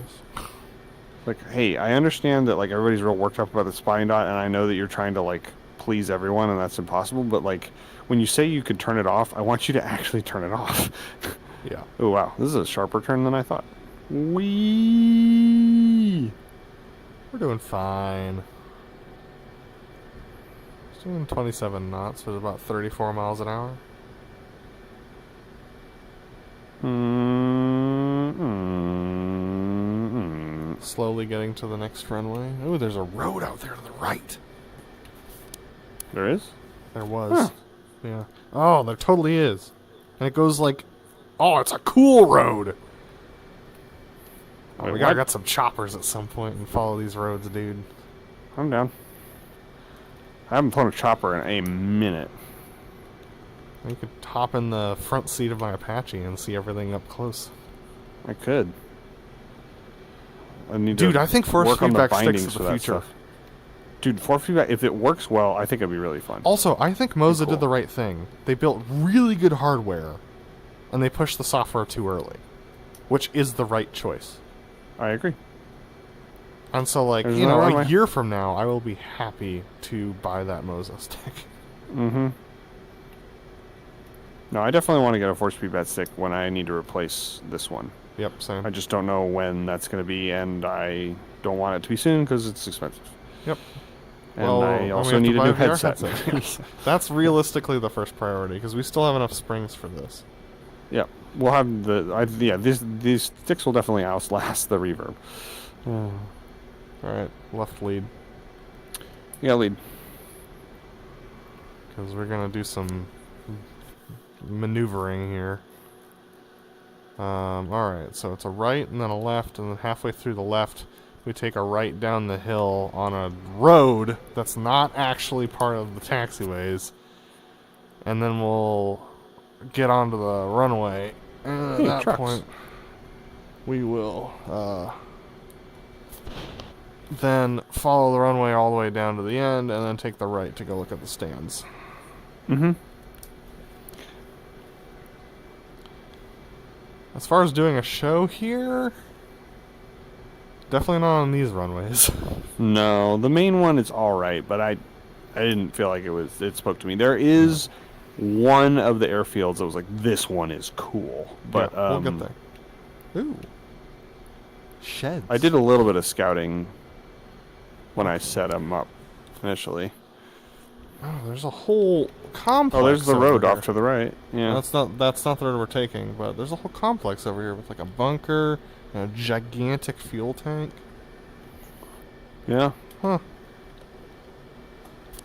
like, hey, I understand that like everybody's real worked up about the spotting dot, and I know that you're trying to like please everyone, and that's impossible. But like, when you say you could turn it off, I want you to actually turn it off. Yeah. Oh wow, this is a sharper turn than I thought. Wee. We're doing fine. It's doing 27 knots, so it's about 34 miles an hour. Slowly getting to the next runway. Oh, there's a road out there to the right. There is? There was. Huh. Yeah. Oh, there totally is. And it goes like, oh, it's a cool road. Oh, Wait, we gotta what? get some choppers at some point and follow these roads, dude. I'm down. I haven't flown a chopper in a minute. You could hop in the front seat of my Apache and see everything up close. I could. I need Dude, to I think force work on the feedback sticks bindings to for the that future. stuff. Dude, force feedback, if it works well, I think it'd be really fun. Also, I think Moza cool. did the right thing. They built really good hardware, and they pushed the software too early, which is the right choice. I agree. And so, like, There's you no know, runway. a year from now, I will be happy to buy that Moza stick. Mm-hmm. No, I definitely want to get a force feedback stick when I need to replace this one. Yep, same. I just don't know when that's going to be, and I don't want it to be soon because it's expensive. Yep. And Well, I we also have to need a buy new a VR headset. Yes. That's realistically the first priority, because we still have enough springs for this. Yeah, we'll have these sticks will definitely outlast the reverb. Alright, left lead, Yeah, lead. because we're going to do some maneuvering here. Alright, so it's a right and then a left, and then halfway through the left, we take a right down the hill on a road that's not actually part of the taxiways, and then we'll get onto the runway, and at Hey, that trucks. point, we will then follow the runway all the way down to the end, and then take the right to go look at the stands. Mm-hmm. As far as doing a show here, definitely not on these runways. No, the main one is all right, but I didn't feel like it spoke to me. There is one of the airfields that was like, this one is cool, but Yeah, we'll get there. Ooh. Sheds. I did a little bit of scouting when I set them up initially. Oh, there's a whole complex. Oh, there's the over road here. off to the right. Yeah. That's not the road we're taking, but there's a whole complex over here with like a bunker and a gigantic fuel tank. Yeah. Huh.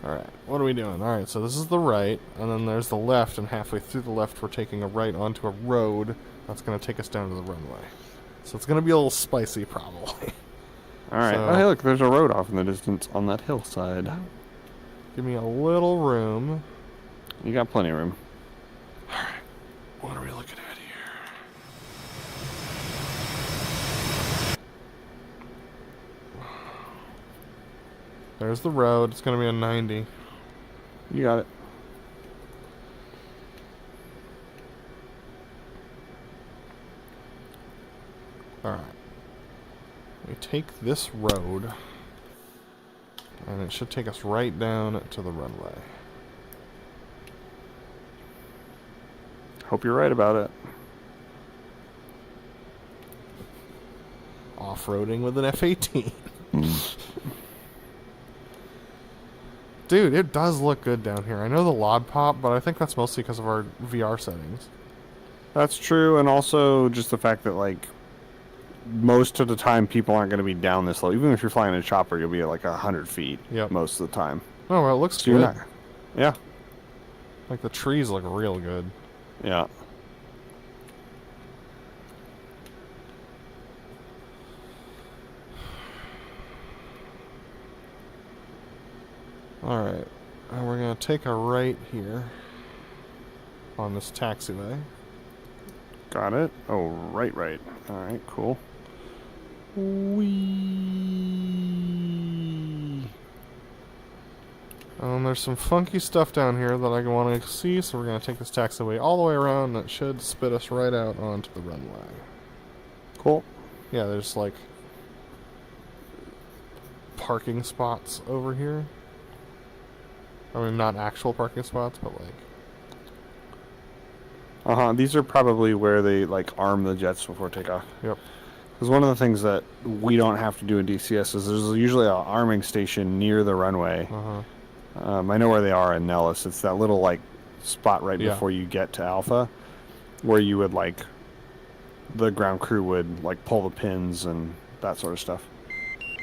Alright, what are we doing? Alright, so this is the right, and then there's the left, and halfway through the left we're taking a right onto a road that's going to take us down to the runway. So it's going to be a little spicy, probably. All right. So- Oh, hey, look, there's a road off in the distance on that hillside. Give me a little room. You got plenty of room. What are we looking at here? There's the road. It's going to be a 90. You got it. Alright. We take this road, and it should take us right down to the runway. Hope you're right about it. Off-roading with an F-18. Dude, it does look good down here. I know the LOD pop, but I think that's mostly because of our VR settings. That's true, and also just the fact that, like, most of the time people aren't going to be down this low. Even if you're flying a chopper, you'll be at like 100 feet most of the time. Oh, well, it looks So good. you're not... Yeah. Like, the trees look real good. Yeah. Alright. And we're going to take a right here on this taxiway. Got it. Oh, right. Alright, cool. Whee! There's some funky stuff down here that I want to see, so we're going to take this taxiway all the way around, and it should spit us right out onto the runway. Cool. Yeah, there's, like, parking spots over here. I mean, not actual parking spots, but, like... These are probably where they, like, arm the jets before takeoff. Yep. Because one of the things that we don't have to do in DCS is there's usually an arming station near the runway. I know where they are in Nellis. It's that little, like, spot right before you get to Alpha, where you would, like, the ground crew would, like, pull the pins and that sort of stuff.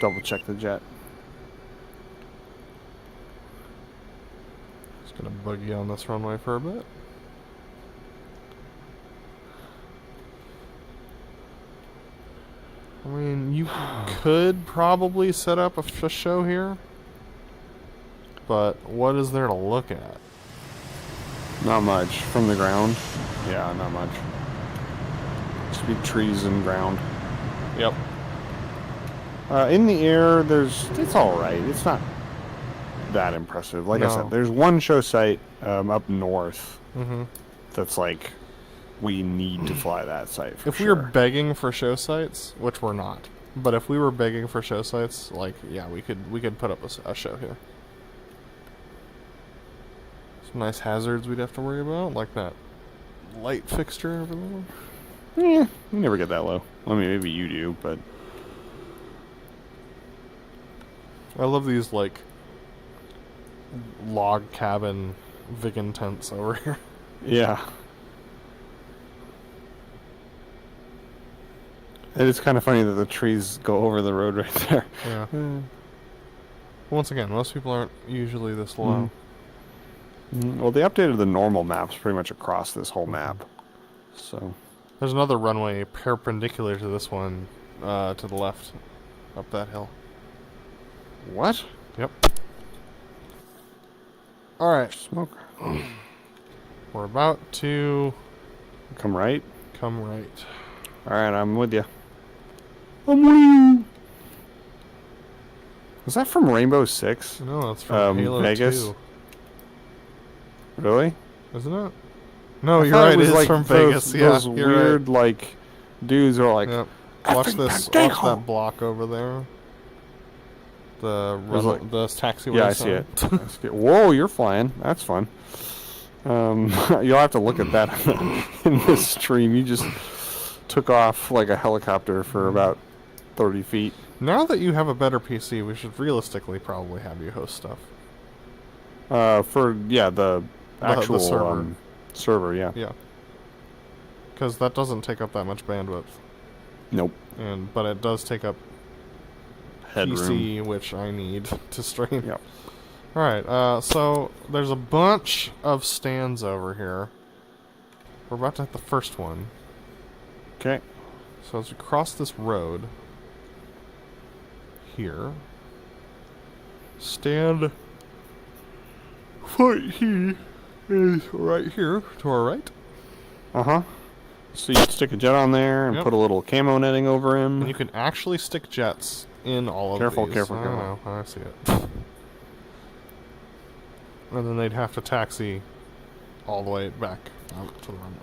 Double check the jet. Just gonna buggy on this runway for a bit. I mean, you could probably set up a show here, but what is there to look at? Not much. From the ground? Yeah, not much. Just be trees and ground. Yep. In the air, it's alright. It's not that impressive. Like I said, there's one show site up north that's like, we need to fly that site for If sure. we were begging for show sites, which we're not, but if we were begging for show sites, like, yeah, we could put up a show here. Some nice hazards we'd have to worry about, like that light fixture over there. Yeah, you never get that low. I mean, maybe you do, but... I love these, like, log cabin Vigan tents over here. Yeah. And it's kind of funny that the trees go over the road right there. Yeah. Once again, most people aren't usually this low. Well, they updated the normal maps pretty much across this whole map. So... There's another runway perpendicular to this one, to the left, up that hill. What? Yep. Alright. Smoke. We're about to... Come right? Come right. Alright, I'm with you. I'm with you! Was that from Rainbow Six? No, that's from Halo Vegas? 2. Really? Isn't it? No, I you're thought right, it was it's like from those, Vegas. Yeah, those you're weird, right. like, dudes are like... Yep. Watch this. Watch that block over there. The taxiway. Yeah, I see it. I see it. Whoa, you're flying. That's fun. You'll have to look at that in this stream. You just took off like a helicopter for about 30 feet. Now that you have a better PC, we should realistically probably have you host stuff. The actual server. Server, yeah. Yeah. Because that doesn't take up that much bandwidth. Nope. But it does take up Headroom. PC, which I need to stream. Yep. Alright, so there's a bunch of stands over here. We're about to hit the first one. Okay. So as we cross this road here, stand he is right here to our right. Uh-huh. So you stick a jet on there and put a little camo netting over him. And you can actually stick jets in all of Careful, these. careful, I careful. know, I see it. And then they'd have to taxi all the way back out to the runway.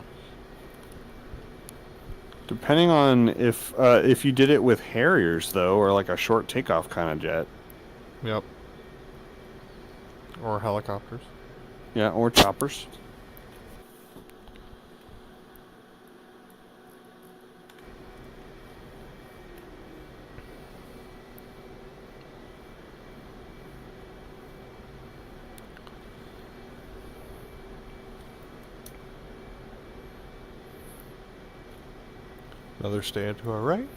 Depending on if you did it with Harriers, though, or like a short takeoff kind of jet. Yep. Or helicopters. Yeah, or choppers. Another stand to our right.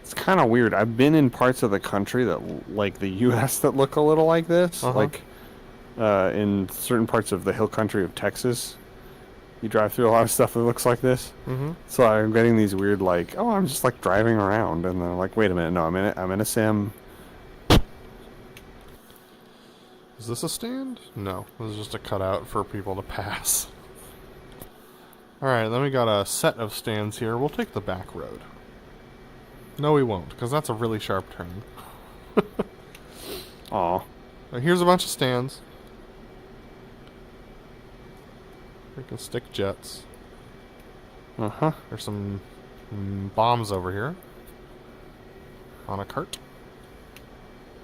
It's kind of weird. I've been in parts of the country that, like the U.S., that look a little like this. Like in certain parts of the hill country of Texas, you drive through a lot of stuff that looks like this. Mm-hmm. So I'm getting these weird, like, oh, I'm just like driving around, and then like, wait a minute, no, I'm in a sim. Is this a stand? No, this is just a cutout for people to pass. Alright, then we got a set of stands here. We'll take the back road. No, we won't, because that's a really sharp turn. Aw. Here's a bunch of stands. We can stick jets. Uh-huh. There's some bombs over here. On a cart.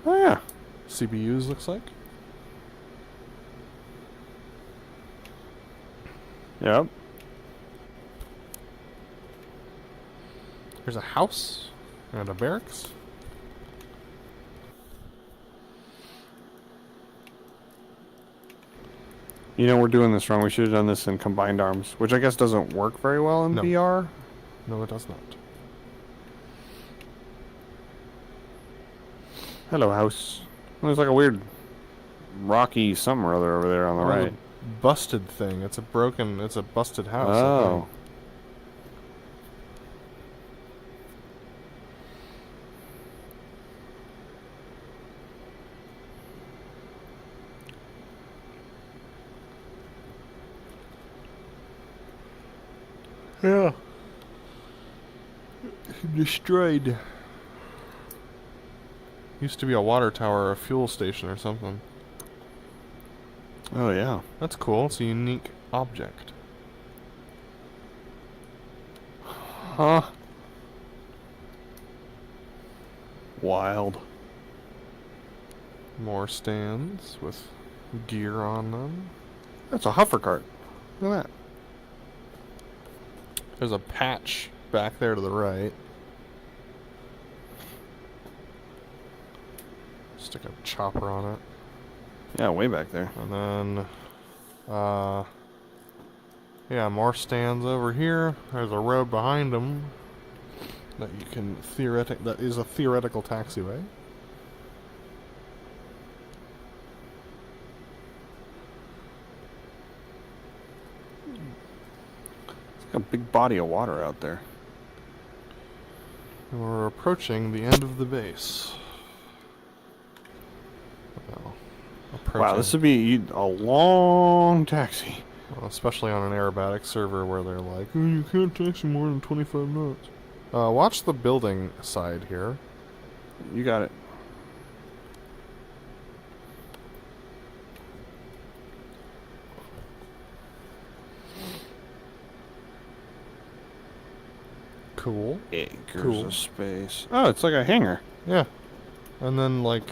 Oh, yeah. CBUs, looks like. Yep. There's a house and a barracks. You know, we're doing this wrong. We should have done this in combined arms, which I guess doesn't work very well in No. VR. No, it does not. Hello, house. There's like a weird rocky something or other over there on the right. Busted thing. It's a busted house. I Oh. think. Yeah. Destroyed. Used to be a water tower or a fuel station or something. Oh, yeah. That's cool. It's a unique object. Huh. Wild. More stands with gear on them. That's a huffer cart. Look at that. There's a patch back there to the right. Stick a chopper on it. Yeah, way back there. And then, yeah, more stands over here. There's a road behind them that you can that is a theoretical taxiway. It's like a big body of water out there. And we're approaching the end of the base. Well, Wow, this would be a long taxi. Well, especially on an aerobatic server where they're like, oh, you can't taxi more than 25 knots. Watch the building side here. You got it. Cool. Acres Cool. of space. Oh, it's like a hangar. Yeah. And then, like,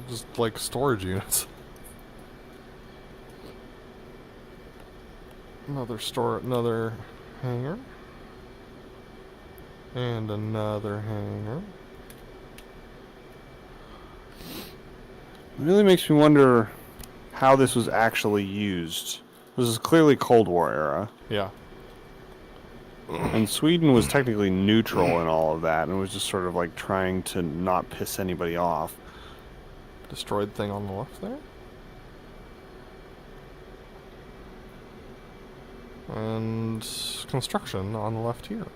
just like storage units. Another hangar. And another hangar. It really makes me wonder how this was actually used. This is clearly Cold War era. Yeah. And Sweden was technically neutral in all of that, and was just sort of like trying to not piss anybody off. Destroyed thing on the left there. And construction on the left here.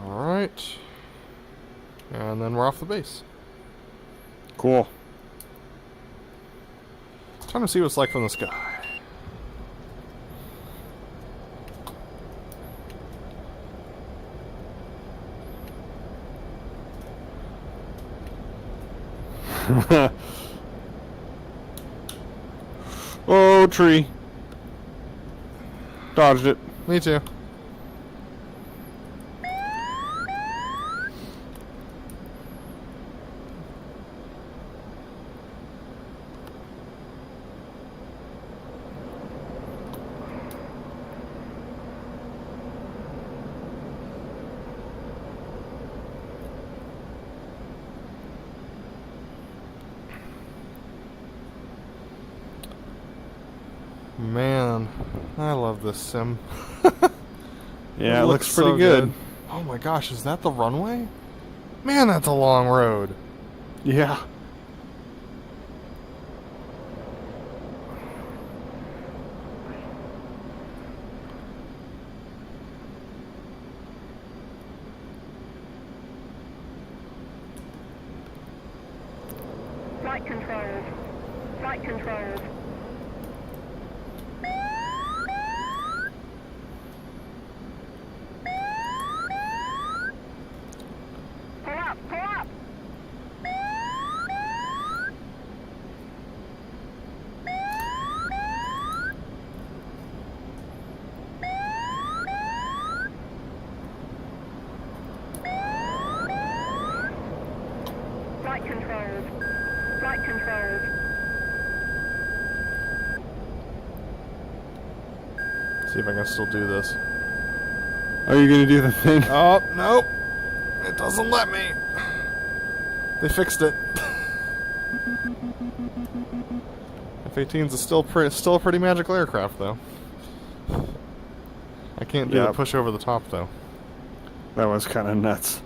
Alright. And then we're off the base. Cool. Time to see what it's like from the sky. Oh, tree. Dodged it. Me too. Man, I love this sim. Yeah, it looks so pretty good. Oh my gosh, is that the runway? Man, that's a long road. Yeah. Flight controls. Flight controls. Pull up, pull up. Flight controls. Flight controls. See if I can still do this. Are you gonna do the thing? Oh, nope. It doesn't let me. They fixed it. F-18's is still a pretty magical aircraft, though. I can't do the Yep. push over the top, though. That was kind of nuts.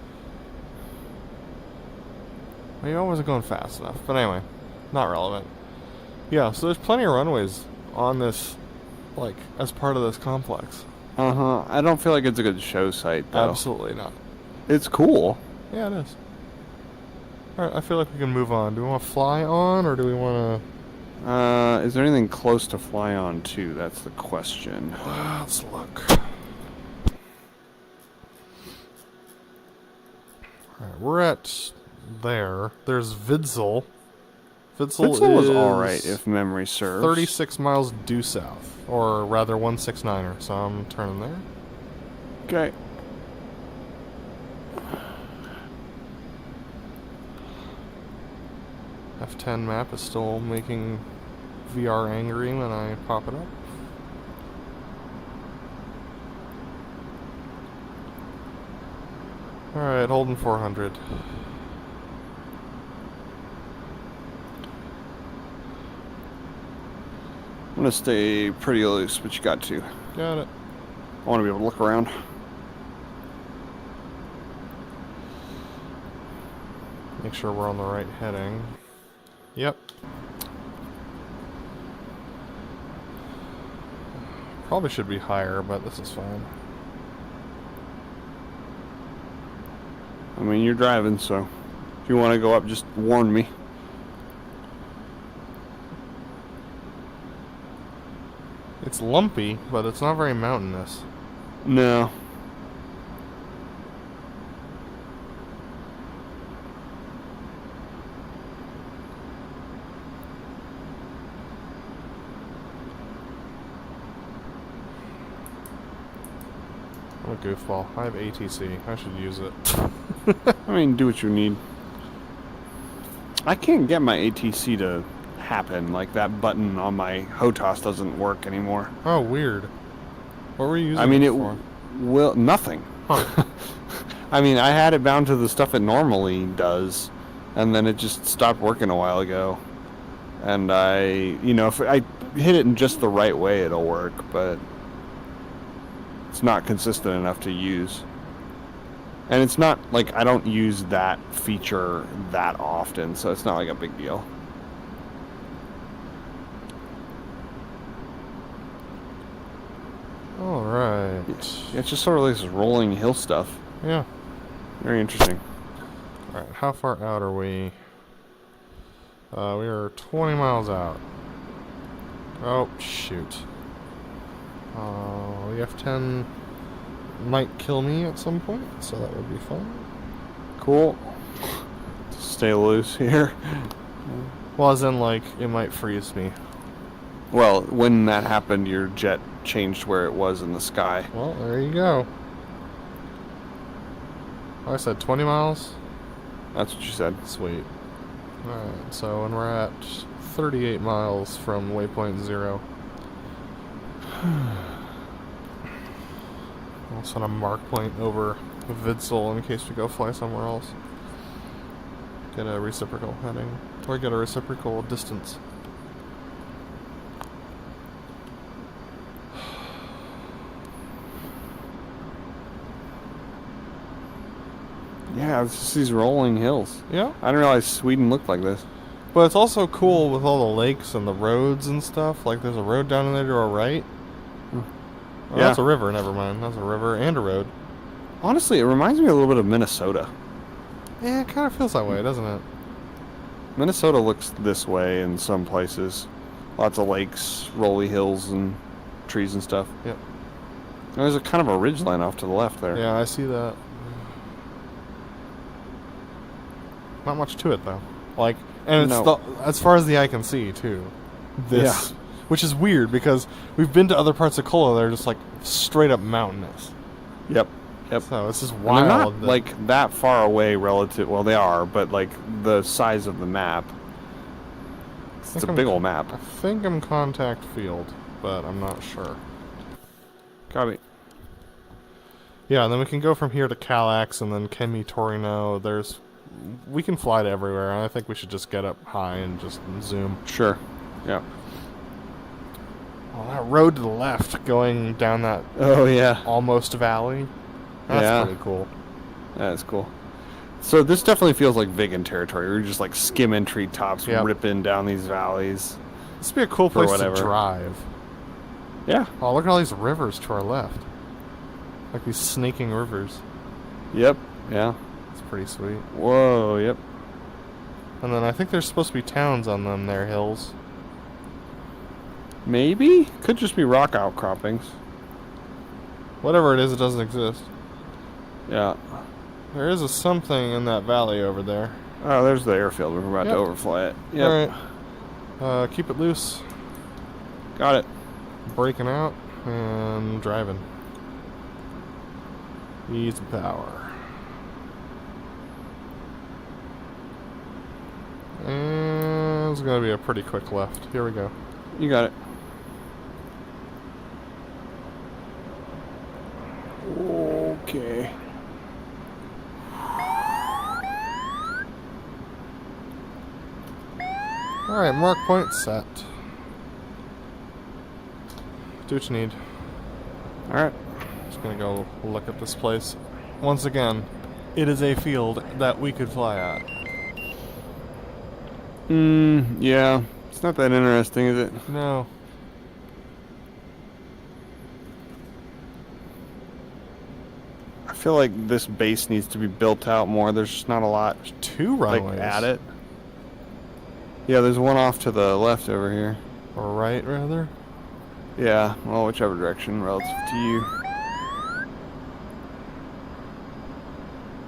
Maybe I wasn't going fast enough. But anyway, not relevant. Yeah, so there's plenty of runways on this, like, as part of this complex. Uh-huh. I don't feel like it's a good show site, though. Absolutely not. It's cool. Yeah, it is. Alright, I feel like we can move on. Do we want to fly on, or do we want Is there anything close to fly on to? That's the question. to... Let's look. Alright, we're at there. There's Vidsel. Vidsel was is alright, if memory serves. 36 miles due south. Or rather, 169er, so I'm turning there. Okay. F10 map is still making VR angry when I pop it up. Alright, holding 400. I'm gonna stay pretty loose, but you got to. Got it. I want to be able to look around. Make sure we're on the right heading. Yep. Probably should be higher, but this is fine. I mean, you're driving, so if you want to go up, just warn me. It's lumpy, but it's not very mountainous. No. I'm a goofball. I have ATC. I should use it. I mean, do what you need. I can't get my ATC to happen. Like, that button on my HOTAS doesn't work anymore. Oh, weird. What were you using I mean, it it for? will... Nothing. Huh. I mean, I had it bound to the stuff it normally does, and then it just stopped working a while ago. And if I hit it in just the right way, it'll work, but it's not consistent enough to use. And it's not like I don't use that feature that often, so it's not like a big deal. Alright. It's just sort of like this rolling hill stuff. Yeah. Very interesting. Alright, how far out are we? We are 20 miles out. Oh, shoot. The F10 might kill me at some point, so that would be fun. Cool. Stay loose here. Well, as in, like, it might freeze me. Well, when that happened, your jet changed where it was in the sky. Well, there you go. I said 20 miles? That's what you said. Sweet. Alright, so when we're at 38 miles from waypoint 0. I'll set a mark point over Vidsel in case we go fly somewhere else. Get a reciprocal heading. Or get a reciprocal distance. Yeah, it's just these rolling hills. Yeah. I didn't realize Sweden looked like this. But it's also cool with all the lakes and the roads and stuff. Like, there's a road down in there to our right. Oh, Yeah. that's a river. Never mind. That's a river and a road. Honestly, it reminds me a little bit of Minnesota. Yeah, it kind of feels that way, doesn't it? Minnesota looks this way in some places. Lots of lakes, rolly hills, and trees and stuff. Yep. And there's a kind of a ridge line off to the left there. Yeah, I see that. Not much to it, though. Like, and it's No. as far as the eye can see, too. This, which is weird because we've been to other parts of Kola that are just like straight up mountainous. Yep. Yep. So it's just And wild. they're not that- like that far away relative. Well, they are, but like the size of the map. It's think a I'm- big old map. I think I'm contact field, but I'm not sure. Copy. Yeah, and then we can go from here to Calax and then Kemi Torino. We can fly to everywhere, and I think we should just get up high and just zoom. Sure. Yeah. Oh, that road to the left going down that Oh yeah. almost valley. That's Yeah. pretty cool. That's cool. So this definitely feels like vegan territory. We're just like skimming treetops, Yep. ripping down these valleys. This would be a cool For place whatever. to drive. Yeah. Oh, look at all these rivers to our left. Like these snaking rivers. Yep. Yeah. It's pretty sweet. Whoa. Yep. And then I think there's supposed to be towns on them there hills. Maybe could just be rock outcroppings. Whatever it is, it doesn't exist. Yeah. There is a something in that valley over there. Oh, there's the airfield. We're about Yep. to overfly it. Yep. Alright. Keep it loose. Got it. Braking out and driving. Ease power. And it's going to be a pretty quick left. Here we go. You got it. Okay. Alright, mark point set. Do what you need. All right. Just gonna go look at this place. Once again, it is a field that we could fly at. Yeah. It's not that interesting, is it? No. I feel like this base needs to be built out more. There's just not a lot Two like runways. at it. Yeah, there's one off to the left over here. Or right, rather. Yeah, well, whichever direction relative to you.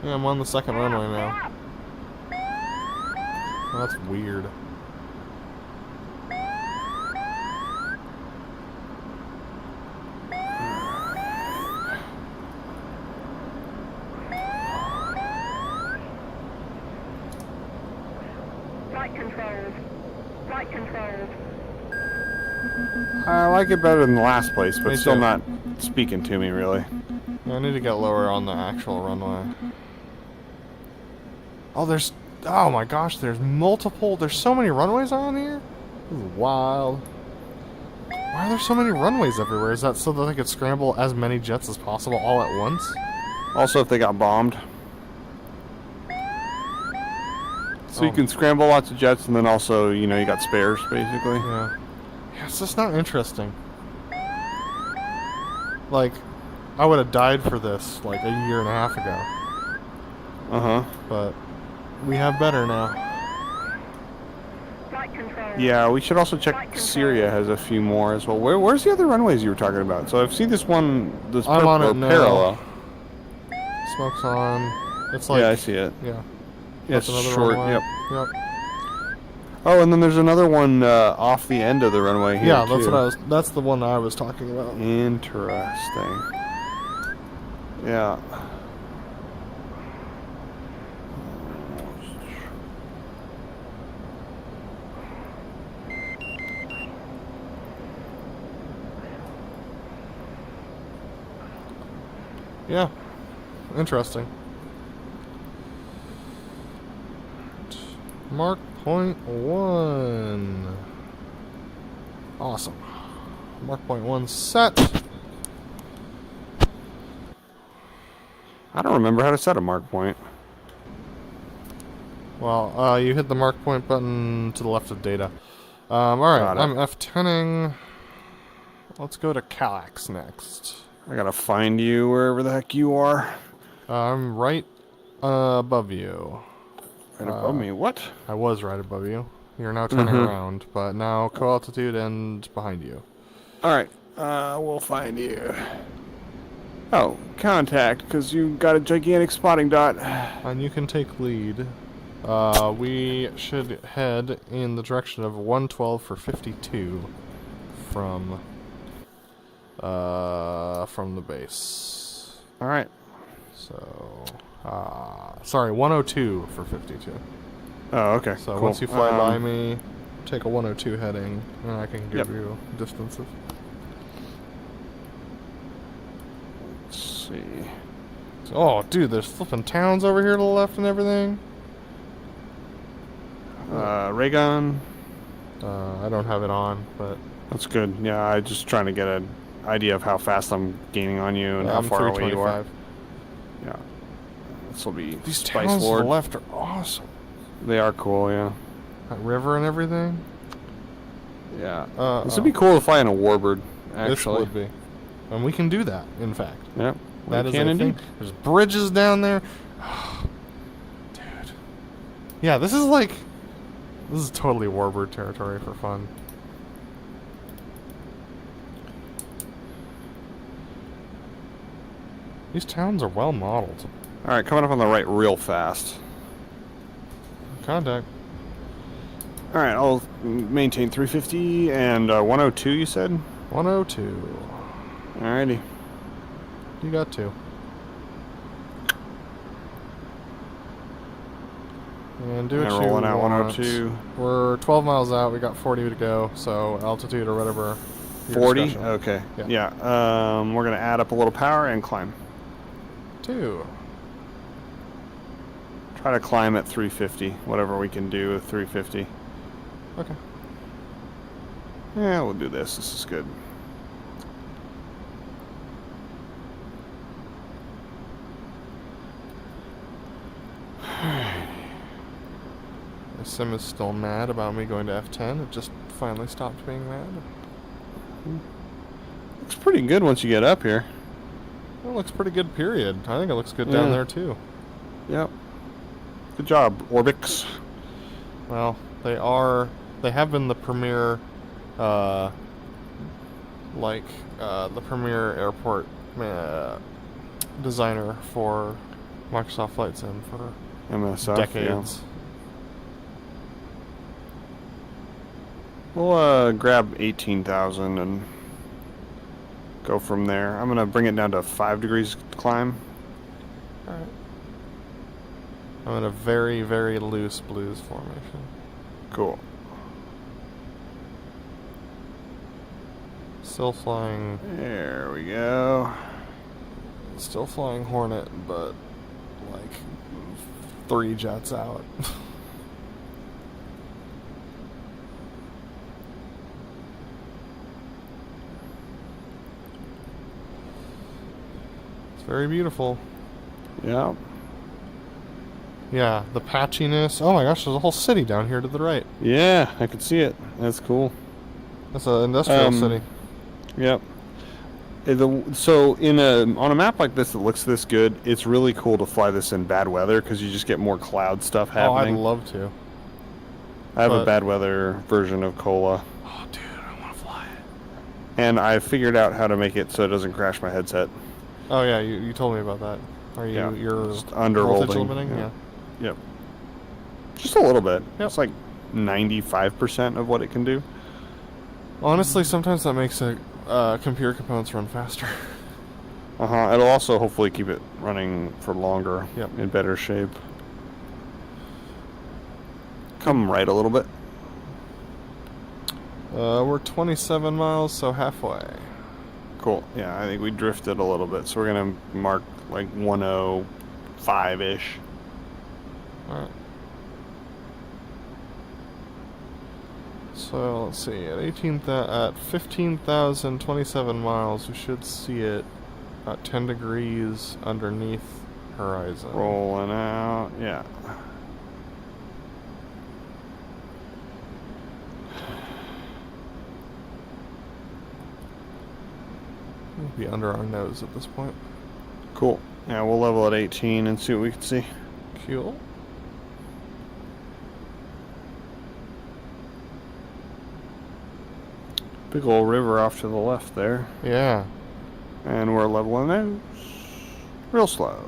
Yeah, I'm on the second runway now. Oh, that's weird. Flight controls. Flight controls. I like it better than the last place, but Me still too. not speaking to me really. Yeah, I need to get lower on the actual runway. Oh, oh my gosh, there's so many runways on here? This is wild. Why are there so many runways everywhere? Is that so that they could scramble as many jets as possible all at once? Also, if they got bombed. So you Oh. can scramble lots of jets, and then also, you know, you got spares, basically. Yeah. Yeah, it's just not interesting. Like, I would have died for this, like, a year and a half ago. Uh-huh. But we have better now. Flight controls. Yeah, we should also check Syria has a few more as well. Where's the other runways you were talking about? So I've seen this one, this I'm on it now. parallel. Smoke's on. It's like, Yeah, I see it. yeah. Yeah, That's it's another short. runway. Yep. Yep. Oh, and then there's another one off the end of the runway here. Yeah, that's too. that's the one I was talking about. Interesting. Yeah. Yeah. Interesting. Mark point 1. Awesome. Mark point 1 set. I don't remember how to set a mark point. Well, you hit the mark point button to the left of data. Alright, Got it. I'm F10ing. Let's go to Calax next. I gotta find you wherever the heck you are. I'm right above you. Right above me. What? I was right above you. You're now turning around, but now co-altitude and behind you. Alright, we'll find you. Oh, contact, because you got a gigantic spotting dot. And you can take lead. We should head in the direction of 112 for 52 from the base. Alright. So, sorry, 102 for 52. Oh, okay. So cool. once you fly by me, take a 102 heading, and I can give you distances. Let's see. Oh, dude, there's flipping towns over here to the left and everything. Ray gun. I don't have it on, but That's good. Yeah, I just trying to get an idea of how fast I'm gaining on you and how I'm far away you are. 325. Yeah. This will be These Spice towns Lord. to the left are awesome. They are cool, yeah. That river and everything. Yeah. This would be cool to fly in a warbird, actually. This would be. And we can do that, in fact. Yep. That is can a indeed. thing. There's bridges down there. Dude. Yeah, this is totally warbird territory for fun. These towns are well modeled. Alright, coming up on the right real fast. Contact. Alright, I'll maintain 350 and 102, you said? 102. Alrighty. You got two. And do what you rolling out want. 102. We're 12 miles out. We got 40 to go. So altitude or whatever. your 40? discretion. Okay. Yeah. Yeah. We're going to add up a little power and climb. 2. Try to climb at 350. Whatever we can do with 350. Okay. Yeah, we'll do this. This is good. The sim is still mad about me going to F10. It just finally stopped being mad. Looks pretty good once you get up here. It looks pretty good, period. I think it looks good down Yeah. there, too. Yep. Good job, Orbix. Well, they have been the premier, the premier airport designer for Microsoft Flight Sim for MSF. decades. Yeah. We'll grab 18,000 and go from there. I'm gonna bring it down to 5 degrees climb. Alright. I'm in a very, very loose blues formation. Cool. Still flying There we go. Hornet, but like 3 jets out. It's very beautiful. Yeah. Yeah, the patchiness. Oh my gosh, there's a whole city down here to the right. Yeah, I can see it. That's cool. That's an industrial city. Yep. So on a map like this that looks this good, it's really cool to fly this in bad weather because you just get more cloud stuff happening. Oh, I'd love to. I have a bad weather version of Cola. Oh, dude, I want to fly it. And I figured out how to make it so it doesn't crash my headset. Oh yeah, you told me about that. Are you Yeah, you're just underholding. voltage limiting? Yeah. Yep. Just a little bit. Yep. It's like 95% of what it can do. Honestly, sometimes that makes computer components run faster. It'll also hopefully keep it running for longer. Yep. In better shape. Come right a little bit. We're 27 miles, so halfway. Cool. Yeah, I think we drifted a little bit, so we're gonna mark like 105-ish. Alright. So let's see, at 15,027 miles, we should see it about 10 degrees underneath horizon. Rolling out. Yeah. It'll be under our nose at this point. Cool. Yeah, we'll level at 18 and see what we can see. Cool. Big old river off to the left there. Yeah. And we're leveling those real slow.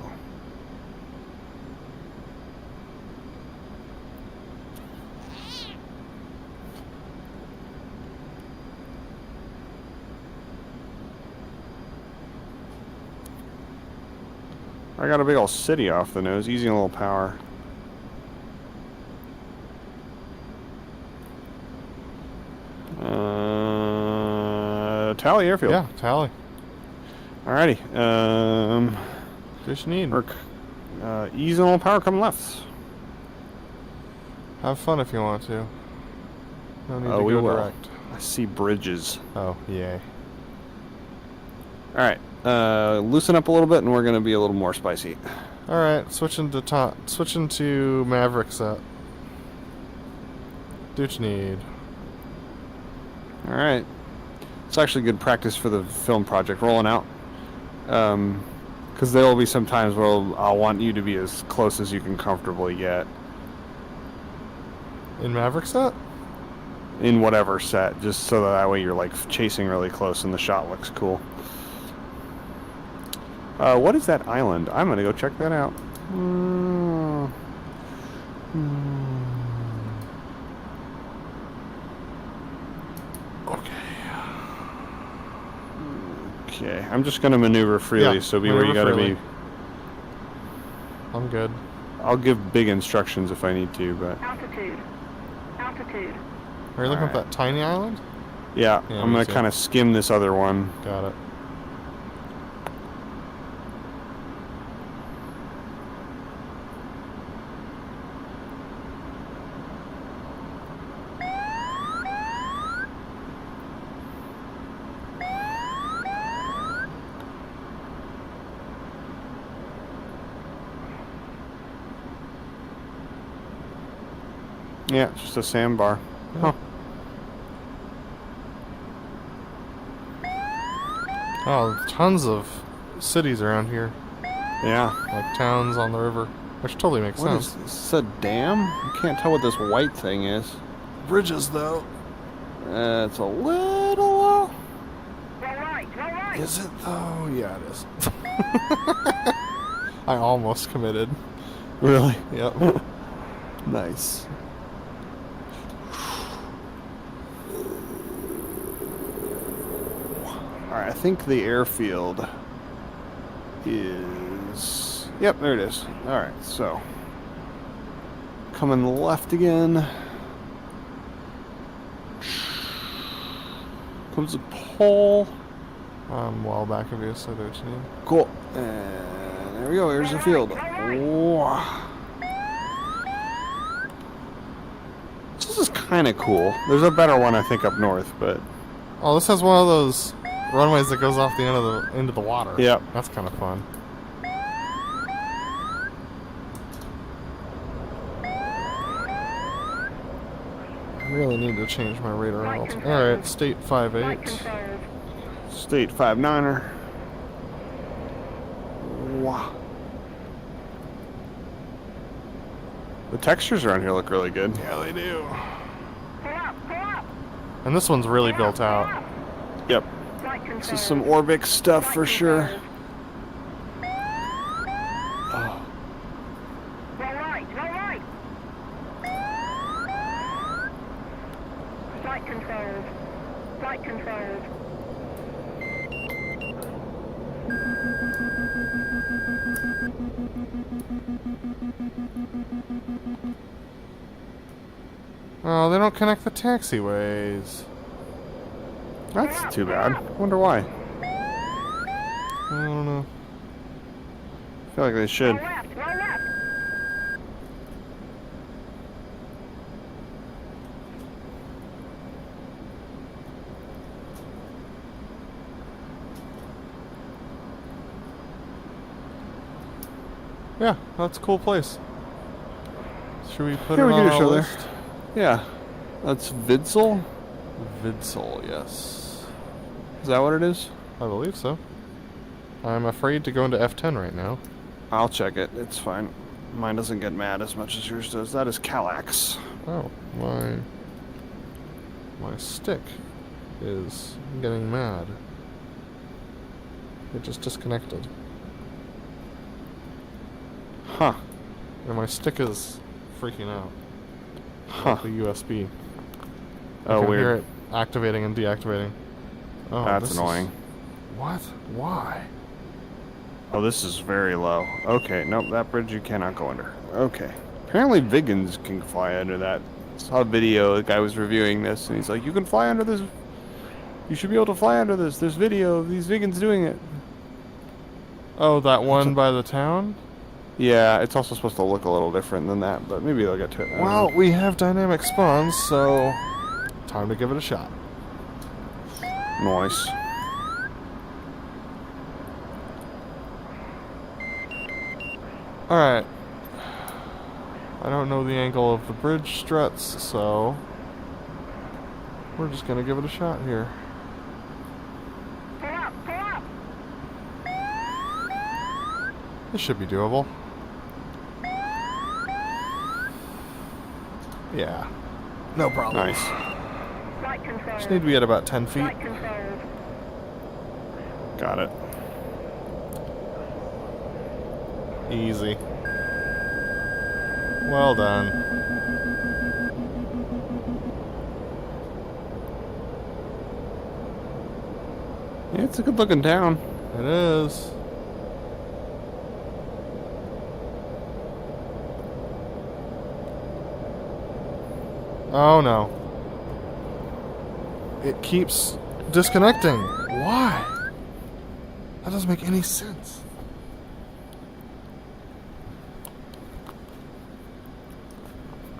I got a big old city off the nose, easy and a little power. Tally airfield. Yeah, tally. Alrighty. Just need. Easy and a little power coming left. Have fun if you want to. No need to we go will. direct. I see bridges. Oh, yay. Alright. Loosen up a little bit and we're going to be a little more spicy. Alright, switching to Maverick set. Do what you need. Alright. It's actually good practice for the film project rolling out. Because there will be some times where I'll want you to be as close as you can comfortably get. In Maverick set? In whatever set, just so that way you're like chasing really close and the shot looks cool. What is that island? I'm gonna go check that out. Okay, I'm just gonna maneuver freely, Yeah, so be where you maneuver gotta freely. be. I'm good. I'll give big instructions if I need to, but Altitude. Altitude. Are you looking at Alright. that tiny island? yeah, Yeah, I'm me gonna too. kind of skim this other one. Got it. Yeah, it's just a sandbar. Huh. Oh, tons of cities around here. Yeah. Like towns on the river. Which totally makes What sense. is this? Is this a dam? I can't tell what this white thing is. Bridges, though. It's a little low. All right. All right. Is it, though? Yeah, it is. I almost committed. Really? Yep. Nice. Alright, I think the airfield is... Yep, there it is. Alright, so... Coming left again. Comes a pole. I'm well back of you, so there what you need. Cool. And there we go, here's the field. Wow. This is kind of cool. There's a better one, I think, up north, but... Oh, this has one of those runways that goes off the end of into the water. Yep. That's kind of fun. I really need to change my radar alt. Alright, state 5.8. Flight controls. State 5.9er. Wow. The textures around here look really good. Yeah, they do. Pull up. Pull up. And this one's really built out. Yep. Flight controls. This is some Orbix stuff for sure. All right. All right. Flight controls. Flight controls. Oh, they don't connect the taxiways. That's too bad. Wonder why. I don't know. I feel like they should. Roll left. Roll left. Yeah, that's a cool place. Should we put Yeah, it we on can our show there. list? Yeah. That's Vidsel? Vidsel, yes. Is that what it is? I believe so. I'm afraid to go into F10 right now. I'll check it. It's fine. Mine doesn't get mad as much as yours does. That is Calax. Oh, my stick is getting mad. It just disconnected. Huh. And my stick is freaking out. Huh. The USB. I Oh, can weird. hear it activating and deactivating. Oh, That's this annoying. What? Why? Oh, this is very low. Okay, nope, that bridge you cannot go under. Okay. Apparently Vegans can fly under that. I saw a video, the guy was reviewing this, and he's like, you can fly under this. You should be able to fly under this. There's video of these Vegans doing it. Oh, that one by the town? Yeah, it's also supposed to look a little different than that, but maybe they'll get to it. I don't Well, know. we have dynamic spawns, so time to give it a shot. Nice. Alright. I don't know the angle of the bridge struts, so we're just gonna give it a shot here. Pull up, pull up. This should be doable. Yeah. No problem. Nice. Flight control. Just need to be at about 10 feet. Flight control. Got it. Easy. Well done. Yeah, it's a good looking town. It is. Oh no. It keeps disconnecting. Why? That doesn't make any sense.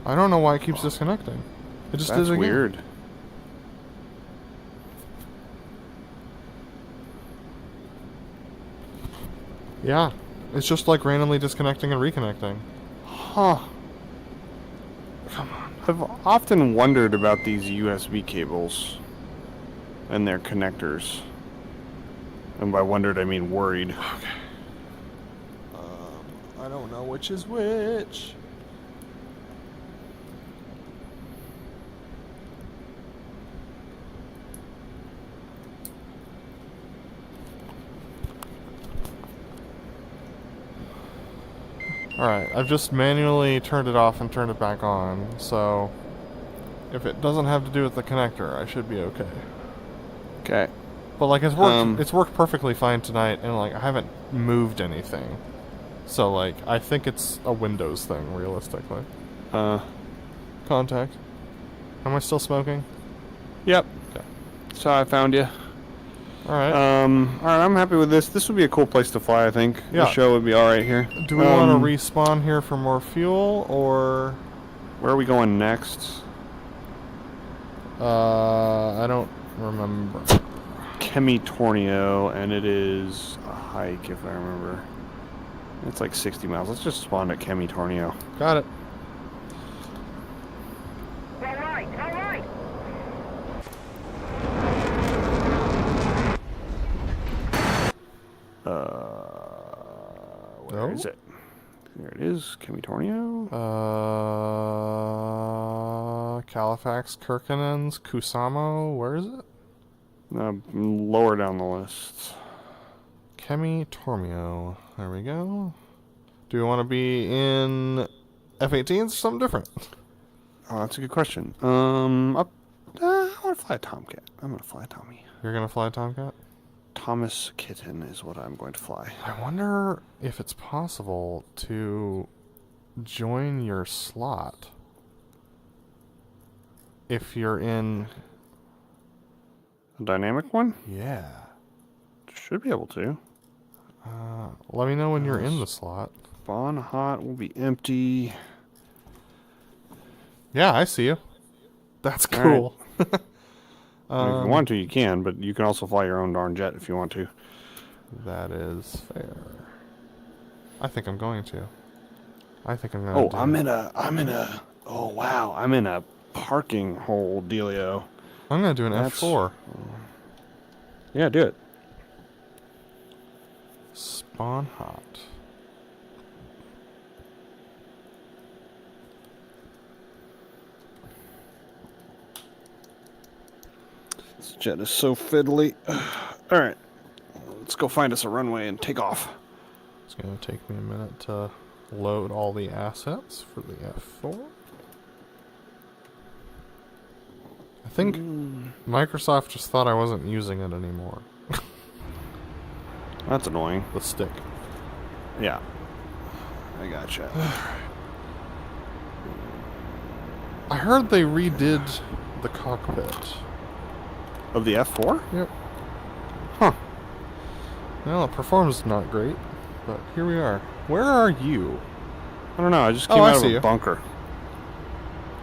I don't know why it keeps disconnecting. It just That's did it again. weird. Yeah. It's just like randomly disconnecting and reconnecting. Huh. Come on. I've often wondered about these USB cables and their connectors. And by wondered, I mean worried. I don't know which is which. Alright, I've just manually turned it off and turned it back on, so if it doesn't have to do with the connector, I should be okay. Okay. But like it's worked perfectly fine tonight, and like I haven't moved anything. So like I think it's a Windows thing, realistically. Contact. Am I still smoking? Yep. Okay. So I found you. Alright. Alright, I'm happy with this. This would be a cool place to fly, I think. Yeah. The show would be alright here. Do we want to respawn here for more fuel, or Where are we going next? I don't remember. Chemitornio, and it is a hike, if I remember. It's like 60 miles. Let's just spawn at Chemitornio. Got it. All right, all right. Where is it? There it is, Chemitornio. Califax, Kirkinens, Kusamo, where is it? Lower down the list. Kemi Tormio. There we go. Do we want to be in F-18s or something different? Oh, that's a good question. I want to fly a Tomcat. I'm going to fly a Tommy. You're going to fly Tomcat? Thomas Kitten is what I'm going to fly. I wonder if it's possible to join your slot if you're in... A dynamic one? Yeah. Should be able to. Let me know when you're in the slot. Spawn hot will be empty. Yeah, I see you. That's All cool. if you want to, you can, but you can also fly your own darn jet if you want to. That is fair. I think I'm going to. Oh, I'm in a. Oh wow, I'm in a parking hole dealio. I'm going to do an That's- F4. Yeah, do it. on hot. This jet is so fiddly. All right, let's go find us a runway and take off. It's going to take me a minute to load all the assets for the F4. I think Microsoft just thought I wasn't using it anymore. That's annoying. The stick. Yeah, I gotcha. I heard they redid the cockpit. Of the F4? Yep. Huh. Well, it performs not great, but here we are. Where are you? I don't know. I just came out of a bunker.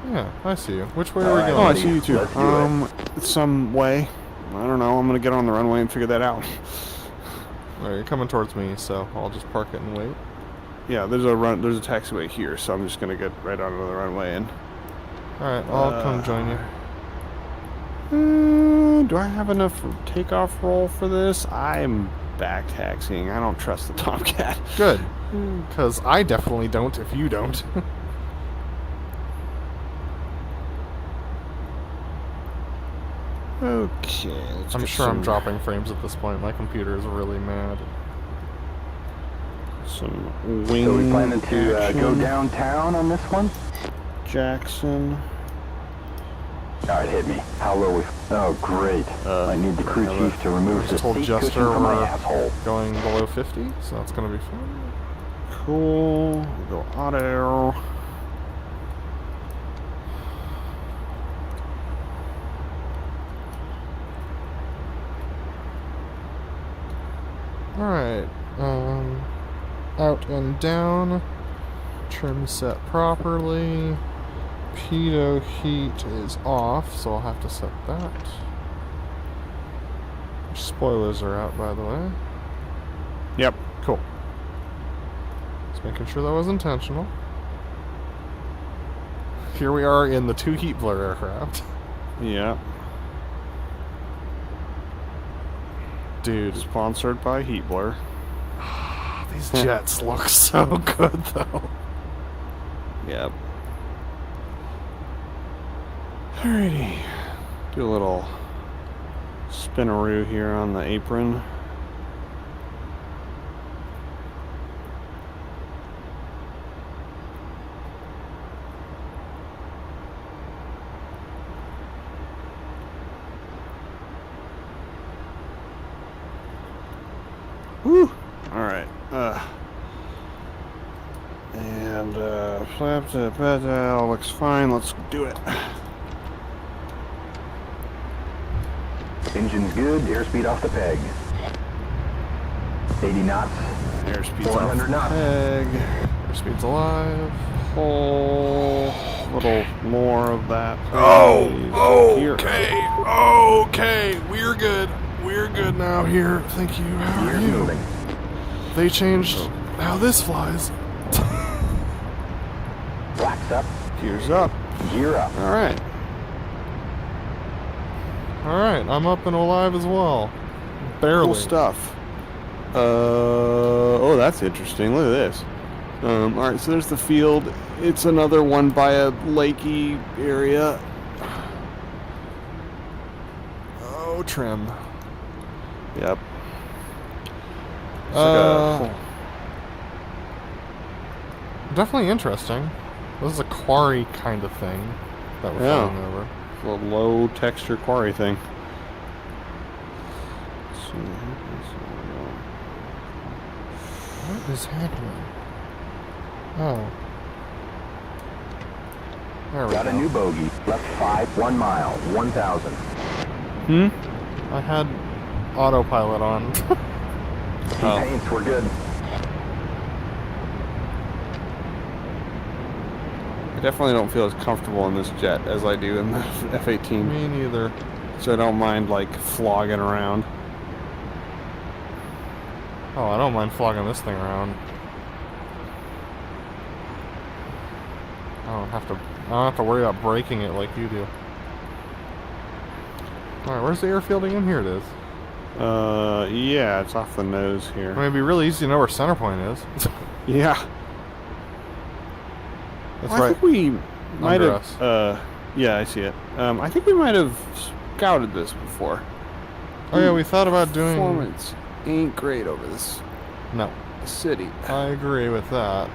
Yeah, I see you. Which way are we going? Oh, I see you too. Some way. I don't know. I'm gonna get on the runway and figure that out. Alright, you're coming towards me, so I'll just park it and wait. Yeah, there's a taxiway here, so I'm just gonna get right onto the runway and. Alright, I'll come join you. Do I have enough takeoff roll for this? I'm back taxiing. I don't trust the Tomcat. Good. Because I definitely don't if you don't. Okay, I'm sure I'm dropping frames at this point. My computer is really mad. Some wing So we planning to action. go downtown on this one? Jackson. Alright, hit me. How low we... Oh, great. I need the crew chief to remove I the told seat Jester cushion from my we're asshole. going below 50, so that's going to be fun. Cool. We'll go auto. Alright, out and down, trim set properly, pitot heat is off, so I'll have to set that. Spoilers are out, by the way. Yep. Cool. Just making sure that was intentional. Here we are in the 2 heat blur aircraft. Yep. Dude, Sponsored by Heat Blur. these jets look so good, though. Yep. Alrighty. Do a little spinaroo here on the apron. Woo! Alright. And flap to pedal looks fine. Let's do it. Engine's good, airspeed off the peg. 80 knots. Airspeed's 400 off knots. peg. Airspeed's alive. Whole little more of that. Here. Okay, we're good. We're good now here. Thank you. How are Gears you? moving. They changed how this flies. Flaps up, Gears up. gear up. Alright. Alright, I'm up and alive as well. Barely. Cool stuff. Oh, that's interesting. Look at this. Alright, so there's the field. It's another one by a lakey area. Oh, trim. Yep. It's like Definitely interesting. This is a quarry kind of thing that we're Yeah. flying over. a little low texture quarry thing. What is happening? Oh. There we Got go. a new bogey. Left 5, 1 mile, 1,000. I had autopilot on. Oh. Paints were good. I definitely don't feel as comfortable in this jet as I do in the F-18. Me neither. So I don't mind, like, flogging around. Oh, I don't mind flogging this thing around. I don't have to worry about breaking it like you do. Alright, where's the airfield again? Here it is. Yeah, it's off the nose here. I mean, it'd be really easy to know where center point is. Yeah. That's Well, right. I think we might Under have. us. Yeah, I see it. I think we might have scouted this before. Oh yeah, we thought about doing. Performance ain't great over this No, city. I agree with that.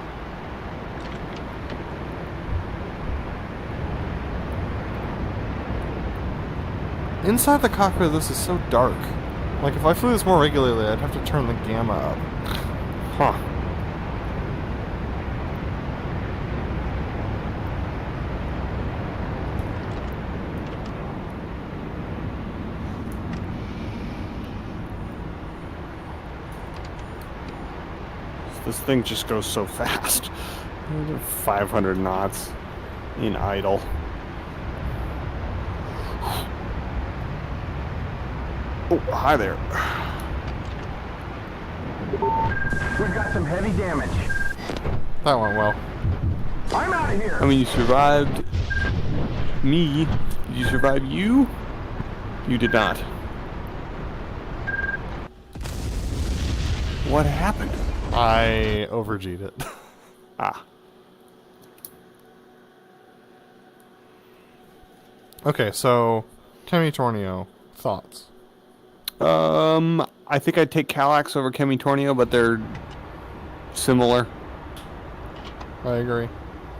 Inside the cockpit of this is so dark. Like, if I flew this more regularly, I'd have to turn the gamma up. Huh. This thing just goes so fast. 500 knots in idle. Oh, hi there. We've got some heavy damage. That went well. I'm out of here. I mean, you survived me. Did you survive you? You did not. What happened? I over-G'd it. Ah. Okay, so Kemi Tornio, thoughts? I think I'd take Kallax over Kemi Tornio, but they're similar. I agree.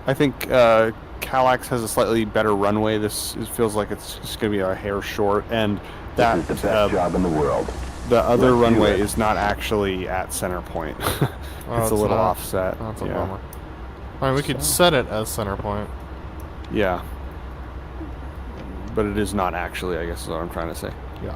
I think Kallax has a slightly better runway. This feels like it's just going to be a hair short, and that This is the best job in the world. the other Let's do runway it. is not actually at center point. Oh, it's a little not. offset. That's a yeah. bummer. Alright, we could set it as center point. Yeah. But it is not actually, I guess is what I'm trying to say. Yeah.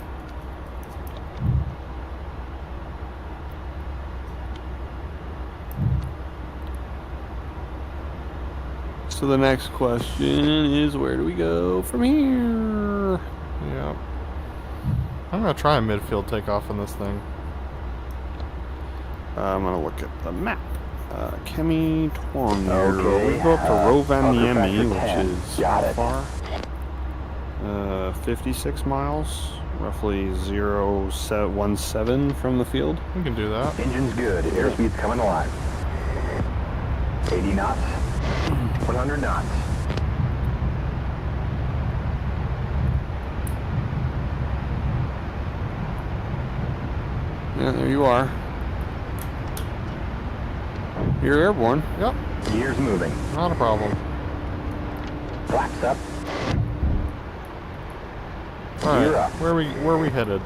So the next question is, where do we go from here? Yeah. I'm gonna try a midfield takeoff on this thing. I'm gonna look at the map. Kemi Tornio. Okay, We go up to Rovaniemi, Factor 10. which is Got how it. far? 56 miles, roughly 0.17 from the field. We can do that. Engine's good. Airspeed's coming alive. 80 knots. 100 knots. Yeah, there you are. You're airborne. Yep, Gears moving. not a problem. Flaps up. Alright, Gear up. where are we headed?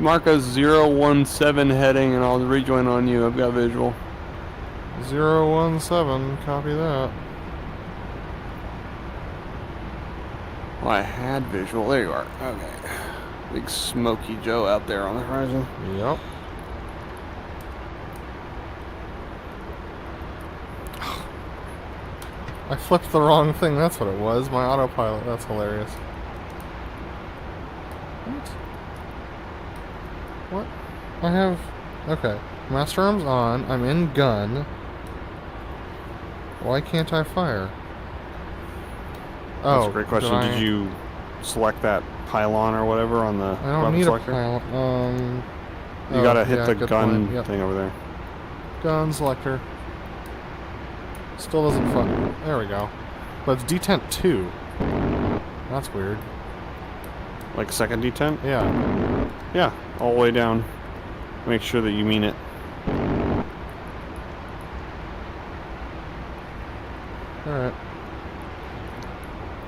Mark a 017 heading, and I'll rejoin on you. I've got visual. 017, copy that. Well, I had visual. There you are. Okay. Big Smoky Joe out there on the horizon. Yep. I flipped the wrong thing, that's what it was. My autopilot, that's hilarious. What? I have... Okay. Master arms on, I'm in gun. Why can't I fire? That's Oh, a great question. Did you select that pylon or whatever on the I don't weapon need selector? a pilot. You gotta hit yeah, the good gun point. Yep. thing over there. Gun selector. Still doesn't fire. There we go. But it's detent 2. That's weird. Like second detent? Yeah. Yeah, all the way down. Make sure that you mean it. Alright.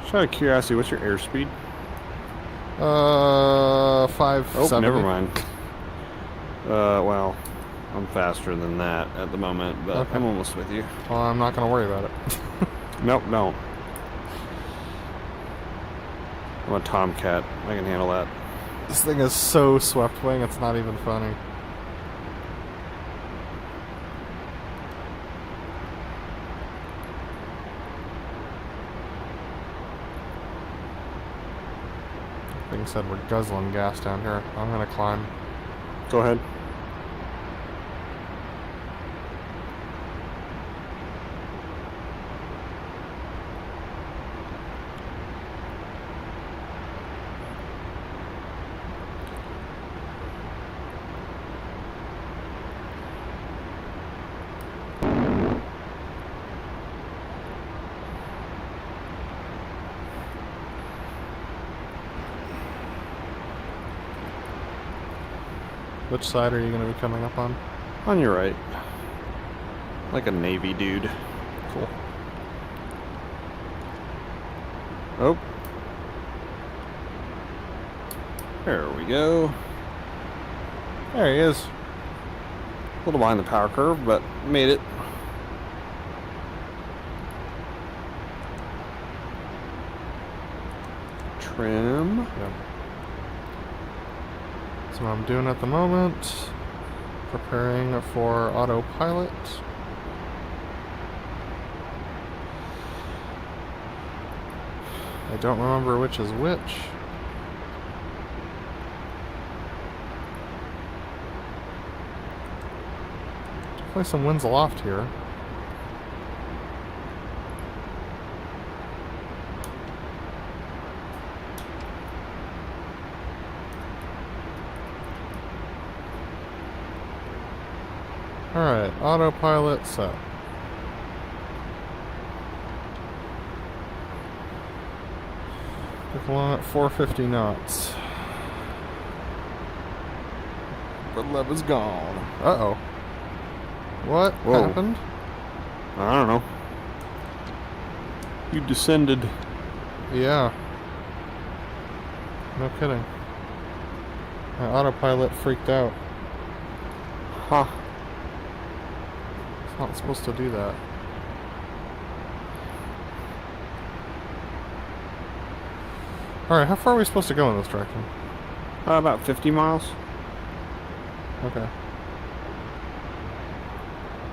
Just out of curiosity, what's your airspeed? 570. Oh, never mind. Well, I'm faster than that at the moment, but Okay. I'm almost with you. Well, I'm not gonna worry about it. Nope, no. I'm a Tomcat. I can handle that. This thing is so swept wing, it's not even funny. Thing said we're guzzling gas down here. I'm gonna climb. Go ahead. Which side are you going to be coming up on? On your right. Like a Navy dude. Cool. Oh. There we go. There he is. A little behind the power curve, but made it. Trim. Yep. That's what I'm doing at the moment. Preparing for autopilot. I don't remember which is which. Definitely some winds aloft here. Alright, autopilot set. Took along at 450 knots. BrotherLeb is gone. Uh-oh. What happened? I don't know. You descended. Yeah. No kidding. My autopilot freaked out. Huh. It's not supposed to do that. Alright, how far are we supposed to go in this direction? About 50 miles. Okay.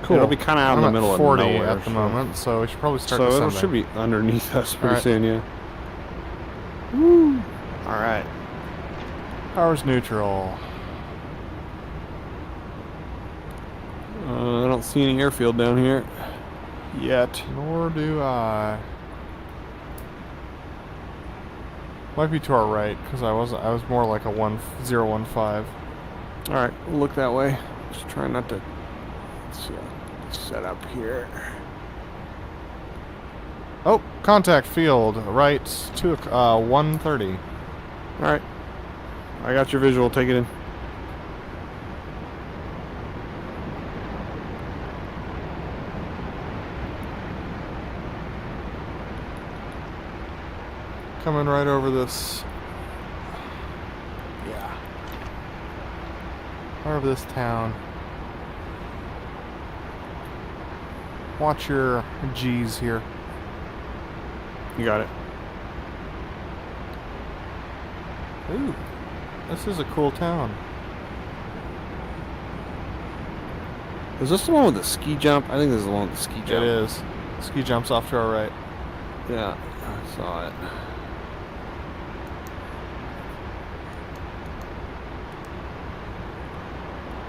Cool. It'll be kind of out in the middle at 40 of nowhere at the moment, so we should probably start So descending. it should be underneath us pretty Alright. soon, yeah. Woo! Alright. Power's neutral. I don't see any airfield down here. Yet. Nor do I. Might be to our right, because I was more like a 1015. Alright, we'll look that way. Just trying not to set up here. Oh, contact field, right, 130. Alright. I got your visual, take it in. Coming right over this. Yeah. Over this town. Watch your G's here. You got it. Ooh, this is a cool town. Is this the one with the ski jump? I think this is the one with the ski jump. It is. Ski jumps off to our right. Yeah, I saw it.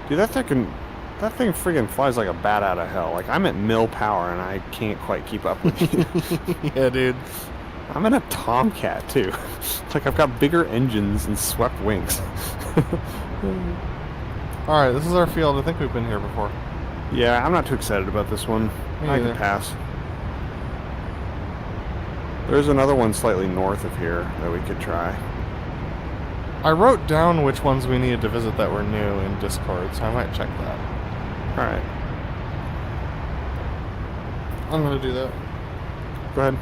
Dude, that thing friggin' flies like a bat out of hell. Like, I'm at mill power and I can't quite keep up with you. Yeah, dude. I'm in a Tomcat, too. It's like I've got bigger engines and swept wings. Alright, this is our field. I think we've been here before. Yeah, I'm not too excited about this one. Me I either. can pass. There's another one slightly north of here that we could try. I wrote down which ones we needed to visit that were new in Discord, so I might check that. Alright, I'm gonna do that. go ahead.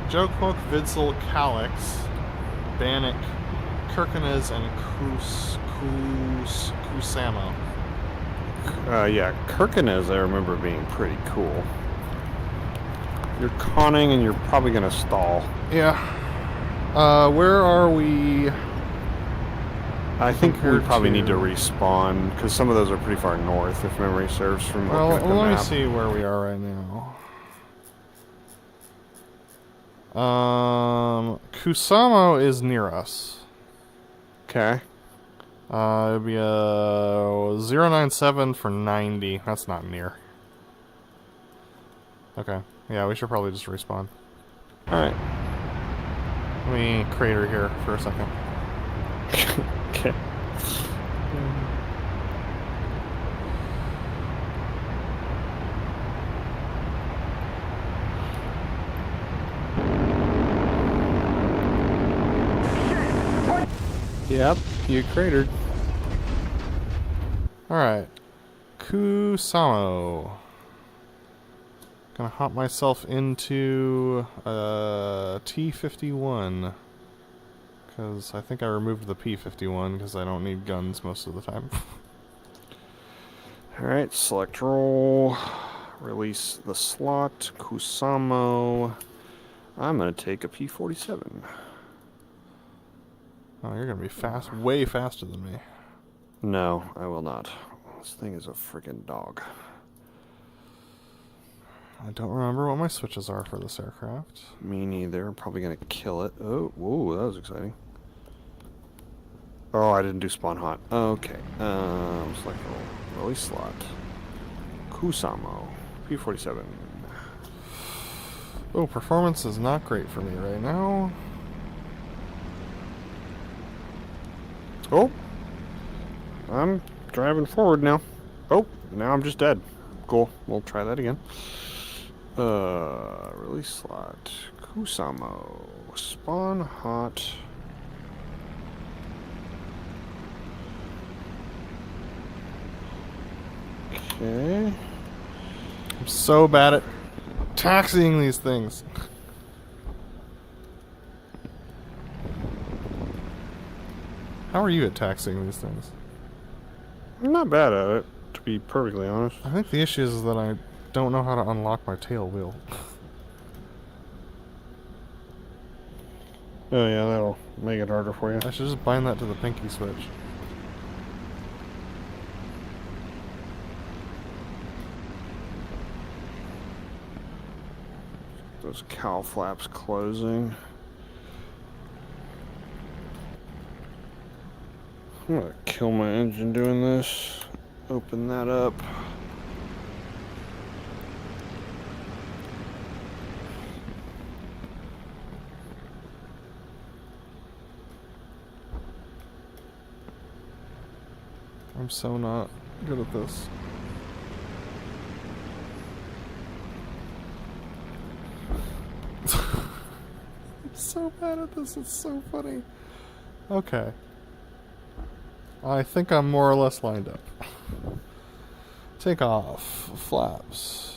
Joquok, Vidsel, Calix, Bannock, Kirkenes, and Kusamo. Yeah, Kirkenes I remember being pretty cool. You're conning and you're probably gonna stall. Yeah. Where are we? I think we Compared probably need to to- respawn, because some of those are pretty far north, if memory serves from Well, looking at the let me map. see where we are right now. Kusamo is near us. Okay. It'd be a 097 for 90. That's not near. Okay. Yeah, we should probably just respawn. Alright. Let me crater here for a second. Okay. Yep, you cratered. Alright. Kusamo. Gonna hop myself into T51. Because I think I removed the P51 because I don't need guns most of the time. Alright, select roll. Release the slot. Kusamo. I'm gonna take a P47. Oh, you're gonna be fast, way faster than me. No, I will not. This thing is a freaking dog. I don't remember what my switches are for this aircraft. Me neither. I'm probably gonna kill it. Oh, whoa, that was exciting. Oh, I didn't do spawn hot. Okay. Select roll. Release slot. Kusamo. P47. Oh, performance is not great for me right now. Oh! I'm driving forward now. Oh, now I'm just dead. Cool. We'll try that again. Release slot. Kusamo. Spawn hot. Okay. I'm so bad at taxiing these things. How are you at taxiing these things? I'm not bad at it, to be perfectly honest. I think the issue is that I don't know how to unlock my tail wheel. Oh yeah, that'll make it harder for you. I should just bind that to the pinky switch. Those cowl flaps closing. I'm gonna kill my engine doing this. Open that up. I'm so not good at this. I'm so bad at this, it's so funny. Okay. I think I'm more or less lined up. Take off. Flaps.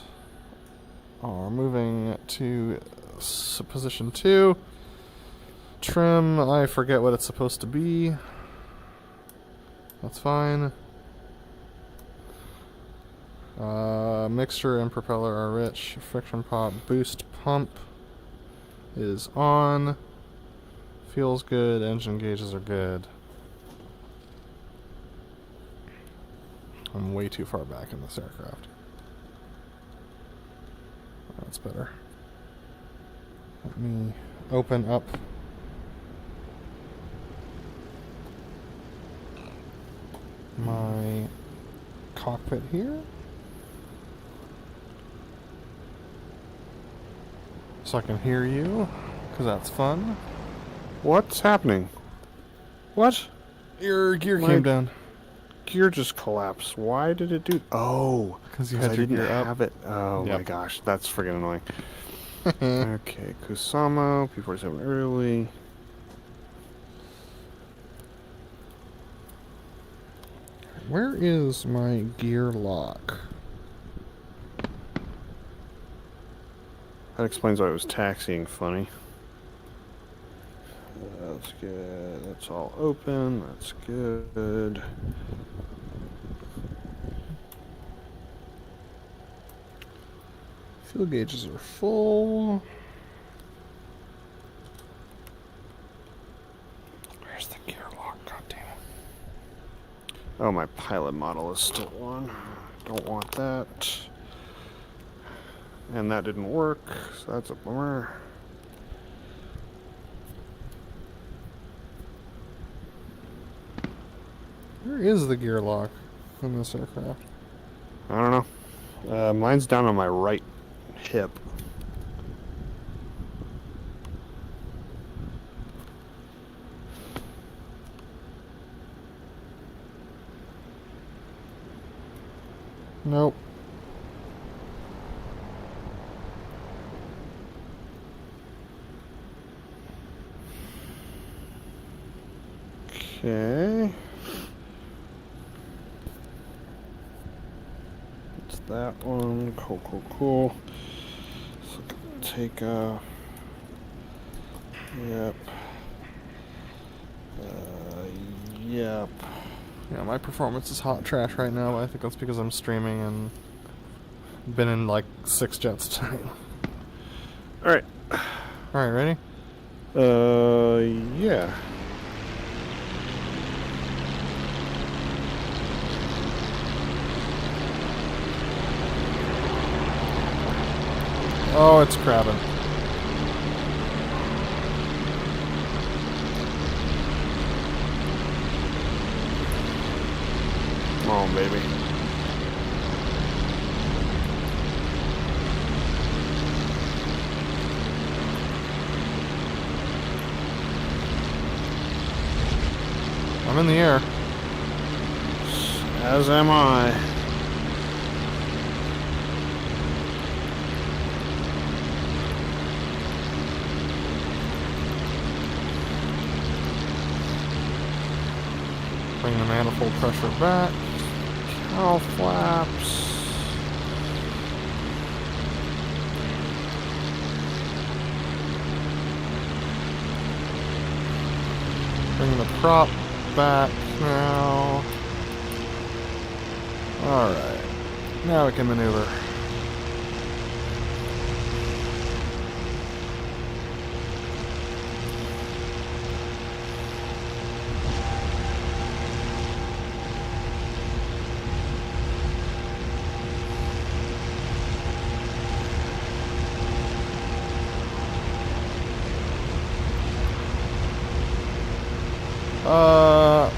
Oh, moving to position 2. Trim, I forget what it's supposed to be. That's fine. Mixture and propeller are rich. Friction pop boost pump is on. Feels good. Engine gauges are good. I'm way too far back in this aircraft. That's better. Let me open up my cockpit here. So I can hear you, because that's fun. What's happening? What? Your gear My came down. gear just collapsed. Why did it do? Oh, Because you 'cause had I your didn't gear up. have it. Oh my Yep. gosh, that's freaking annoying. Okay, Kusamo, P47 early. Where is my gear lock? That explains why it was taxiing funny. That's good. That's all open. That's good. Fuel gauges are full. Where's the gear lock? God damn it. Oh, my pilot model is still on. Don't want that. And that didn't work, so that's a bummer. Where is the gear lock in this aircraft? I don't know. Mine's down on my right hip. Nope. Okay. It's that one. Cool, cool, cool. So take off. Yep. Yep. Yeah, my performance is hot trash right now. I think that's because I'm streaming and been in like 6 jets tonight. Alright. Alright, ready? Yeah. Oh, it's crabbing. Come on, baby. I'm in the air. As am I. Bring the manifold pressure back. Cow flaps. Bring the prop back now. Alright. Now we can maneuver.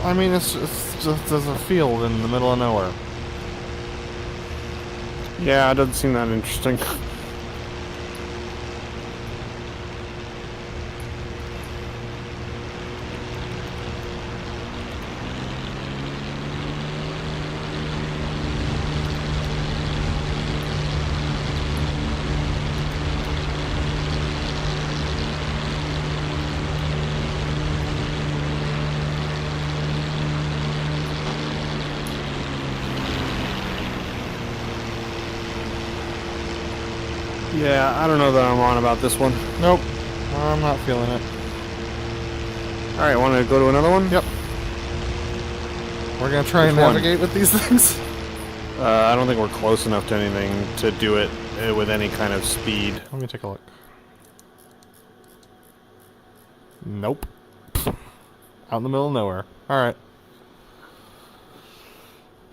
I mean, it's just as a field in the middle of nowhere. Yeah, it doesn't seem that interesting. Yeah, I don't know that I'm on about this one. Nope. I'm not feeling it. Alright, want to go to another one? Yep. We're gonna try and Which one? navigate with these things. I don't think we're close enough to anything to do it with any kind of speed. Let me take a look. Nope. Out in the middle of nowhere. Alright.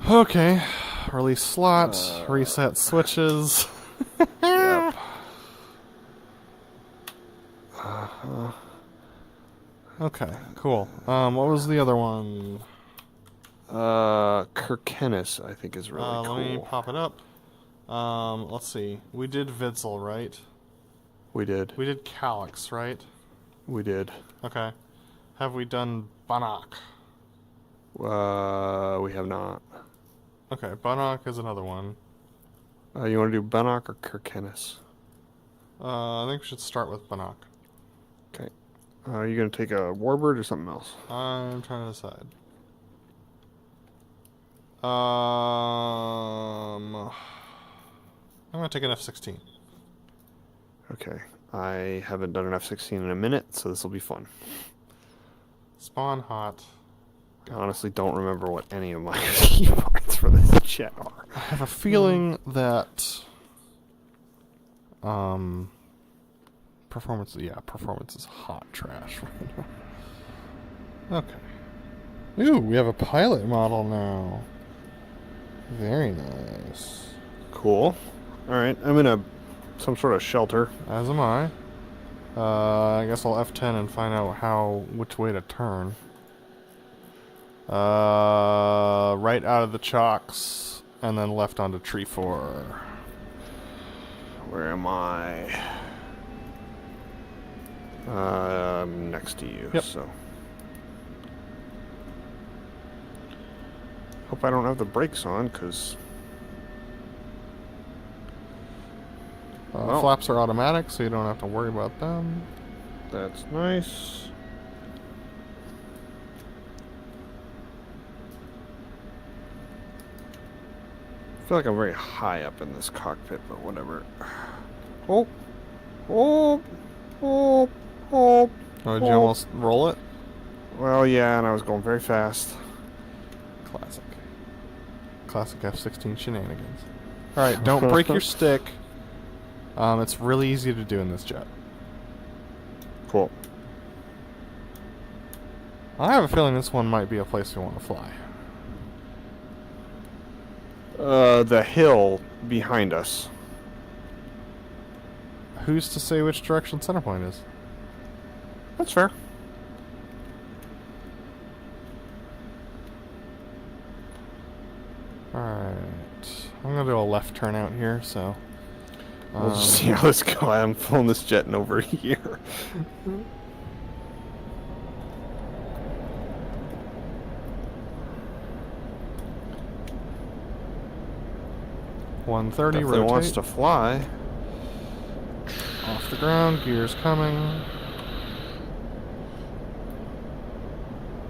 Okay. Release slot. Reset switches. Yep. Okay, cool. What was the other one? Kirkenes, I think, is really cool. Let me pop it up. Let's see. We did Witzel, right? We did. We did Calyx, right? We did. Okay. Have we done Banach? We have not. Okay, Banach is another one. You want to do Banach or Kirkenes? I think we should start with Banach. Okay. Are you going to take a Warbird or something else? I'm trying to decide. I'm going to take an F-16. Okay. I haven't done an F-16 in a minute, so this will be fun. Spawn hot. I honestly don't remember what any of my key parts for this jet are. I have a feeling that performance is hot trash right now. Okay. Ooh, we have a pilot model now. Very nice. Cool. Alright, I'm in some sort of shelter. As am I. I guess I'll F10 and find out which way to turn. Right out of the chocks, and then left onto tree 4. Where am I? I'm next to you, Yep. so. Hope I don't have the brakes on, because... well, flaps are automatic, so you don't have to worry about them. that's nice. feel like I'm very high up in this cockpit, but whatever. Oh, oh, oh, oh. Oh, did you almost roll it? Well, yeah, and I was going very fast. Classic. Classic F-16 shenanigans. Alright, don't break your stick. It's really easy to do in this jet. Cool. I have a feeling this one might be a place we want to fly. The hill behind us. Who's to say which direction Centerpoint is? That's fair. Alright. I'm gonna do a left turn out here, so... We'll just see how this goes. I'm pulling this jet in over here. 130, Definitely rotate. wants to fly. Off the ground, gears coming.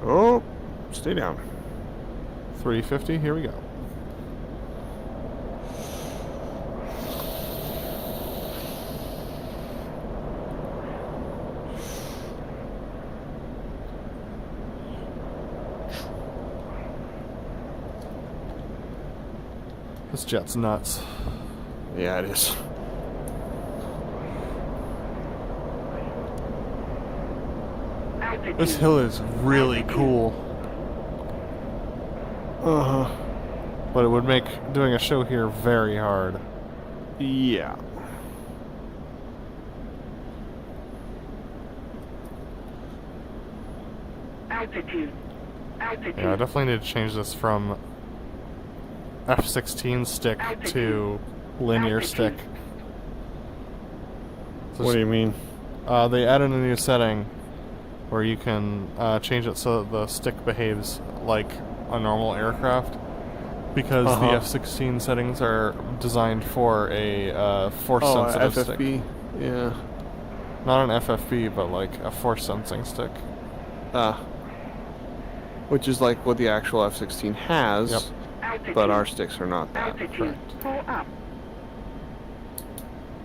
Oh, stay down. 350, here we go. This jet's nuts. Yeah, it is. This hill is really cool. Uh-huh. But it would make doing a show here very hard. Yeah. Altitude. Altitude. Yeah, I definitely need to change this from F-16 stick to linear stick. So What do you mean? they added a new setting where you can change it so that the stick behaves like a normal aircraft, because the F-16 settings are designed for a force-sensitive stick. FFB. Yeah. Not an FFB, but like a force-sensing stick. Which is like what the actual F-16 has, Yep. Altitude. but our sticks are not that. Altitude. Pull up.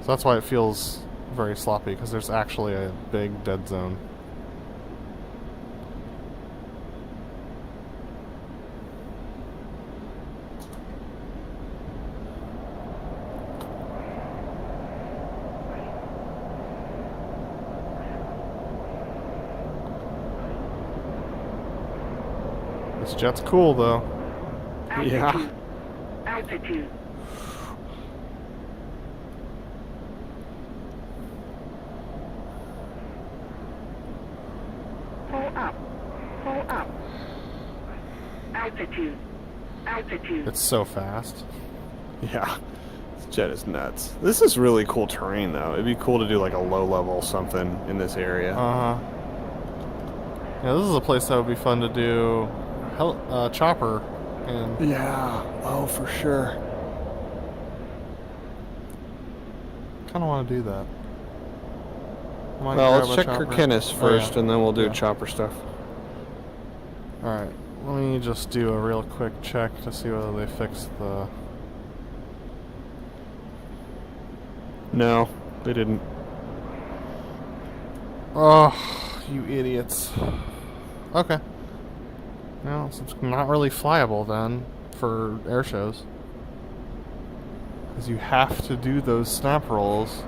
So that's why it feels very sloppy, because there's actually a big dead zone. This jet's cool, though. Altitude. Yeah. Altitude. Pull up. Pull up. Altitude. Altitude. It's so fast. Yeah. This jet is nuts. This is really cool terrain, though. It'd be cool to do like a low level something in this area. Uh-huh. Yeah, this is a place that would be fun to do chopper in. Yeah. Oh, for sure. Kind of want to do that. Might Well, grab let's a check chopper. Kirkenes Oh, first, yeah. and then we'll do Yeah. chopper stuff. Alright, let me just do a real quick check to see whether they fixed the... No, they didn't. Oh, you idiots. Okay. Well, so it's not really flyable then for air shows. Because you have to do those snap rolls.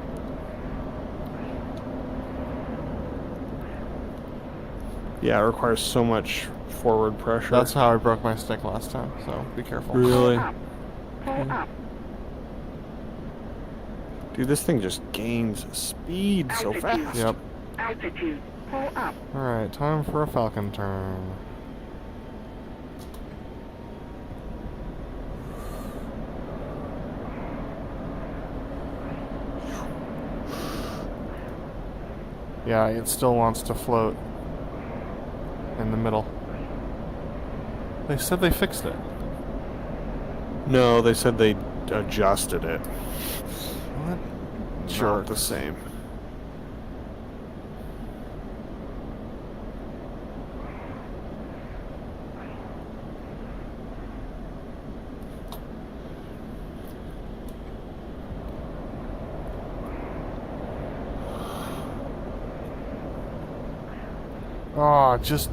Yeah, it requires so much forward pressure. That's how I broke my stick last time, so be careful. really. Pull up. Pull up. Dude, this thing just gains speed so fast. Yep. Altitude. Pull up. Alright, time for a falcon turn. Yeah, it still wants to float in the middle. They said they fixed it. No, they said they adjusted it. What? Not the same. Oh, it just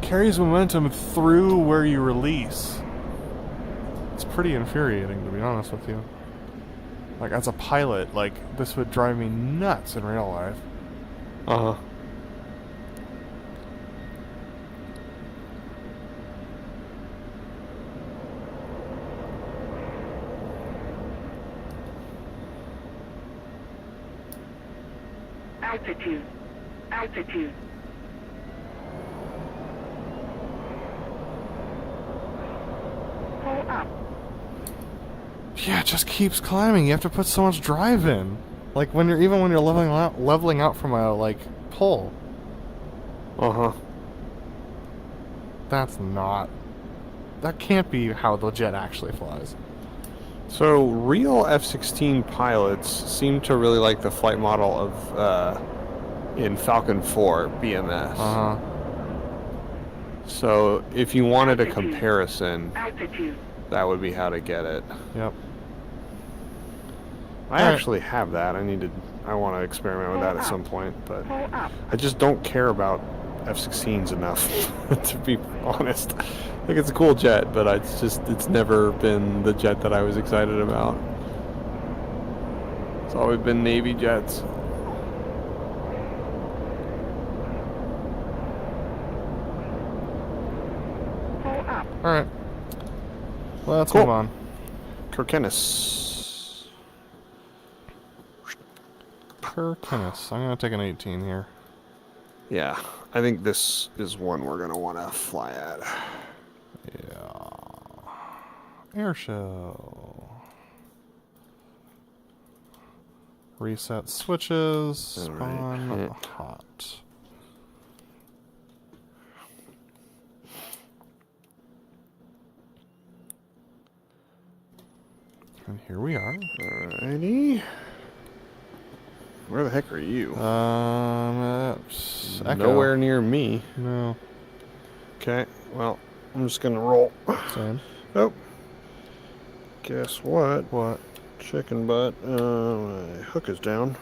carries momentum through where you release. It's pretty infuriating, to be honest with you. Like, as a pilot, like, this would drive me nuts in real life. Uh-huh. Altitude. Altitude. Pull up. Yeah, it just keeps climbing. You have to put so much drive in. Like, when you're leveling out from a, like, pull. Uh-huh. That can't be how the jet actually flies. So, real F-16 pilots seem to really like the flight model of, in Falcon 4 BMS. Uh-huh. So, if you wanted a comparison, Altitude. that would be how to get it. Yep. I Alright. actually have that. I want to experiment with that at some point, but Pull up. I just don't care about F-16s enough, to be honest. I think it's a cool jet, but it's never been the jet that I was excited about. It's always been Navy jets. Pull up. Alright. Well, let's Cool. move on. Kirkenes. Kirkenes. I'm going to take an 18 here. Yeah, I think this is one we're going to want to fly at. Yeah. Airshow. Reset switches. Spawn Alright. hot. And here we are. Alrighty. Where the heck are you? That's Echo. Nowhere near me. No. Okay, well, I'm just going to roll. Same. Oh. Guess what? What? Chicken butt. My hook is down.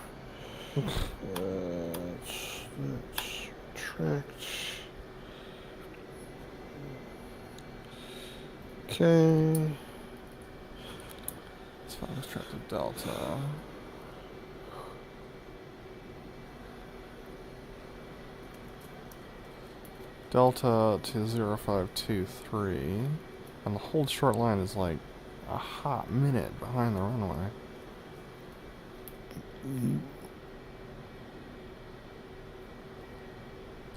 Let's retract. Okay. Let's find this trap to Delta. Delta to 0523. And the hold short line is like a hot minute behind the runway.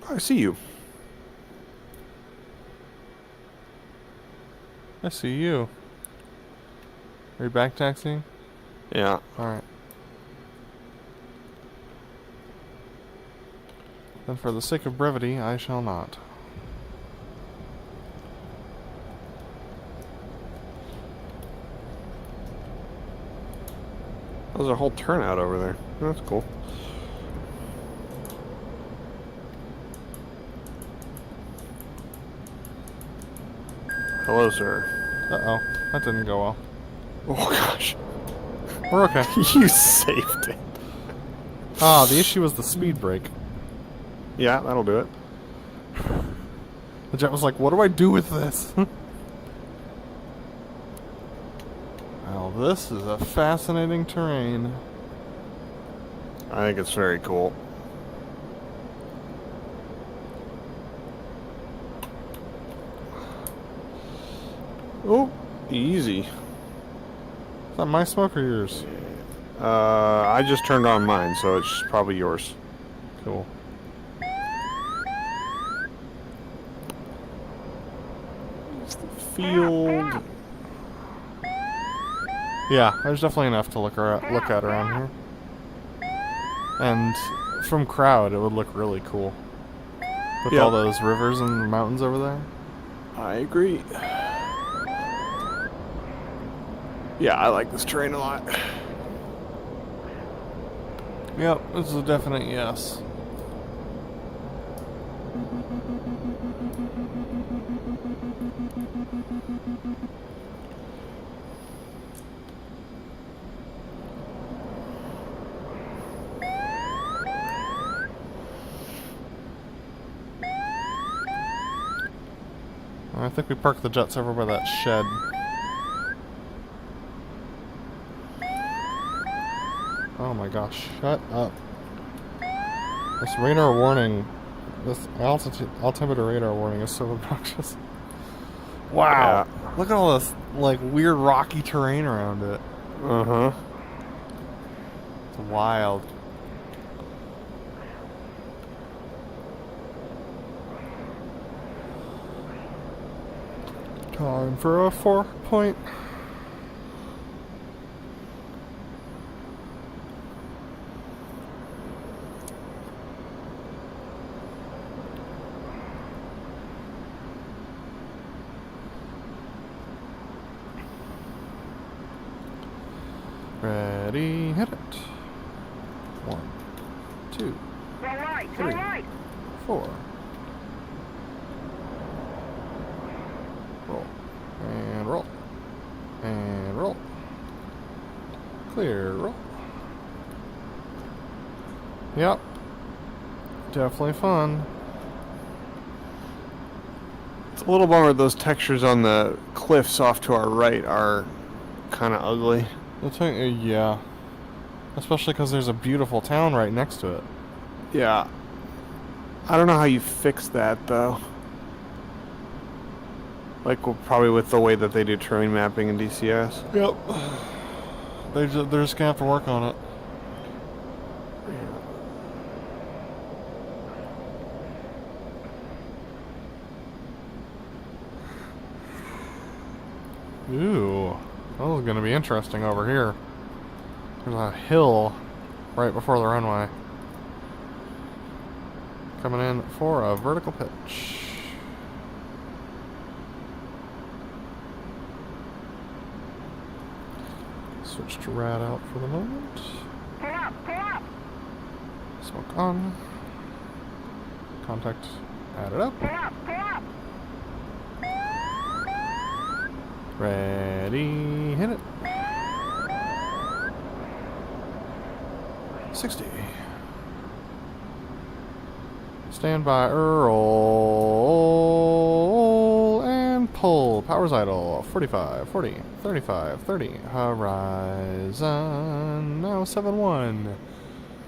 I see you. I see you. Are you back taxiing? Yeah. Alright. Then for the sake of brevity, I shall not. There's a whole turnout over there. That's cool. Hello, sir. Uh-oh. That didn't go well. Oh, gosh. We're okay. You saved it. Ah, the issue was the speed brake. Yeah, that'll do it. The jet was like, what do I do with this? Well, this is a fascinating terrain. I think it's very cool. Oh, easy. Is that my smoke or yours? I just turned on mine, so it's probably yours. Cool. It's the field. Yeah, there's definitely enough to look at around here. And from crowd, it would look really cool. With all those rivers and mountains over there. I agree. Yeah, I like this terrain a lot. Yep, this is a definite yes. I think we parked the jets over by that shed. Oh my gosh, shut up. This radar warning, this altimeter radar warning is so obnoxious. Wow. Yeah. Look at all this, like, weird rocky terrain around it. Uh-huh. It's wild. Time for a 4-point. Ready, hit it. 1, 2, 3, 4. Roll. And roll. And roll. Clear, roll. Yep. Definitely fun. It's a little bummer those textures on the cliffs off to our right are kind of ugly. Yeah. Especially because there's a beautiful town right next to it. Yeah. I don't know how you fix that, though. Like, well, probably with the way that they do terrain mapping in DCS. Yep. They're just going to have to work on it. Ooh. That was going to be interesting over here. There's a hill right before the runway. Coming in for a vertical pitch. Switch to rad out for the moment. Pull up, pull up. Smoke on. Contact added up. Pull up, pull up. Ready, hit it. 60. Stand by, roll, and pull. Power's idle. 45, 40, 35, 30. Horizon. Now 7-1.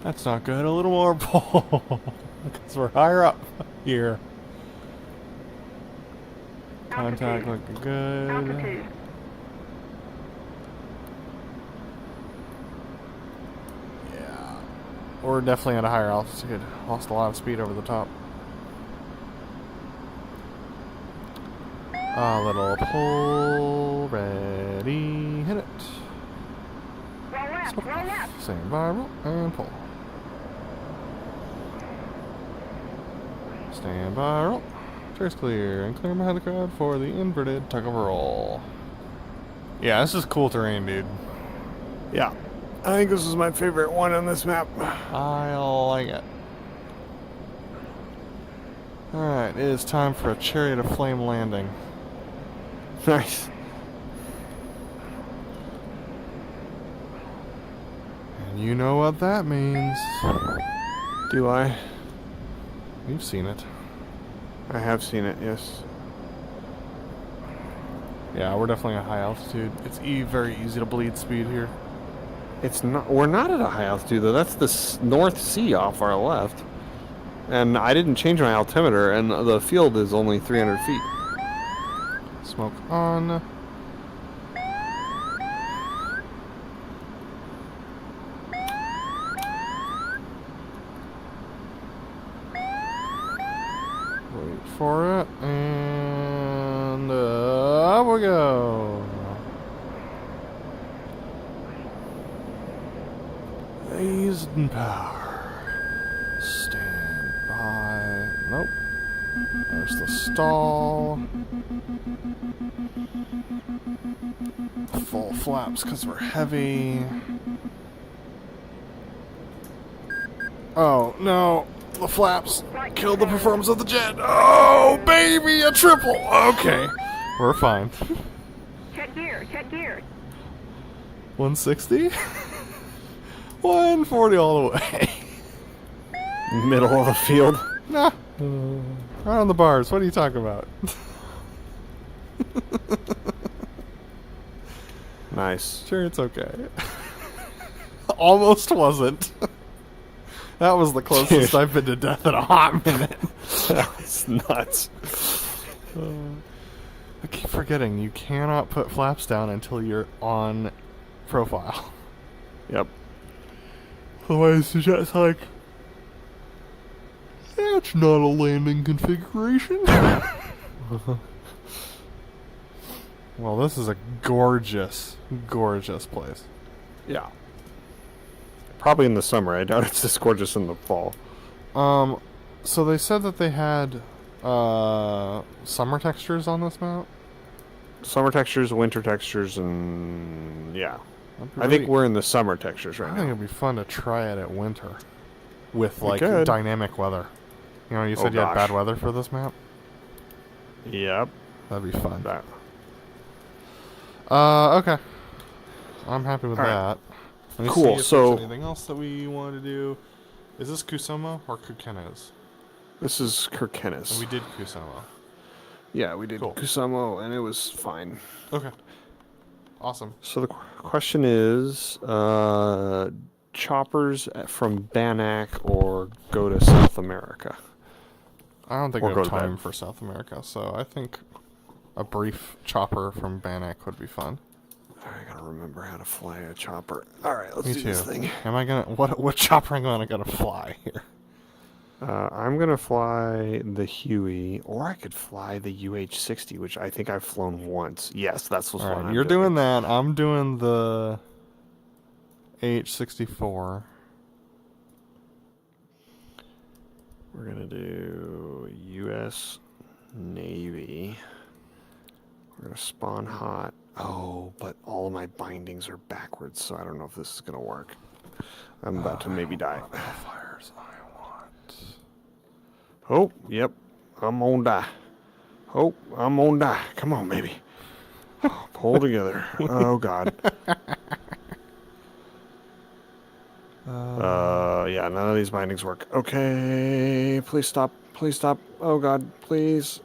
That's not good. A little more pull. Because we're higher up here. Contact looking good. Altitude. Yeah. We're definitely at a higher altitude. Lost a lot of speed over the top. A little pull. Ready. Hit it. Roll left, roll left. Stand by, roll, and pull. Stand by, roll. Trace clear, and clear behind the crowd for the inverted tug of roll. Yeah, this is cool terrain, dude. Yeah. I think this is my favorite one on this map. I like it. Alright, it is time for a ChariotOfFLAME landing. Nice. And you know what that means. Do I? You've seen it. I have seen it, yes. Yeah, we're definitely at high altitude. It's very easy to bleed speed here. It's not. We're not at a high altitude though. That's the North Sea off our left, and I didn't change my altimeter, and the field is only 300 feet. Smoke on. Wait for it, and up we go. Raised in power. Stand by. Nope. There's the stall. Full flaps because we're heavy. Oh, no. The flaps killed the performance of the jet. Oh, baby, a triple. Okay. We're fine. Check gear, check gear. 160? 140 all the way. Middle of the field. Nah. Right on the bars. What are you talking about? Nice. Sure, it's okay. Almost wasn't. That was the closest I've been to death in a hot minute. That was nuts. I keep forgetting, you cannot put flaps down until you're on profile. Yep. Otherwise, it's just like, that's not a landing configuration. Well, this is a gorgeous, gorgeous place. Yeah. Probably in the summer. I doubt it's this gorgeous in the fall. So they said that they had summer textures on this map. Summer textures, winter textures, and yeah. I Really- think we're in the summer textures right I think now. it'd be fun to try it at winter with We like could. dynamic weather. You know, you said Oh, you had bad gosh. weather for this map. Yep. That'd be fun. That. Okay. I'm happy with All right. that. Let me Cool, see if so- there's anything else that we want to do. Is this Kusama or Kukenes? This is And Kirkenes. we did Kusama. Yeah, we did Cool. Kusamo, and it was fine. Okay. Awesome. So the question is, choppers from Bannack or go to South America? I don't think Or we go have to bed. time for South America, so I think a brief chopper from Bannack would be fun. I gotta remember how to fly a chopper. All right, let's Me do too. this thing. Am I gonna what chopper am I gonna fly here? I'm gonna fly the Huey, or I could fly the UH-60, which I think I've flown once. Yes, that's what's All what right, I'm you're doing that. I'm doing the H-64. We're gonna do U.S. Navy. We're gonna spawn hot. Oh, but all of my bindings are backwards, so I don't know if this is gonna work. I'm about to maybe die. Fires I want. Oh, yep. I'm gonna die. Oh, I'm gonna die. Come on, baby. Pull together. Oh, God. Yeah, none of these bindings work. Okay, please stop. Please stop. Oh, God, please.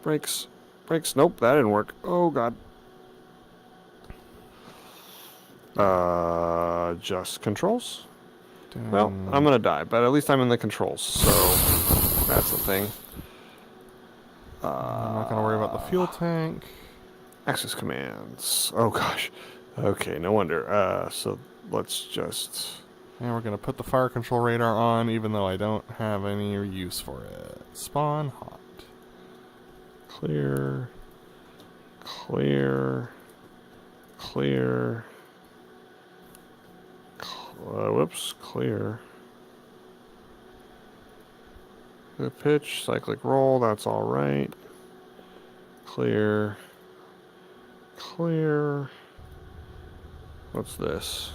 Brakes. Brakes. Nope, that didn't work. Oh, God. Just controls? Well, I'm gonna die, but at least I'm in the controls, so that's the thing. I'm not gonna worry about the fuel tank. Access commands. Oh gosh. Okay, no wonder. So let's just. And we're gonna put the fire control radar on, even though I don't have any use for it. Spawn hot. Clear. Clear. Clear. Whoops. Clear. Good pitch. Cyclic roll. That's all right. Clear. Clear. What's this?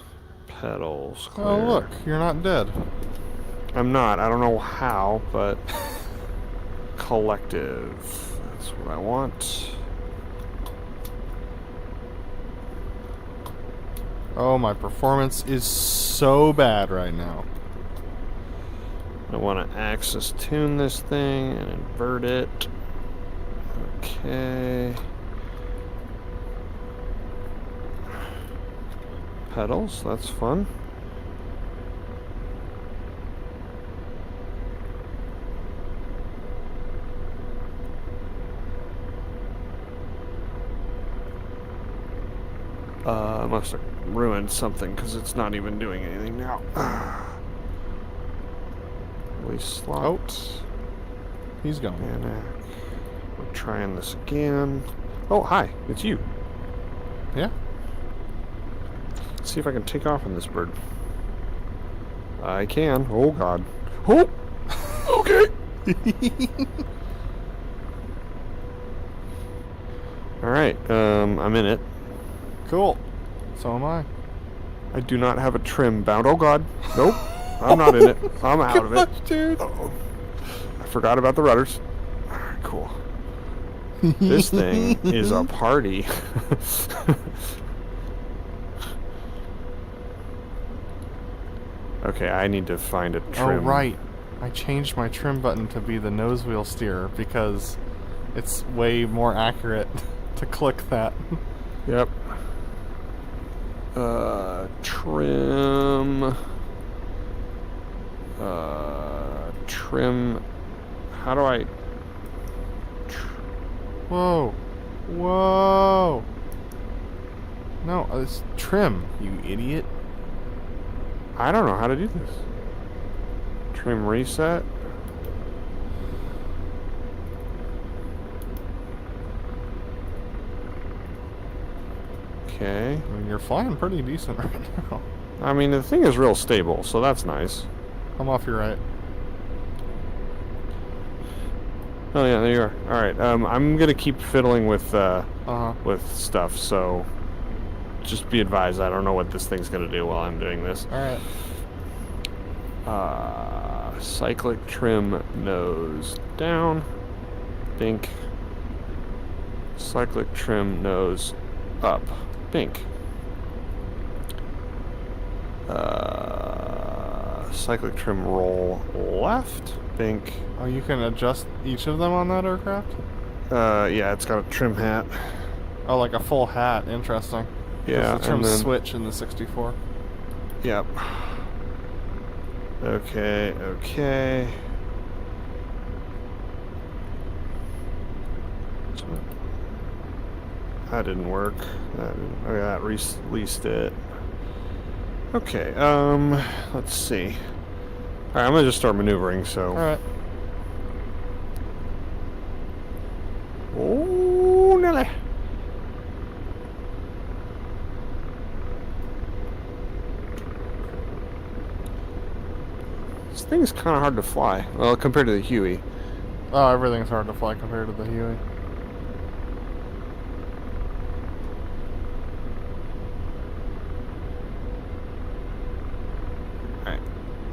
Pedals. Clear. Oh look, you're not dead. I'm not. I don't know how, but collective. That's what I want. Oh, my performance is so bad right now. I want to axis tune this thing and invert it. Okay. Pedals, that's fun. I must have ruined something because it's not even doing anything now. Release slot. He's gone. And we're trying this again. Oh, hi, it's you. Yeah? Let's see if I can take off on this bird. I can. Oh, God. Oh! Okay! Alright, I'm in it. Cool. So am I. I do not have a trim bound. Oh, God. Nope. I'm not in it. I'm out of it. Dude. Uh-oh. I forgot about the rudders. Alright, cool. This thing is a party. Okay, I need to find a trim. Oh, right. I changed my trim button to be the nose wheel steer because it's way more accurate to click that. Yep. Trim. Trim. How do I? Whoa. Whoa. No, it's trim, you idiot. I don't know how to do this. Trim reset. Okay. I mean, you're flying pretty decent right now. I mean, the thing is real stable, so that's nice. I'm off your right. Oh yeah, there you are. All right. I'm gonna keep fiddling with stuff, so just be advised. I don't know what this thing's gonna do while I'm doing this. All right. Cyclic trim nose down. Bink. Cyclic trim nose up. Bink. Cyclic trim roll left. Bink. Oh, you can adjust each of them on that aircraft? Yeah, it's got a trim hat. Oh, like a full hat. Interesting. Yeah, There's the trim and then, switch in the 64. Yep. Okay, okay. That didn't work. That released it. Okay, let's see. Alright, I'm gonna just start maneuvering, so. Alright. Oh, Nelly. This thing's kind of hard to fly. Well, compared to the Huey. Oh, everything's hard to fly compared to the Huey. Alright.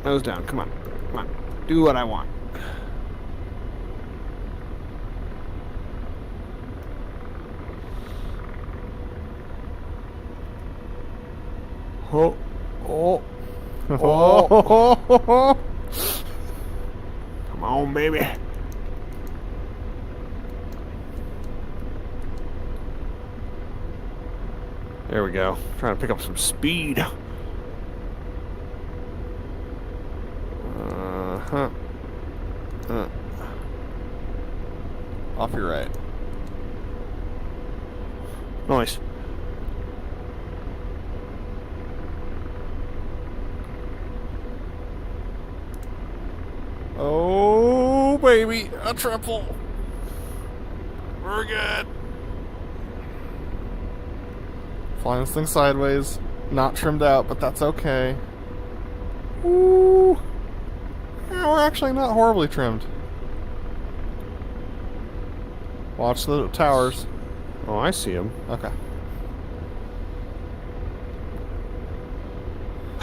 Nose down. Come on. Come on. Do what I want. Oh. Oh. Oh. Come on, baby. There we go. Trying to pick up some speed. Off your right. Nice. Oh, baby. A triple. We're good. Flying this thing sideways. Not trimmed out, but that's okay. Ooh. Yeah, we're actually not horribly trimmed. Watch the towers. Oh, I see him. Okay.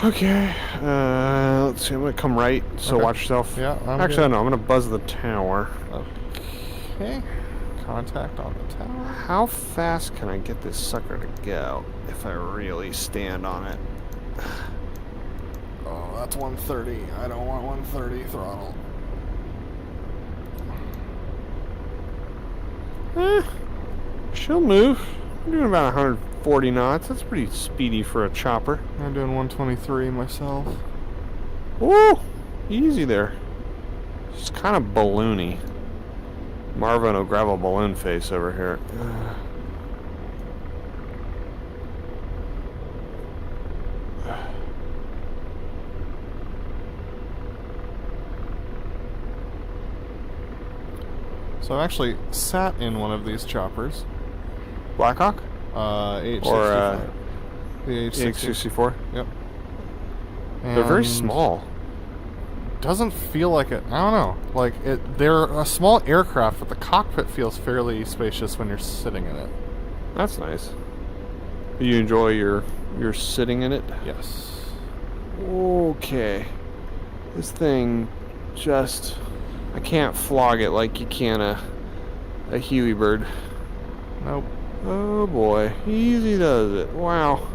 Okay. Let's see. I'm gonna come right. So Okay. watch yourself. Yeah, I'm Actually, good. no. I'm gonna buzz the tower. Okay. Contact on the tower. How fast can I get this sucker to go if I really stand on it? Oh, that's 130. I don't want 130 throttle. She'll move. I'm doing about 140 knots. That's pretty speedy for a chopper. I'm doing 123 myself. Woo! Easy there. It's kind of balloony. Marvin will grab a balloon face over here. So I actually sat in one of these choppers. Blackhawk? H64. Or the H60. H64? Yep. They're very And small. Doesn't feel like it. I don't know. Like they're a small aircraft, but the cockpit feels fairly spacious when you're sitting in it. That's nice. You enjoy your sitting in it? Yes. Okay. This thing just... I can't flog it like you can a Huey bird. Nope. Oh boy. Easy does it. Wow.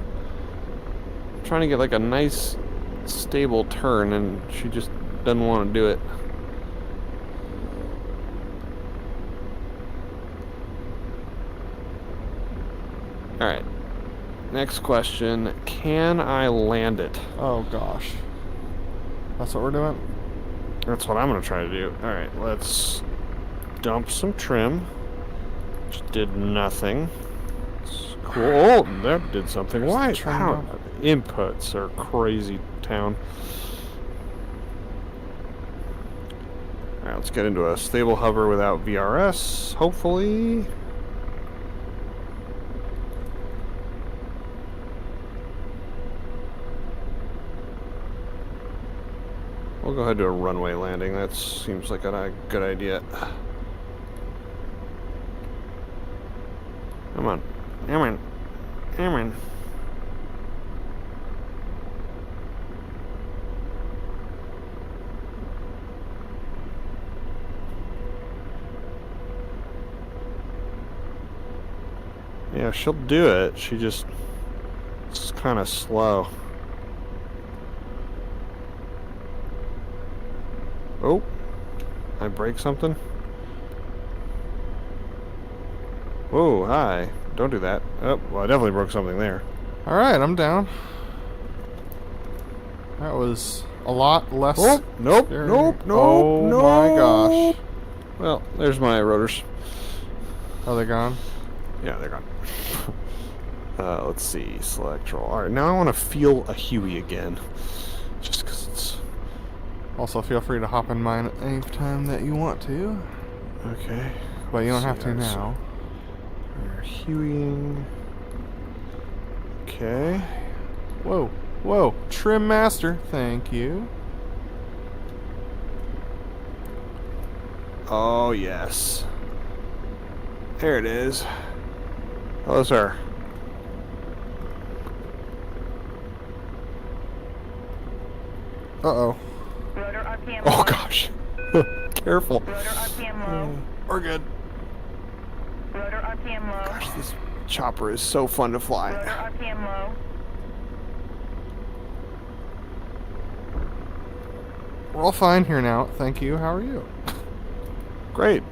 I'm trying to get like a nice stable turn and she just doesn't want to do it. Alright. Next question. Can I land it? Oh gosh. That's what we're doing? That's what I'm going to try to do. Alright, let's dump some trim. Which did nothing. It's cool. Oh, that did something. Why? How? Inputs are crazy town. Alright, let's get into a stable hover without VRS, hopefully. We'll go ahead and do a runway landing. That seems like a good idea. Come on. Come on. Come on. Yeah, she'll do it. She just... It's kind of slow. Oh, I break something? Whoa, hi. Don't do that. Oh, well, I definitely broke something there. Alright, I'm down. That was a lot less... Oh, nope, scary. nope, nope, oh no. my gosh. Well, there's my rotors. Are they gone? Yeah, they're gone. Let's see, select roll. Alright, now I want to feel a Huey again. Just because it's... Also, feel free to hop in mine at any time that you want to. Okay. But you don't have See, to I see. now. We're Hueying. Okay. Whoa, whoa. Trim master, thank you. Oh, yes. There it is. Hello, sir. Uh-oh. Rotor RPM Oh, low. gosh. Careful. Rotor RPM low. We're good. Rotor RPM low. Gosh, this chopper is so fun to Rotor fly. RPM low. We're all fine here now, thank you. How are you? Great.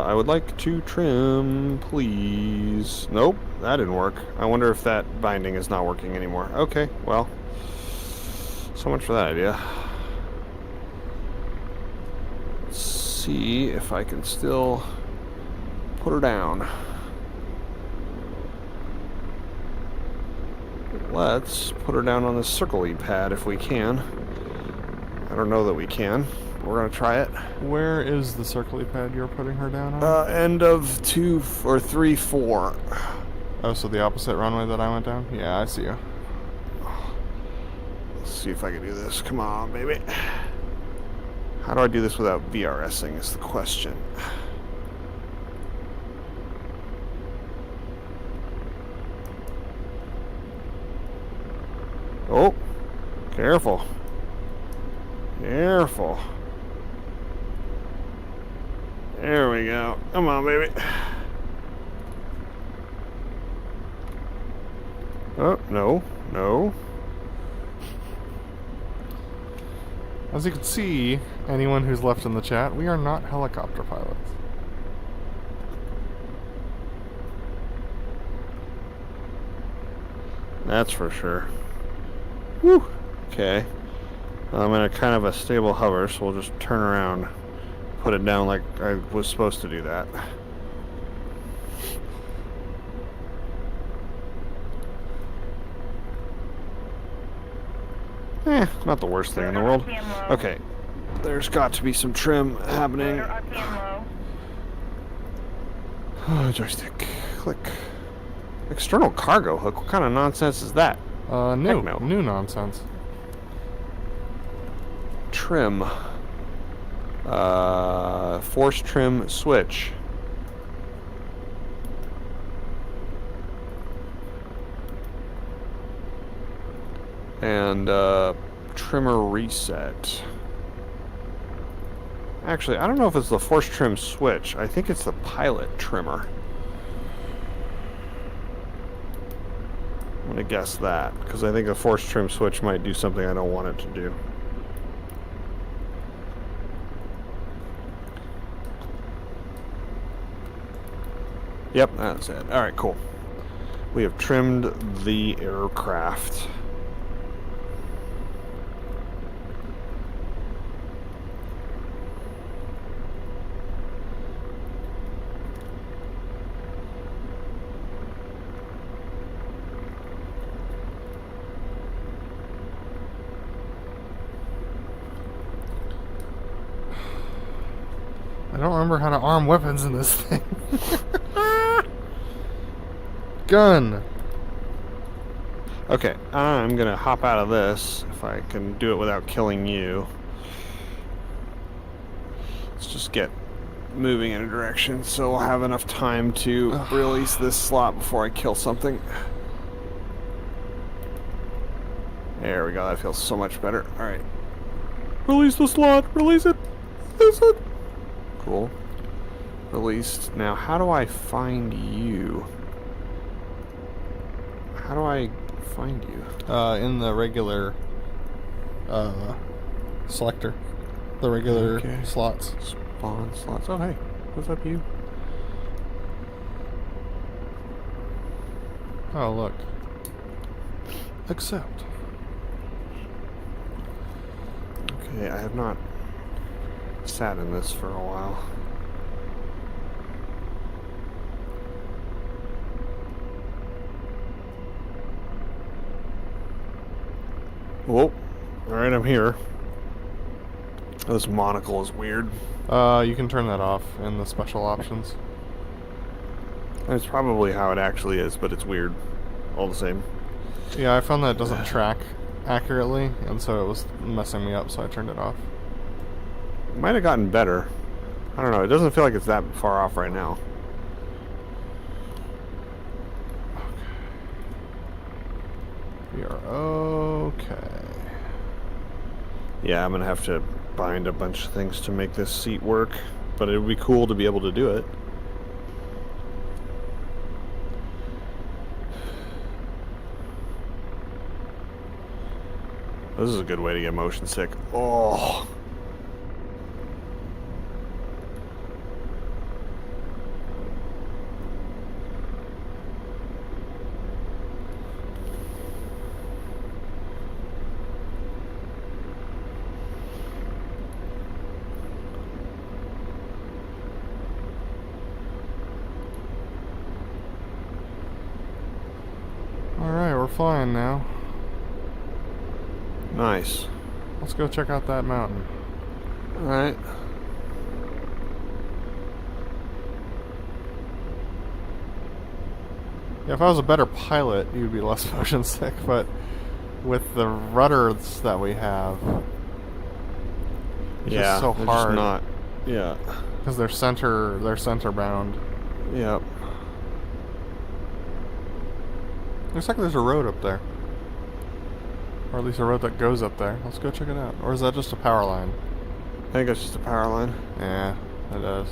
I would like to trim, please. Nope, that didn't work. I wonder if that binding is not working anymore. Okay, well, so much for that idea. Let's see if I can still put her down. Let's put her down on the circle-y pad if we can. I don't know that we can. We're gonna try it. Where is the circly pad you're putting her down on? End of 2 or 3, 4. Oh, so the opposite runway that I went down? Yeah, I see you. Let's see if I can do this. Come on, baby. How do I do this without VRSing is the question. Oh, careful. Careful. There we go. Come on, baby. Oh, no. No. As you can see, anyone who's left in the chat, we are not helicopter pilots. That's for sure. Whew. Okay. I'm in a kind of a stable hover, so we'll just turn around. Put it down like I was supposed to do that. Not the worst thing in the world. Okay, there's got to be some trim happening. Rotor RPM low. Oh, joystick, click. External cargo hook, what kind of nonsense is that? New. no. New nonsense. Trim. Force trim switch. And, trimmer reset. Actually, I don't know if it's the force trim switch. I think it's the pilot trimmer. I'm gonna guess that, because I think a force trim switch might do something I don't want it to do. Yep, that's it. Alright, cool. We have trimmed the aircraft. I don't remember how to arm weapons in this thing. Gun. Okay, I'm gonna hop out of this, if I can do it without killing you. Let's just get moving in a direction so we'll have enough time to release this slot before I kill something. There we go, that feels so much better. Alright. Release the slot! Release it! Release it! Cool. Released. Now, how do I find you? How do I find you? In the regular selector. The regular slots. Spawn slots. Oh, hey. What's up, you? Oh, look. Accept. Okay, I have not sat in this for a while. Whoa. Alright, I'm here. This monocle is weird. You can turn that off in the special options. That's probably how it actually is, but it's weird. All the same. Yeah, I found that it doesn't track accurately, and so it was messing me up, so I turned it off. It might have gotten better. I don't know. It doesn't feel like it's that far off right now. We are okay. Yeah, I'm gonna have to bind a bunch of things to make this seat work, but it would be cool to be able to do it. This is a good way to get motion sick. Oh. Alright, we're flying now. Nice. Let's go check out that mountain. Alright. Yeah, if I was a better pilot, you'd be less motion sick, but with the rudders that we have, it's just so they're hard. just not. Yeah. Because they're center bound. Yep. Looks like there's a road up there. Or at least a road that goes up there. Let's go check it out. Or is that just a power line? I think it's just a power line. Yeah, it does.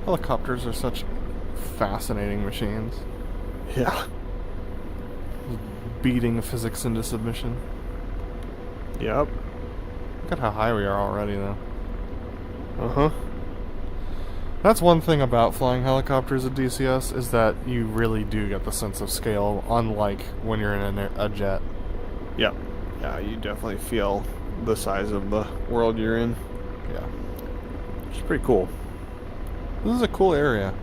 Helicopters are such fascinating machines. Yeah. Beating physics into submission. Yep. Look at how high we are already, though. Uh-huh. That's one thing about flying helicopters at DCS, is that you really do get the sense of scale, unlike when you're in a jet. Yep. Yeah, you definitely feel the size of the world you're in. Yeah. Which is pretty cool. This is a cool area.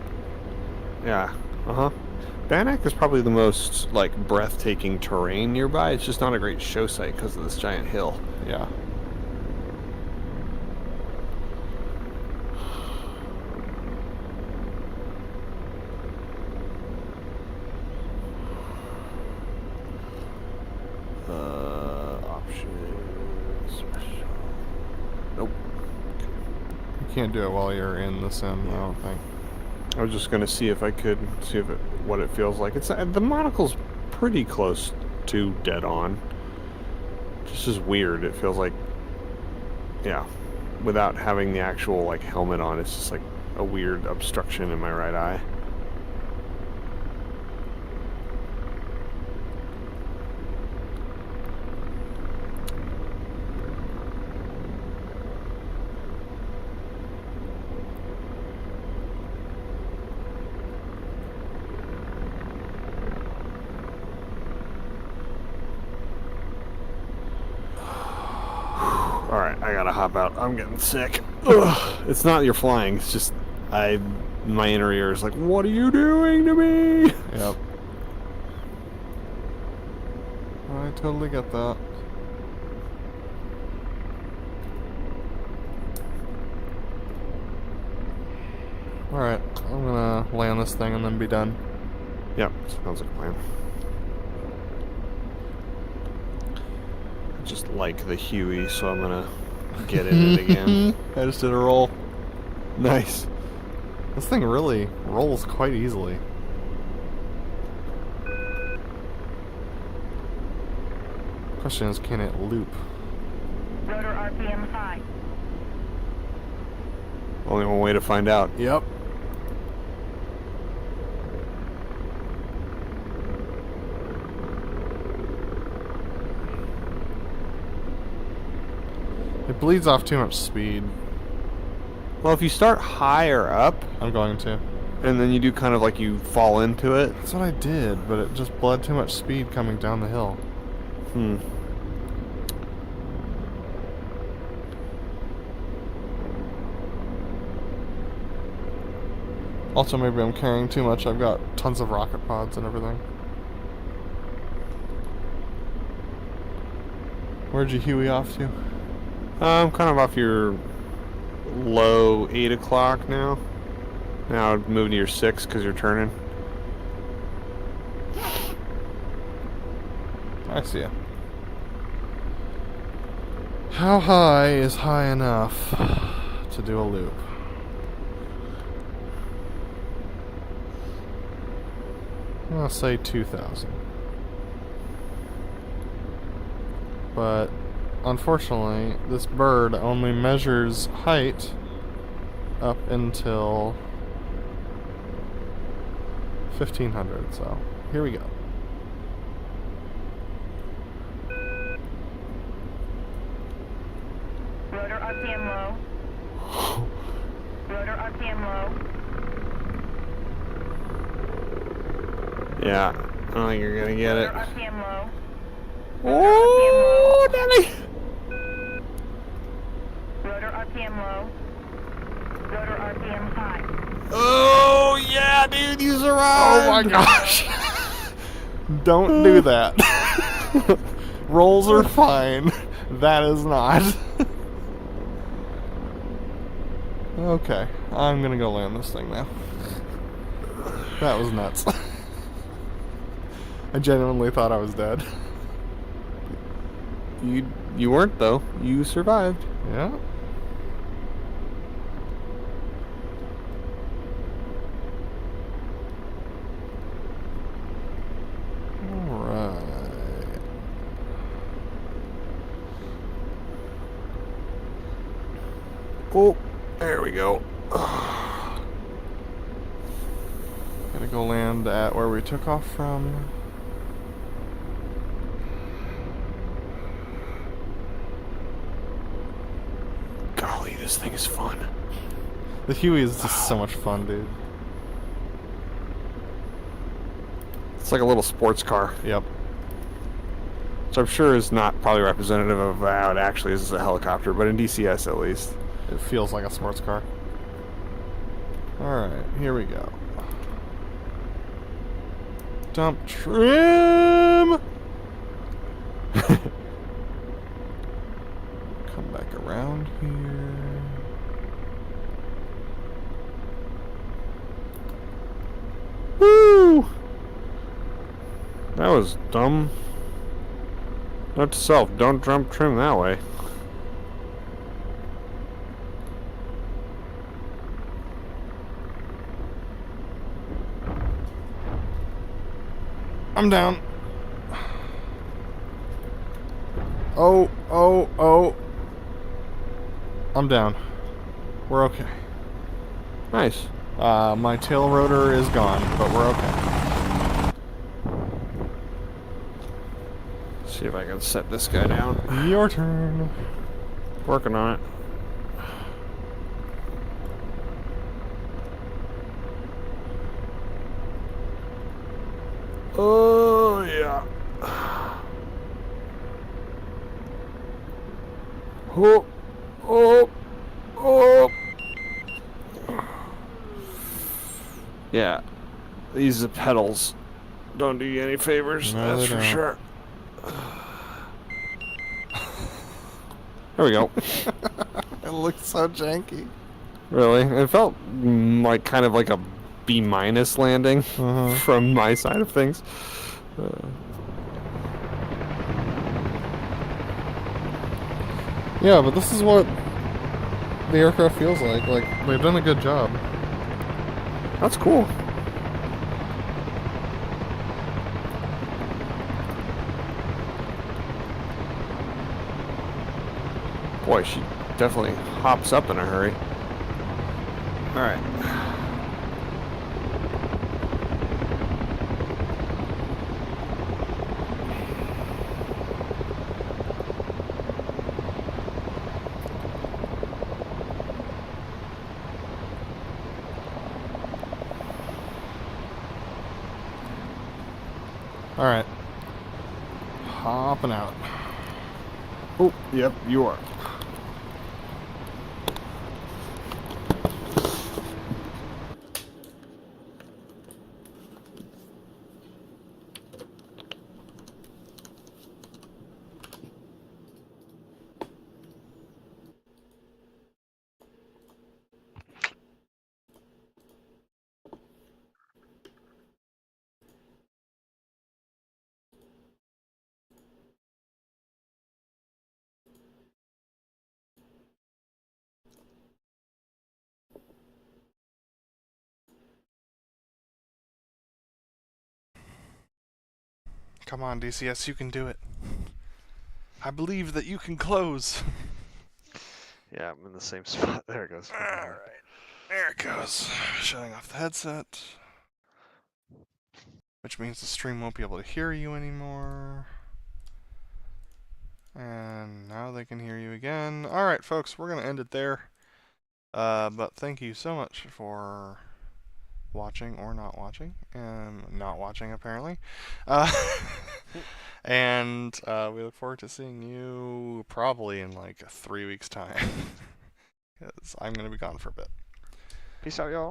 Yeah. Uh-huh. Bannack is probably the most, like, breathtaking terrain nearby. It's just not a great show site because of this giant hill. Yeah. can't do it while you're in the sim, I don't think. I was just gonna see if I could see if what it feels like. It's the monocle's pretty close to dead on. Just is weird. It feels like, yeah, without having the actual like helmet on, it's just like a weird obstruction in my right eye. Alright, I gotta hop out. I'm getting sick. Ugh. It's not you're flying, it's just my inner ear is like, what are you doing to me? Yep. I totally get that. Alright, I'm gonna land this thing and then be done. Yep, sounds like a plan. I just like the Huey, so I'm gonna get in it again. I just did a roll. Nice. This thing really rolls quite easily. Question is, can it loop? Rotor RPM high. Only one way to find out. Yep. It bleeds off too much speed. Well, if you start higher up, I'm going to. and then you do kind of like you fall into it. That's what I did, but it just bled too much speed coming down the hill. Also, maybe I'm carrying too much. I've got tons of rocket pods and everything. Where'd you Huey off to? I'm kind of off your low 8 o'clock now. Now moving to your 6 because you're turning. I see ya. How high is high enough to do a loop? I'll say 2,000. But unfortunately, this bird only measures height up until 1,500. So here we go. Rotor RPM low. Rotor RPM low. Yeah, I don't think you're gonna get it. Rotor RPM low. Oh, Nelly! Rotor RPM low. Rotor RPM high. Oh yeah, dude, you survived! Oh my gosh! Don't do that. Rolls are fine. That is not. Okay, I'm gonna go land this thing now. That was nuts. I genuinely thought I was dead. You weren't though. You survived. Yeah. Alright. Oh, there we go. Gotta go land at where we took off from. Golly, this thing is fun. The Huey is just so much fun, dude. It's like a little sports car. Yep. So I'm sure is not probably representative of how it actually is as a helicopter, but in DCS at least. It feels like a sports car. Alright, here we go. Dump trim! Come back around here. Woo! That was dumb. Note to self, don't jump trim that way. I'm down. Oh, oh, oh. I'm down. We're okay. Nice. My tail rotor is gone, but we're okay. See if I can set this guy down. Your turn. Working on it. Oh, yeah. Oh, oh, oh. Yeah, these pedals don't do you any favors, No, that's they for don't. sure. There we go. It looks so janky. Really? It felt like kind of like a B- landing from my side of things. Yeah, but this is what the aircraft feels like. Like, they've done a good job. That's cool. Boy, she definitely hops up in a hurry. All right. Alright. Hopping out. Oh, yep, you are. Come on, DCS, you can do it. I believe that you can close. Yeah, I'm in the same spot. There it goes. Alright, there it goes. Shutting off the headset. Which means the stream won't be able to hear you anymore. And now they can hear you again. Alright, folks, we're going to end it there. But thank you so much for watching or not watching. Not watching, apparently. And we look forward to seeing you probably in like 3 weeks' time. Because I'm going to be gone for a bit. Peace out, y'all.